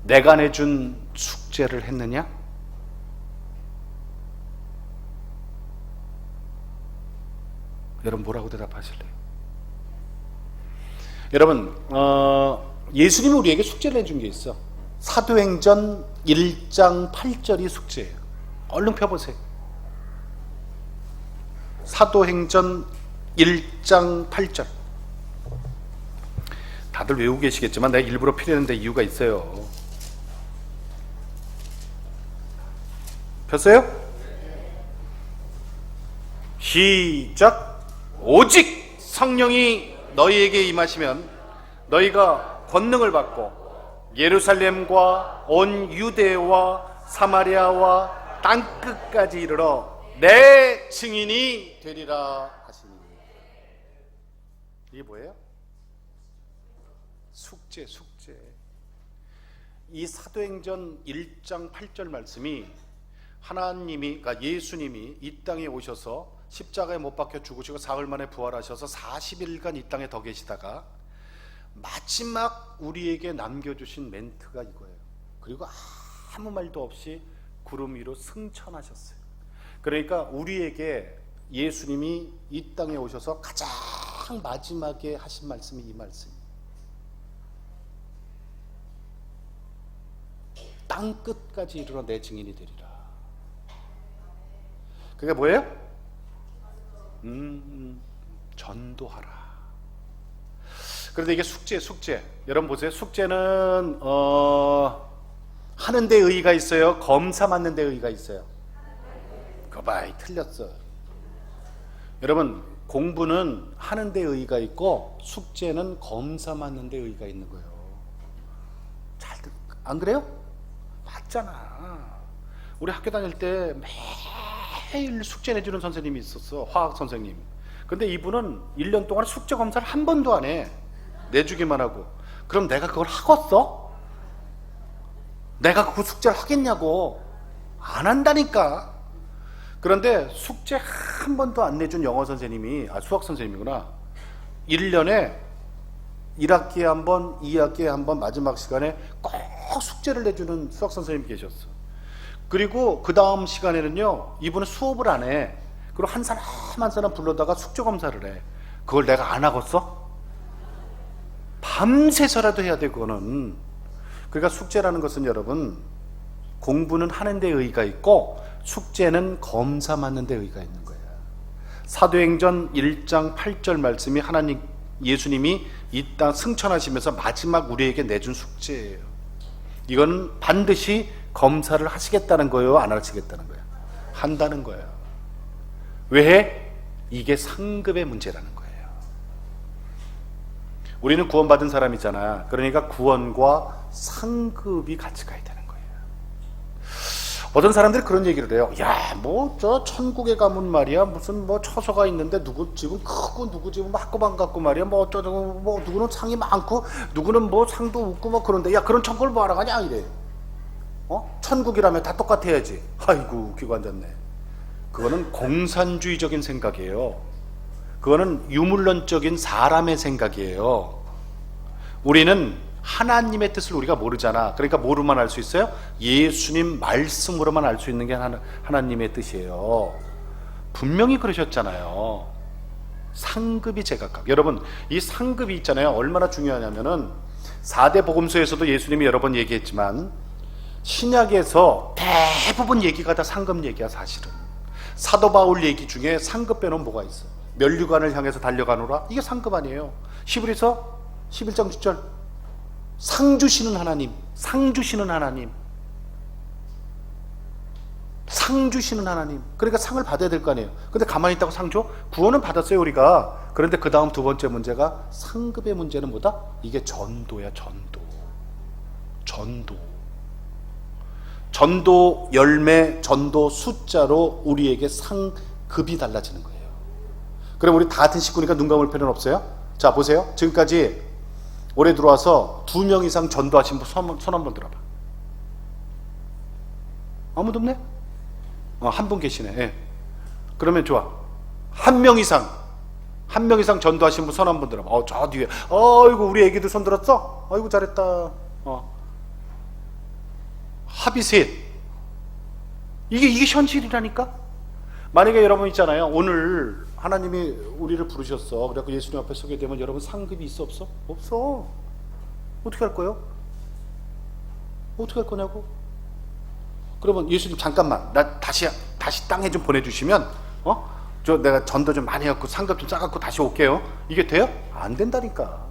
A: 내가 내준 숙제를 했느냐? 여러분 뭐라고 대답하실래요? 여러분 예수님이 우리에게 숙제를 해준 게 있어. 사도행전 1장 8절이 숙제예요. 얼른 펴보세요. 사도행전 1장 8절. 다들 외우고 계시겠지만 내가 일부러 펴려는데 이유가 있어요. 폈어요? 시작. 오직 성령이 너희에게 임하시면 너희가 권능을 받고 예루살렘과 온 유대와 사마리아와 땅끝까지 이르러 내 증인이 되리라 하시니. 이게 뭐예요? 숙제. 이 사도행전 1장 8절 말씀이 하나님이, 그러니까 예수님이 이 땅에 오셔서 십자가에 못 박혀 죽으시고 사흘 만에 부활하셔서 40일간 이 땅에 더 계시다가 마지막 우리에게 남겨주신 멘트가 이거예요. 그리고 아무 말도 없이 구름 위로 승천하셨어요. 그러니까 우리에게 예수님이 이 땅에 오셔서 가장 마지막에 하신 말씀이 이 말씀이에요. 땅 끝까지 이르러 내 증인이 되리라. 그게 뭐예요? 전도하라. 그런데 이게 숙제. 여러분 보세요. 숙제는 하는 데 의의가 있어요. 검사 맞는 데 의의가 있어요. 거봐이 틀렸어. 여러분 공부는 하는 데 의의가 있고 숙제는 검사 맞는 데 의의가 있는 거예요. 안 그래요? 맞잖아. 우리 학교 다닐 때 매일 숙제 내주는 선생님이 있었어. 화학 선생님. 근데 이분은 1년 동안 숙제 검사를 한 번도 안 해. 내주기만 하고. 그럼 내가 그걸 하겠어? 내가 그 숙제를 하겠냐고. 안 한다니까. 그런데 숙제 한 번도 안 내준 영어 선생님이, 수학 선생님이구나. 1년에 1학기에 한 번, 2학기에 한 번 마지막 시간에 꼭 숙제를 내주는 수학 선생님이 계셨어. 그리고 그 다음 시간에는요, 이분은 수업을 안 해. 그리고 한 사람 한 사람 불러다가 숙제 검사를 해. 그걸 내가 안 하겠어? 밤새서라도 해야 돼, 그거는. 그러니까 숙제라는 것은 여러분, 공부는 하는 데 의의가 있고 숙제는 검사 맞는 데 의의가 있는 거예요. 사도행전 1장 8절 말씀이 하나님, 예수님이 이 땅 승천하시면서 마지막 우리에게 내준 숙제예요. 이건 반드시 검사를 하시겠다는 거예요, 안 하시겠다는 거예요? 한다는 거예요. 왜? 이게 상급의 문제라는 거예요. 우리는 구원받은 사람이잖아. 그러니까 구원과 상급이 같이 가야 되는 거예요. 어떤 사람들이 그런 얘기를 해요. 야, 뭐 저 천국에 가면 말이야 무슨 뭐 처소가 있는데 누구 집은 크고 누구 집은 학급 안 갖고 말이야 뭐 어쩌고 뭐 누구는 상이 많고 누구는 뭐 상도 없고 뭐 그런데 야, 그런 천국을 뭐 하러 가냐 이래. 천국이라면 다 똑같아야지. 아이고, 귀가 앉았네. 그거는 공산주의적인 생각이에요. 그거는 유물론적인 사람의 생각이에요. 우리는 하나님의 뜻을 우리가 모르잖아. 그러니까 뭐로만 알 수 있어요? 예수님 말씀으로만 알 수 있는 게 하나님의 뜻이에요. 분명히 그러셨잖아요. 상급이 제각각. 여러분, 이 상급이 있잖아요. 얼마나 중요하냐면은 4대 복음서에서도 예수님이 여러 번 얘기했지만 신약에서 대부분 얘기가 다 상급 얘기야. 사실은 사도 바울 얘기 중에 상급 빼놓은 뭐가 있어? 면류관을 향해서 달려가노라, 이게 상급 아니에요? 히브리서 11장 6절 상 주시는 하나님, 상 주시는 하나님, 상 주시는 하나님. 그러니까 상을 받아야 될 거 아니에요. 근데 가만히 있다고 상 줘? 구원은 받았어요 우리가. 그런데 그 다음 두 번째 문제가 상급의 문제는 뭐다? 이게 전도야. 전도 열매, 전도 숫자로 우리에게 상급이 달라지는 거예요. 그럼 우리 다 같은 식구니까 눈 감을 필요는 없어요? 자, 보세요. 지금까지 올해 들어와서 2명 이상 전도하신 분 손 한번 들어봐. 아무도 없네? 한 분 계시네. 예. 그러면 좋아. 한 명 이상 전도하신 분 손 한번 들어봐. 저 뒤에. 아이고, 우리 애기들 손 들었어? 아이고, 잘했다. 합이 셋. 이게 현실이라니까? 만약에 여러분 있잖아요. 오늘 하나님이 우리를 부르셨어. 그래서 예수님 앞에 서게 되면 여러분 상급이 있어 없어? 없어. 어떻게 할 거예요? 어떻게 할 거냐고? 그러면 예수님 잠깐만 나 다시 땅에 좀 보내주시면 저 내가 전도 좀 많이 해갖고 상급 좀 짜갖고 다시 올게요. 이게 돼요? 안 된다니까.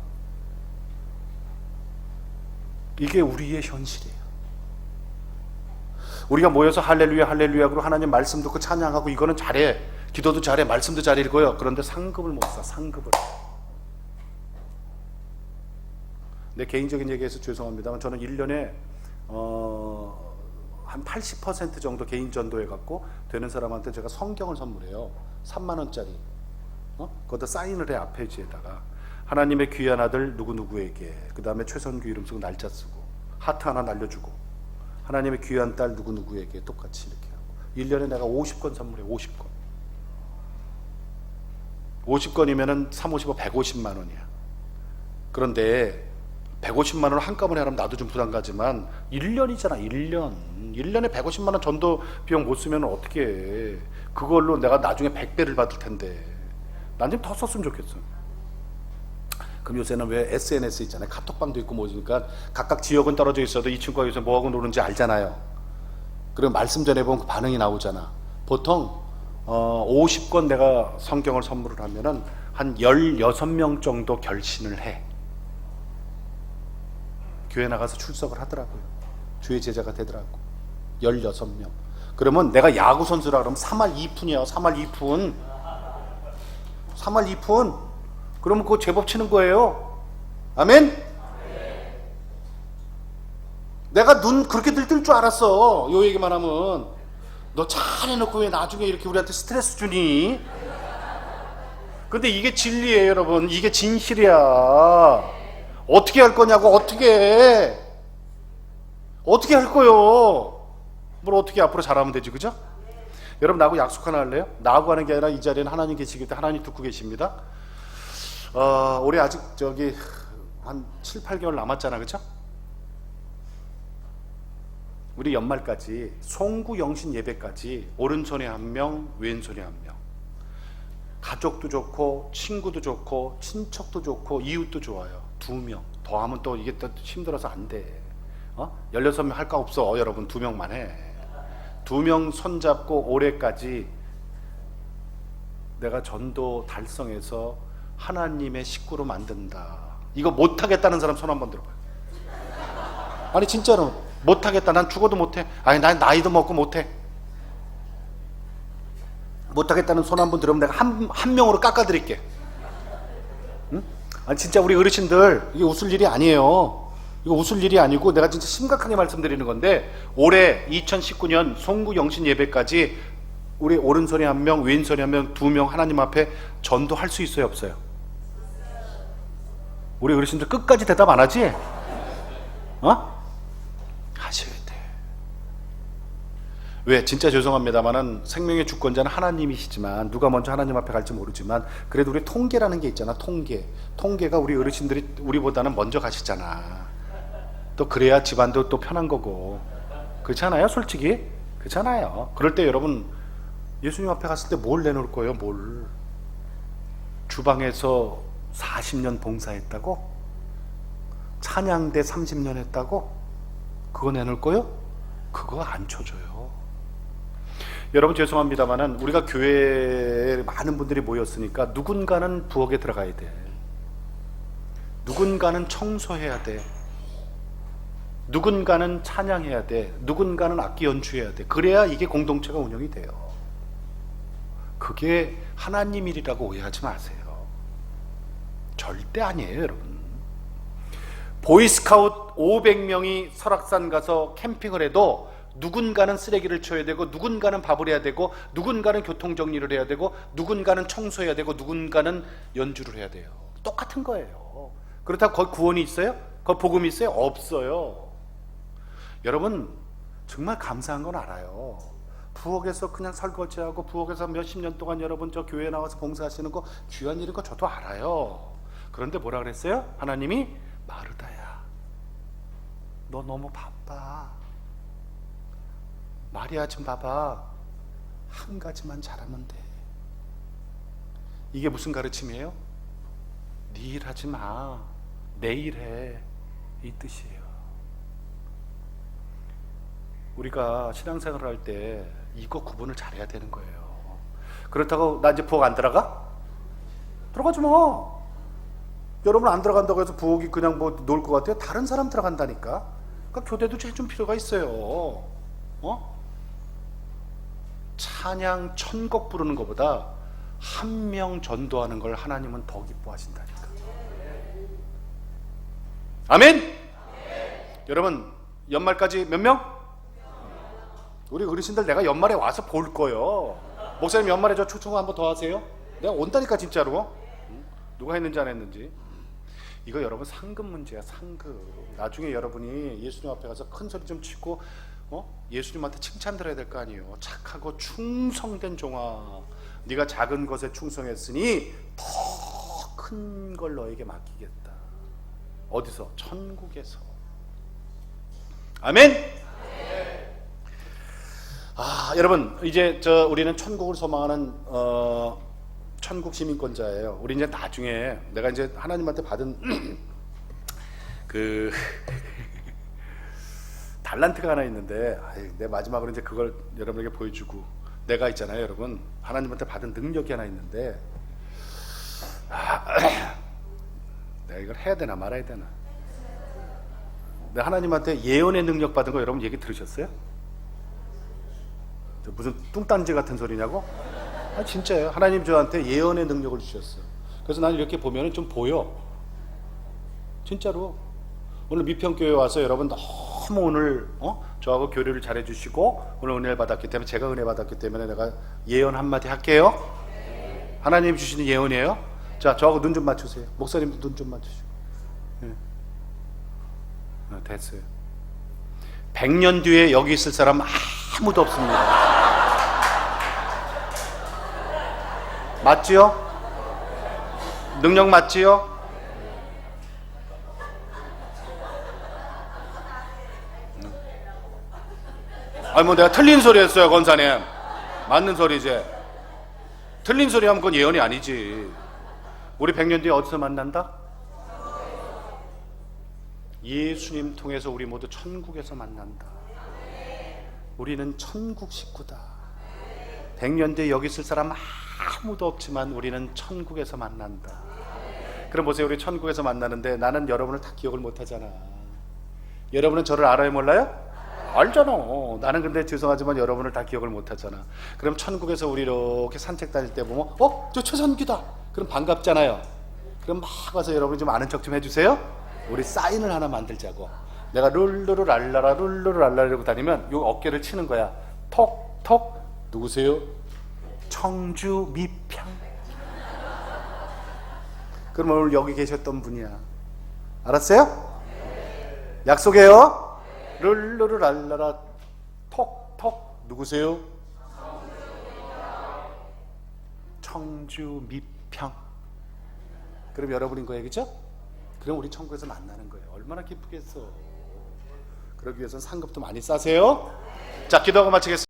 A: 이게 우리의 현실이에요. 우리가 모여서 할렐루야 할렐루야 그러고 하나님 말씀 듣고 찬양하고 이거는 잘해, 기도도 잘해, 말씀도 잘 읽어요. 그런데 상급을 못 사. 상급을. 내 개인적인 얘기해서 죄송합니다만 저는 1년에 한 80% 정도 개인 전도해 갖고 되는 사람한테 제가 성경을 선물해요. 3만 원짜리. 거기다 사인을 해, 앞 페이지에다가 하나님의 귀한 아들 누구누구에게, 그 다음에 최선규 이름 쓰고 날짜 쓰고 하트 하나 날려주고 하나님의 귀한 딸 누구누구에게 똑같이 이렇게 하고 1년에 내가 50건 선물해. 50건. 50건이면은 3, 50원 150만 원이야. 그런데 150만 원을 한꺼번에 하면 나도 좀 부담 가지만 1년이잖아. 1년에 150만 원 전도 비용 못 쓰면 어떻게 해. 그걸로 내가 나중에 100배를 받을 텐데 난 좀 더 썼으면 좋겠어. 그럼 요새는 왜 SNS 있잖아요. 카톡방도 있고 뭐니까 각각 지역은 떨어져 있어도 이 친구가 요새 뭐하고 노는지 알잖아요. 그리고 말씀 전해보면 그 반응이 나오잖아. 보통 50권 내가 성경을 선물을 하면은 한 16명 정도 결신을 해. 교회 나가서 출석을 하더라고요. 주의 제자가 되더라고. 16명. 그러면 내가 야구 선수라 그러면 3할 2푼이야. 3할 2푼. 3할 2푼. 그러면 그거 제법 치는 거예요. 아멘? 내가 눈 그렇게 들뜰 줄 알았어. 요 얘기만 하면. 너 잘해놓고 왜 나중에 이렇게 우리한테 스트레스 주니? 근데 이게 진리예요, 여러분. 이게 진실이야. 어떻게 할 거냐고. 어떻게 할 거요? 뭘 어떻게 앞으로 잘하면 되지, 그죠? 여러분, 나하고 약속 하나 할래요? 나하고 하는 게 아니라 이 자리에는 하나님 계시기 때문에 하나님 듣고 계십니다. 올해 아직 한 7, 8개월 남았잖아, 그쵸? 우리 연말까지 송구 영신 예배까지 오른손에 한 명, 왼손에 한 명. 가족도 좋고 친구도 좋고 친척도 좋고 이웃도 좋아요. 2명. 더하면 또 이게 또 힘들어서 안 돼. 16명 할 거 없어. 여러분 2명만 해. 2명 손잡고 올해까지 내가 전도 달성해서 하나님의 식구로 만든다. 이거 못하겠다는 사람 손 한번 들어봐요. 아니 진짜로 못하겠다. 난 죽어도 못해. 아니 난 나이도 먹고 못해. 못하겠다는 손 한번 들으면 내가 한 명으로 깎아드릴게. 응? 아니 진짜 우리 어르신들 이게 웃을 일이 아니에요. 이거 웃을 일이 아니고 내가 진짜 심각하게 말씀드리는 건데, 올해 2019년 송구 영신 예배까지 우리 오른손에 한 명, 왼손에 한 명, 2명 하나님 앞에 전도할 수 있어요, 없어요? 우리 어르신들 끝까지 대답 안 하지? 하셔야 돼. 왜? 진짜 죄송합니다만은 생명의 주권자는 하나님이시지만 누가 먼저 하나님 앞에 갈지 모르지만 그래도 우리 통계라는 게 있잖아. 통계가 우리 어르신들이 우리보다는 먼저 가시잖아. 또 그래야 집안도 또 편한 거고, 그렇잖아요, 솔직히. 그렇잖아요. 그럴 때 여러분 예수님 앞에 갔을 때 뭘 내놓을 거예요? 뭘? 주방에서 40년 봉사했다고? 찬양대 30년 했다고? 그거 내놓을 거예요? 그거 안 쳐줘요. 여러분 죄송합니다만은 우리가 교회에 많은 분들이 모였으니까 누군가는 부엌에 들어가야 돼. 누군가는 청소해야 돼. 누군가는 찬양해야 돼. 누군가는 악기 연주해야 돼. 그래야 이게 공동체가 운영이 돼요. 그게 하나님 일이라고 오해하지 마세요. 절대 아니에요, 여러분. 보이스카우트 500명이 설악산 가서 캠핑을 해도 누군가는 쓰레기를 쳐야 되고, 누군가는 밥을 해야 되고, 누군가는 교통정리를 해야 되고, 누군가는 청소해야 되고, 누군가는 연주를 해야 돼요. 똑같은 거예요. 그렇다고 거기 구원이 있어요? 거기 복음이 있어요? 없어요. 여러분 정말 감사한 건 알아요. 부엌에서 그냥 설거지하고 부엌에서 몇십 년 동안 여러분 저 교회에 나와서 봉사하시는 거 귀한 일인 거 저도 알아요. 그런데 뭐라 그랬어요? 하나님이 마르다야, 너 너무 바빠. 마리아 좀 봐봐. 한 가지만 잘하면 돼. 이게 무슨 가르침이에요? 네 일 하지 마. 내일 해. 이 뜻이에요. 우리가 신앙생활을 할 때 이거 구분을 잘해야 되는 거예요. 그렇다고 나 이제 부엌 안 들어가? 들어가지 마. 여러분 안 들어간다고 해서 부엌이 그냥 뭐 놀 것 같아요? 다른 사람 들어간다니까. 그러니까 교대도 해줄 필요가 있어요. 찬양 천곡 부르는 것보다 한 명 전도하는 걸 하나님은 더 기뻐하신다니까. 아멘? 여러분 연말까지 몇 명? 우리 어르신들 내가 연말에 와서 볼 거예요. 목사님 연말에 저 초청 한번 더 하세요. 내가 온다니까 진짜로. 누가 했는지 안 했는지. 이거 여러분 상급 문제야, 상급. 나중에 여러분이 예수님 앞에 가서 큰 소리 좀 치고 예수님한테 칭찬 들어야 될 거 아니에요. 착하고 충성된 종아, 네가 작은 것에 충성했으니 더 큰 걸 너에게 맡기겠다. 어디서? 천국에서. 아멘. 여러분 이제 우리는 천국을 소망하는 천국 시민권자예요. 우리 이제 나중에 내가 이제 하나님한테 받은 그 달란트가 하나 있는데, 내 마지막으로 이제 그걸 여러분에게 보여주고, 내가 있잖아요, 여러분 하나님한테 받은 능력이 하나 있는데, 내가 이걸 해야 되나 말아야 되나. 내가 하나님한테 예언의 능력 받은 거 여러분 얘기 들으셨어요? 무슨 뚱딴지 같은 소리냐고? 진짜예요. 하나님 저한테 예언의 능력을 주셨어요. 그래서 나는 이렇게 보면 좀 보여. 진짜로. 오늘 미평교회 와서 여러분 너무 오늘 저하고 교류를 잘 해주시고 오늘 은혜를 받았기 때문에, 제가 은혜 받았기 때문에 내가 예언 한마디 할게요. 하나님 주시는 예언이에요. 자, 저하고 눈 좀 맞추세요. 목사님도 눈 좀 맞추시고. 됐어요. 100년 뒤에 여기 있을 사람 아무도 없습니다. 맞지요? 능력 맞지요? 아니 뭐 내가 틀린 소리 했어요, 권사님. 맞는 소리지. 틀린 소리 하면 그건 예언이 아니지. 우리 100년 뒤에 어디서 만난다? 예수님 통해서 우리 모두 천국에서 만난다. 우리는 천국 식구다. 100년 뒤에 여기 있을 사람 아무도 없지만 우리는 천국에서 만난다. 그럼 보세요, 우리 천국에서 만나는데 나는 여러분을 다 기억을 못하잖아. 여러분은 저를 알아요, 몰라요? 알잖아. 나는 근데 죄송하지만 여러분을 다 기억을 못하잖아. 그럼 천국에서 우리 이렇게 산책 다닐 때 보면 저 최선기다. 그럼 반갑잖아요. 그럼 막 와서 여러분이 좀 아는 척 좀 해주세요. 우리 사인을 하나 만들자고. 내가 룰루루랄라라 룰루루랄라 이러고 다니면 요 어깨를 치는 거야. 톡톡. 누구세요? 청주 미평. 그럼 오늘 여기 계셨던 분이야. 알았어요? 약속해요. 룰루루랄라라 톡톡. 누구세요? 청주 미평. 그럼 여러분인 거예요, 그죠? 그럼 우리 천국에서 만나는 거예요. 얼마나 기쁘겠어. 그러기 위해서는 상급도 많이 싸세요. 자, 기도하고 마치겠습니다.